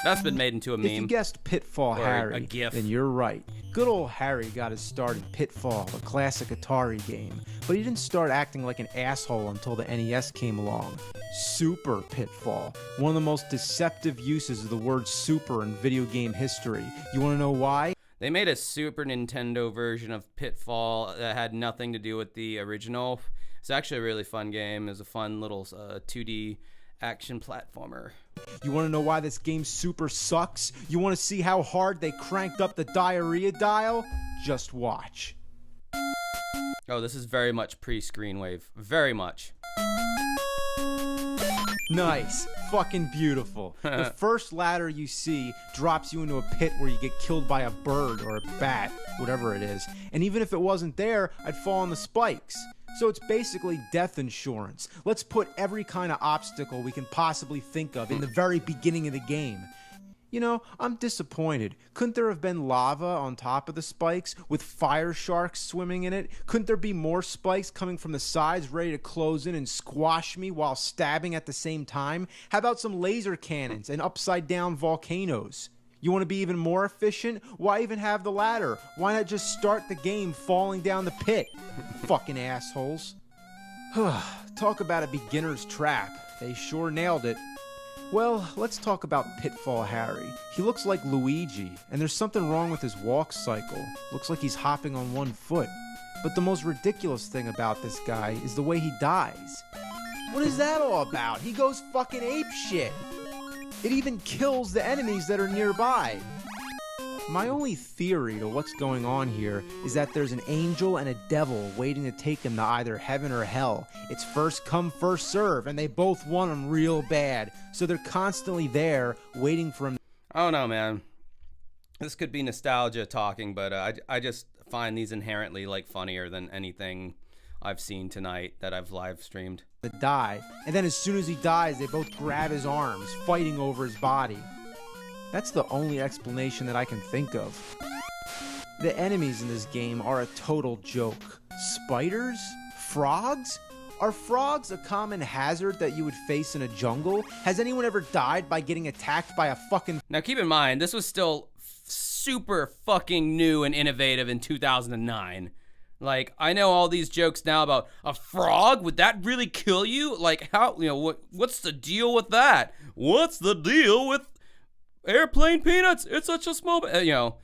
That's been made into a meme. If you guessed Pitfall Or Harry, a GIF. then you're right. Good old Harry got his start in Pitfall, a classic Atari game, but he didn't start acting like an asshole until the NES came along. Super Pitfall, one of the most deceptive uses of the word super in video game history. You want to know why? They made a Super Nintendo version of Pitfall that had nothing to do with the original. It's actually a really fun game. It was a fun little 2D action platformer. You want to know why this game super sucks? You want to see how hard they cranked up the diarrhea dial? Just watch. Oh, this is very much pre-Screenwave. Very much. Nice. Fucking beautiful. The first ladder you see drops you into a pit where you get killed by a bird or a bat, whatever it is. And even if it wasn't there, I'd fall on the spikes. So it's basically death insurance. Let's put every kind of obstacle we can possibly think of in the very beginning of the game. You know, I'm disappointed. Couldn't there have been lava on top of the spikes with fire sharks swimming in it? Couldn't there be more spikes coming from the sides ready to close in and squash me while stabbing at the same time? How about some laser cannons and upside down volcanoes? You want to be even more efficient? Why even have the ladder? Why not just start the game falling down the pit? Fucking assholes. Talk about a beginner's trap. They sure nailed it. Well, let's talk about Pitfall Harry. He looks like Luigi, and there's something wrong with his walk cycle. Looks like he's hopping on one foot. But the most ridiculous thing about this guy is the way he dies. What is that all about? He goes fucking apeshit. It even kills the enemies that are nearby. My only theory to what's going on here is that there's an angel and a devil waiting to take him to either heaven or hell. It's first come, first serve, and they both want him real bad. So they're constantly there waiting for him. I don't know, man. This could be nostalgia talking, but I just find these inherently like funnier than anything I've seen tonight that I've live streamed. To die, and then as soon as he dies, they both grab his arms, fighting over his body. That's the only explanation that I can think of. The enemies in this game are a total joke. Spiders? Frogs? Are frogs a common hazard that you would face in a jungle? Has anyone ever died by getting attacked by a fucking... Now keep in mind, this was still super fucking new and innovative in 2009. Like, I know all these jokes now about a frog. Would that really kill you? Like, how, you know, what's the deal with that? What's the deal with airplane peanuts? It's such a small, you know,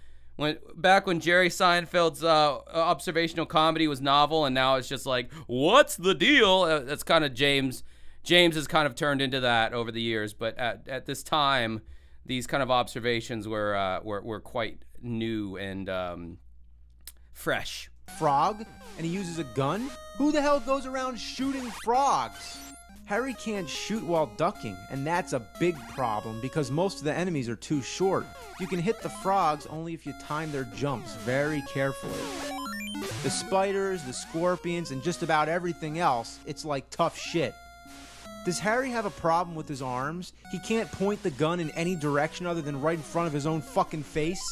back when Jerry Seinfeld's observational comedy was novel, and now it's just like, what's the deal? That's kind of James has kind of turned into that over the years. But at this time, these kind of observations were quite new and fresh. Frog, and he uses a gun? Who the hell goes around shooting frogs? Harry can't shoot while ducking, and that's a big problem because most of the enemies are too short. You can hit the frogs only if you time their jumps very carefully. The spiders, the scorpions, and just about everything else, it's like tough shit. Does Harry have a problem with his arms? He can't point the gun in any direction other than right in front of his own fucking face?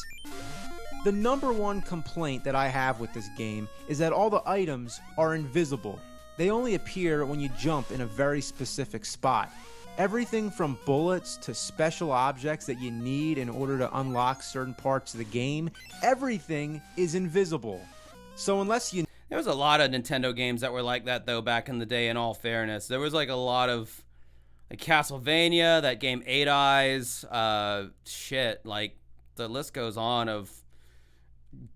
The number one complaint that I have with this game is that all the items are invisible. They only appear when you jump in a very specific spot. Everything from bullets to special objects that you need in order to unlock certain parts of the game, everything is invisible. So unless you... There was a lot of Nintendo games that were like that, though, back in the day, in all fairness. There was like a lot of... like Castlevania, that game 8 Eyes, shit, like the list goes on of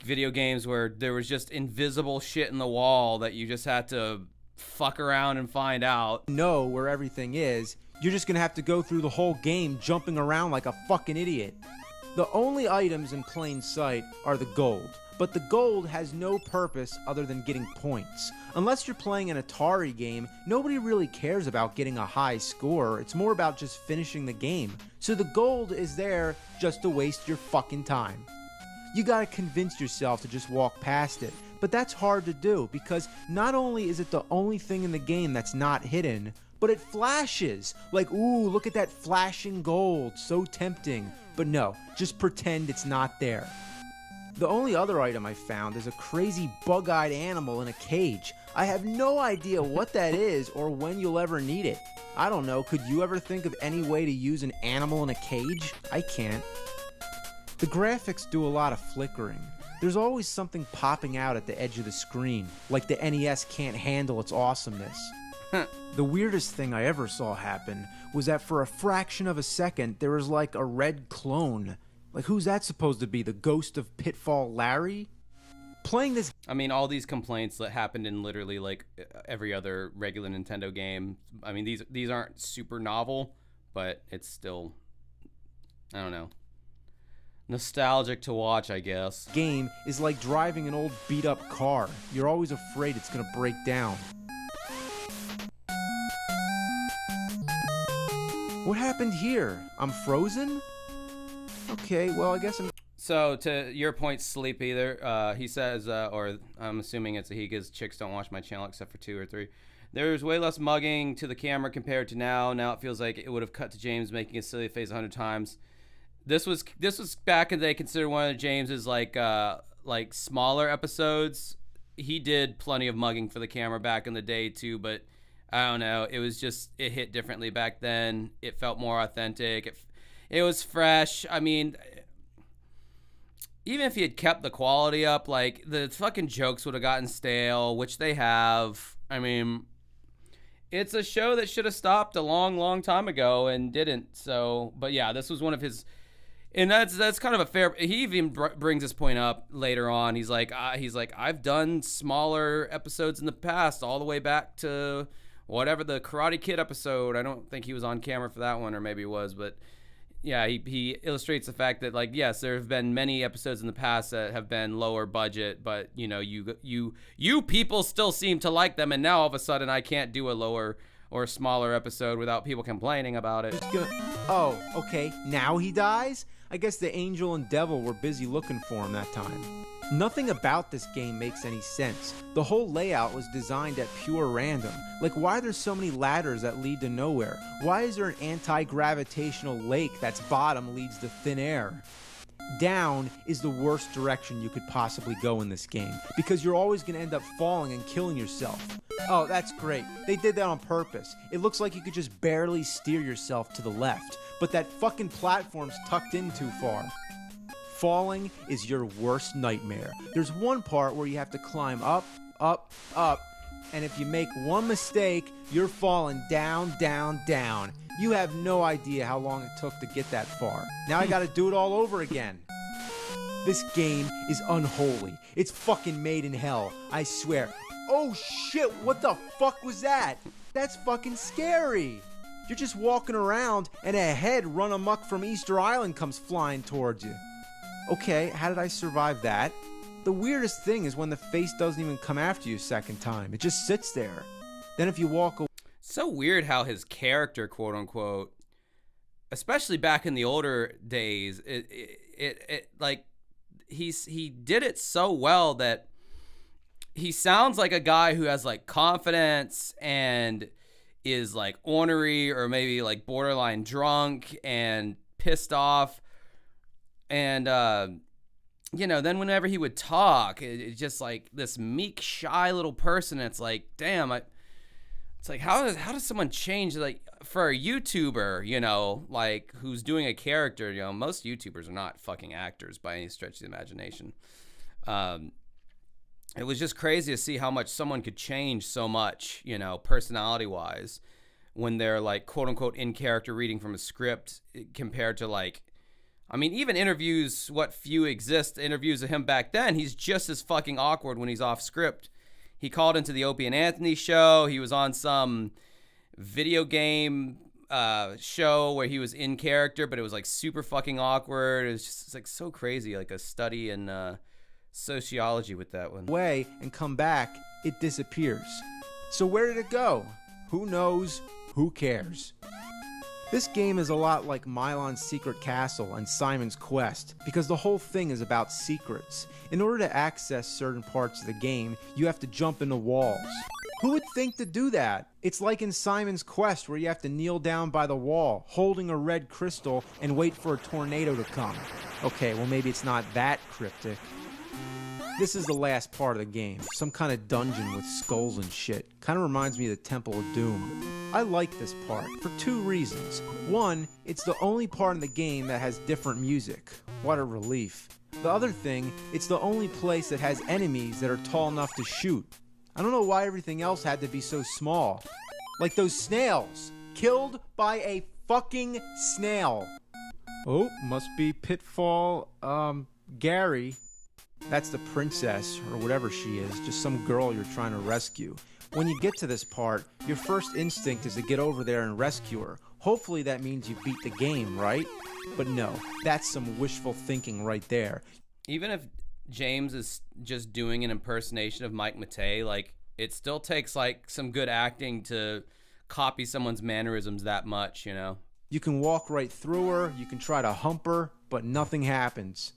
video games where there was just invisible shit in the wall that you just had to fuck around and find out. Know where everything is, you're just gonna have to go through the whole game jumping around like a fucking idiot. The only items in plain sight are the gold, but the gold has no purpose other than getting points. Unless you're playing an Atari game, nobody really cares about getting a high score. It's more about just finishing the game. So the gold is there just to waste your fucking time. You gotta convince yourself to just walk past it. But that's hard to do because not only is it the only thing in the game that's not hidden, but it flashes. Like, ooh, look at that flashing gold, so tempting. But no, just pretend it's not there. The only other item I found is a crazy bug-eyed animal in a cage. I have no idea what that is or when you'll ever need it. I don't know, could you ever think of any way to use an animal in a cage? I can't. The graphics do a lot of flickering. There's always something popping out at the edge of the screen, like the NES can't handle its awesomeness. The weirdest thing I ever saw happen was that for a fraction of a second, there was like a red clone. Like, who's that supposed to be? The ghost of Pitfall Larry? Playing this... I mean, all these complaints that happened in literally like every other regular Nintendo game. I mean, these aren't super novel, but it's still... I don't know. nostalgic to watch, I guess. Game is like driving an old beat-up car. You're always afraid it's gonna break down. What happened here? I'm frozen? Okay, well, I guess I'm... So, to your point, Sleep Either, he says, or I'm assuming it's a he, because chicks don't watch my channel except for 2 or 3. There's way less mugging to the camera compared to now. Now it feels like it would have cut to James making a silly face 100 times. This was back in the day, considered one of James's like smaller episodes. He did plenty of mugging for the camera back in the day too, but I don't know. It was just, it hit differently back then. It felt more authentic. It was fresh. I mean, even if he had kept the quality up, like, the fucking jokes would have gotten stale, which they have. I mean, it's a show that should have stopped a long, long time ago and didn't. So, but yeah, this was one of his, and that's kind of a fair. He even brings this point up later on. He's like, I've done smaller episodes in the past, all the way back to whatever, the Karate Kid episode. I don't think he was on camera for that one, or maybe he was, but yeah, he illustrates the fact that, like, yes, there have been many episodes in the past that have been lower budget, but you know, you people still seem to like them, and now all of a sudden I can't do a lower or a smaller episode without people complaining about it. Oh, okay, now he dies? I guess the angel and devil were busy looking for him that time. Nothing about this game makes any sense. The whole layout was designed at pure random. Like, why are there so many ladders that lead to nowhere? Why is there an anti-gravitational lake that's bottom leads to thin air? Down is the worst direction you could possibly go in this game, because you're always going to end up falling and killing yourself. Oh, that's great. They did that on purpose. It looks like you could just barely steer yourself to the left, but that fucking platform's tucked in too far. Falling is your worst nightmare. There's one part where you have to climb up, up, up, and if you make one mistake, you're falling down, down, down. You have no idea how long it took to get that far. Now I gotta do it all over again. This game is unholy. It's fucking made in hell, I swear. Oh shit, what the fuck was that? That's fucking scary. You're just walking around and a head run amok from Easter Island comes flying towards you. Okay, how did I survive that? The weirdest thing is when the face doesn't even come after you a second time. It just sits there. Then if you walk away... So weird how his character, quote unquote, especially back in the older days, it like, he did it so well that he sounds like a guy who has like confidence and is like ornery, or maybe like borderline drunk and pissed off. And, you know, then whenever he would talk, it's just like this meek, shy little person. It's like, damn, it's like, how does someone change, like, for a YouTuber, you know, like, who's doing a character? You know, most YouTubers are not fucking actors by any stretch of the imagination. It was just crazy to see how much someone could change so much, you know, personality-wise, when they're, like, quote-unquote in character reading from a script, compared to, like, I mean, even interviews, what few exist, interviews of him back then, he's just as fucking awkward when he's off script. He called into the Opie and Anthony show. He was on some video game show where he was in character, but it was like super fucking awkward. It was just, it's like so crazy, like a study in sociology with that one. Away and come back, it disappears. So where did it go? Who knows? Who cares? This game is a lot like Milon's Secret Castle and Simon's Quest, because the whole thing is about secrets. In order to access certain parts of the game, you have to jump into walls. Who would think to do that? It's like in Simon's Quest, where you have to kneel down by the wall, holding a red crystal, and wait for a tornado to come. Okay, well maybe it's not that cryptic. This is the last part of the game, some kind of dungeon with skulls and shit. Kind of reminds me of the Temple of Doom. I like this part for two reasons. One, it's the only part in the game that has different music. What a relief. The other thing, it's the only place that has enemies that are tall enough to shoot. I don't know why everything else had to be so small. Like those snails, killed by a fucking snail. Oh, must be Pitfall, Gary. That's the princess, or whatever she is, just some girl you're trying to rescue. When you get to this part, your first instinct is to get over there and rescue her. Hopefully that means you beat the game, right? But no, that's some wishful thinking right there. Even if James is just doing an impersonation of Mike Matei, like, it still takes, like, some good acting to copy someone's mannerisms that much, you know? You can walk right through her, you can try to hump her, but nothing happens.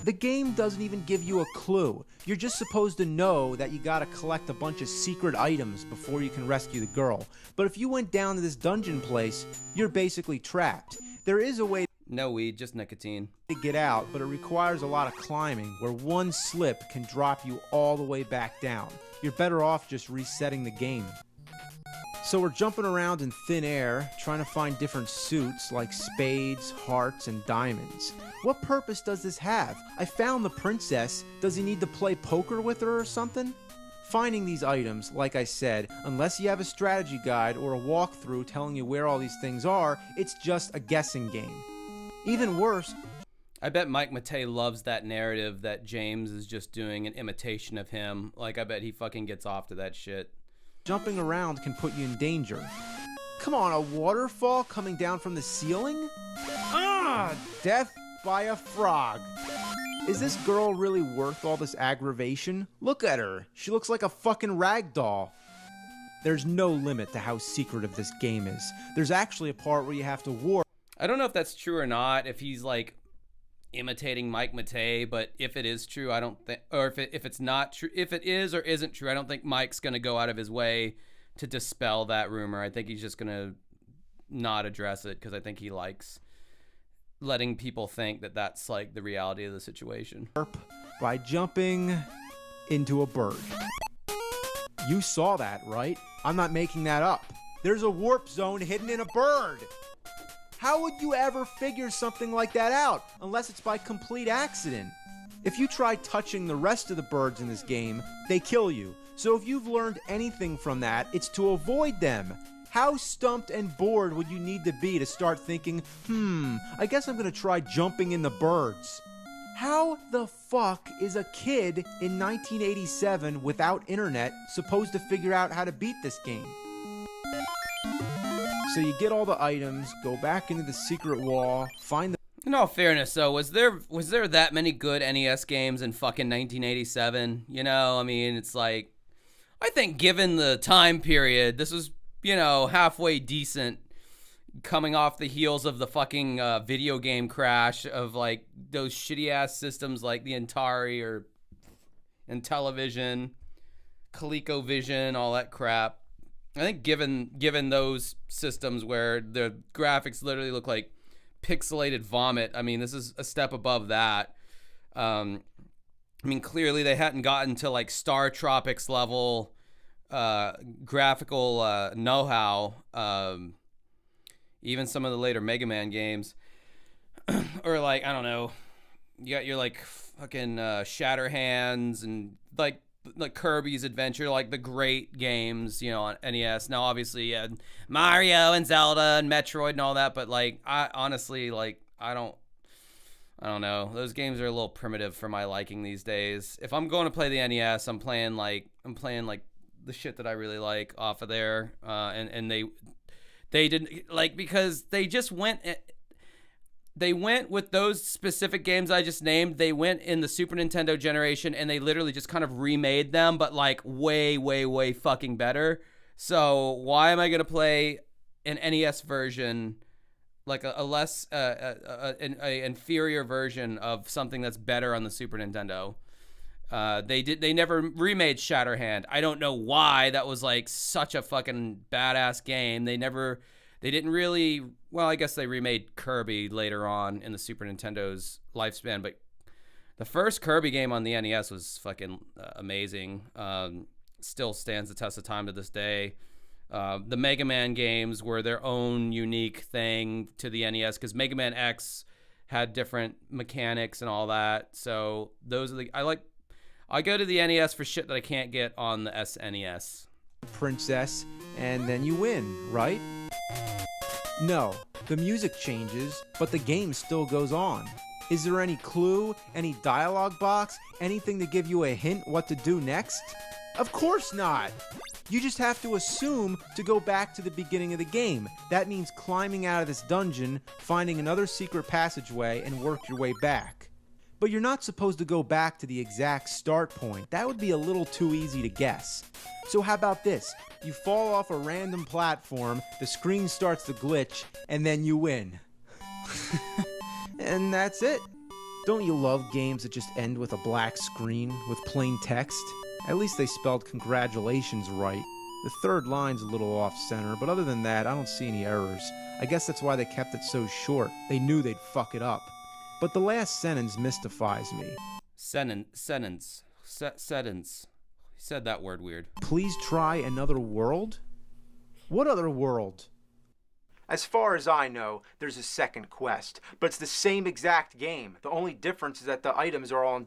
The game doesn't even give you a clue. You're just supposed to know that you gotta collect a bunch of secret items before you can rescue the girl. But if you went down to this dungeon place, you're basically trapped. There is a way No weed, just nicotine. to get out, but it requires a lot of climbing, where one slip can drop you all the way back down. You're better off just resetting the game. So we're jumping around in thin air, trying to find different suits like spades, hearts, and diamonds. What purpose does this have? I found the princess. Does he need to play poker with her or something? Finding these items, like I said, unless you have a strategy guide or a walkthrough telling you where all these things are, it's just a guessing game. Even worse, I bet Mike Matei loves that narrative that James is just doing an imitation of him. Like, I bet he fucking gets off to that shit. jumping around can put you in danger. Come on, a waterfall coming down from the ceiling? Ah, death by a frog. Is this girl really worth all this aggravation? Look at her. She looks like a fucking rag doll. There's no limit to how secretive this game is. There's actually a part where you have to warp. I don't know if that's true or not, if he's like imitating Mike Matei, but if it is true, I don't think, or if it's not true, if it is or isn't true, I don't think Mike's going to go out of his way to dispel that rumor. I think he's just going to not address it because I think he likes letting people think that that's like the reality of the situation. By jumping into a bird. You saw that, right? I'm not making that up. There's a warp zone hidden in a bird. How would you ever figure something like that out unless it's by complete accident? If you try touching the rest of the birds in this game, they kill you. So if you've learned anything from that, it's to avoid them. How stumped and bored would you need to be to start thinking, I guess I'm gonna try jumping in the birds? How the fuck is a kid in 1987 without internet supposed to figure out how to beat this game? So you get all the items, go back into the secret wall, find the... In all fairness, though, was there that many good NES games in fucking 1987? You know, I mean, it's like, I think given the time period, this was, you know, halfway decent, coming off the heels of the fucking video game crash of like those shitty ass systems like the Atari or Intellivision, ColecoVision, all that crap. I think given those systems where the graphics literally look like pixelated vomit, I mean, this is a step above that. I mean, clearly they hadn't gotten to like Star Tropics level graphical know-how. Even some of the later Mega Man games, or like, I don't know, you got your like fucking Shatterhands and like Kirby's Adventure, like the great games, you know, on NES. Now, obviously, you had Mario and Zelda and Metroid and all that, but like, I honestly, like, I don't know. Those games are a little primitive for my liking these days. If I'm going to play the NES, I'm playing like the shit that I really like off of there, and they didn't like, because they just went with those specific games I just named. They went in the Super Nintendo generation and they literally just kind of remade them, but like way, way, way fucking better. So why am I going to play an NES version, like a less, an inferior version of something that's better on the Super Nintendo? They never remade Shatterhand. I don't know why. That was like such a fucking badass game. They didn't really, well, I guess they remade Kirby later on in the Super Nintendo's lifespan, but the first Kirby game on the NES was fucking amazing. Still stands the test of time to this day. The Mega Man games were their own unique thing to the NES because Mega Man X had different mechanics and all that. So those are I go to the NES for shit that I can't get on the SNES. Princess, and then you win, right? No, the music changes, but the game still goes on. Is there any clue, any dialogue box, anything to give you a hint what to do next? Of course not! You just have to assume to go back to the beginning of the game. That means climbing out of this dungeon, finding another secret passageway, and work your way back. But you're not supposed to go back to the exact start point. That would be a little too easy to guess. So how about this? You fall off a random platform, the screen starts to glitch, and then you win. And that's it. Don't you love games that just end with a black screen with plain text? At least they spelled congratulations right. The third line's a little off-center, but other than that, I don't see any errors. I guess that's why they kept it so short. They knew they'd fuck it up. But the last sentence mystifies me. Sentence. He said that word weird. Please try another world? What other world? As far as I know, there's a second quest, but it's the same exact game. The only difference is that the items are all in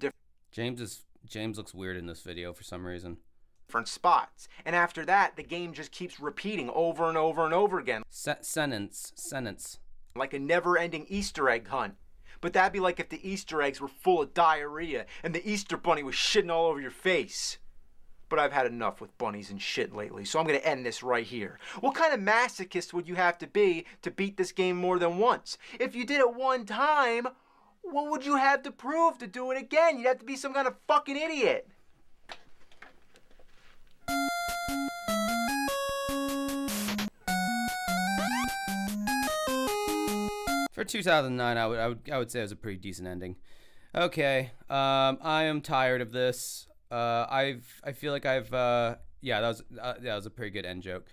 James looks weird in this video for some reason. different spots. And after that, the game just keeps repeating over and over and over again. Sentence. Like a never-ending Easter egg hunt. But that'd be like if the Easter eggs were full of diarrhea and the Easter bunny was shitting all over your face. But I've had enough with bunnies and shit lately, so I'm gonna end this right here. What kind of masochist would you have to be to beat this game more than once? If you did it one time, what would you have to prove to do it again? You'd have to be some kind of fucking idiot. For 2009, I would say it was a pretty decent ending. Okay, I am tired of this. I feel like I've that was a pretty good end joke.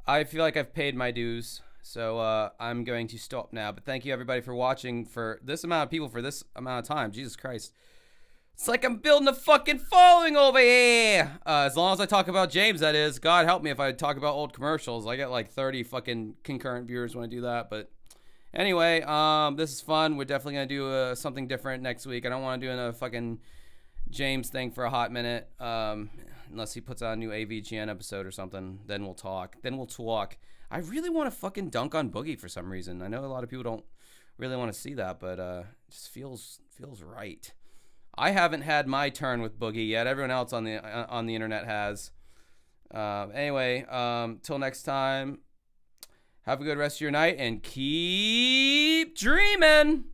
I feel like I've paid my dues, so I'm going to stop now. But thank you everybody for watching, for this amount of people for this amount of time. Jesus Christ, it's like I'm building a fucking following over here. As long as I talk about James, that is. God help me if I talk about old commercials. I get like 30 fucking concurrent viewers when I do that, but. Anyway, this is fun. We're definitely going to do something different next week. I don't want to do another fucking James thing for a hot minute. Unless he puts out a new AVGN episode or something. Then we'll talk. I really want to fucking dunk on Boogie for some reason. I know a lot of people don't really want to see that, but it just feels right. I haven't had my turn with Boogie yet. Everyone else on the internet has. Anyway, till next time. Have a good rest of your night and keep dreaming.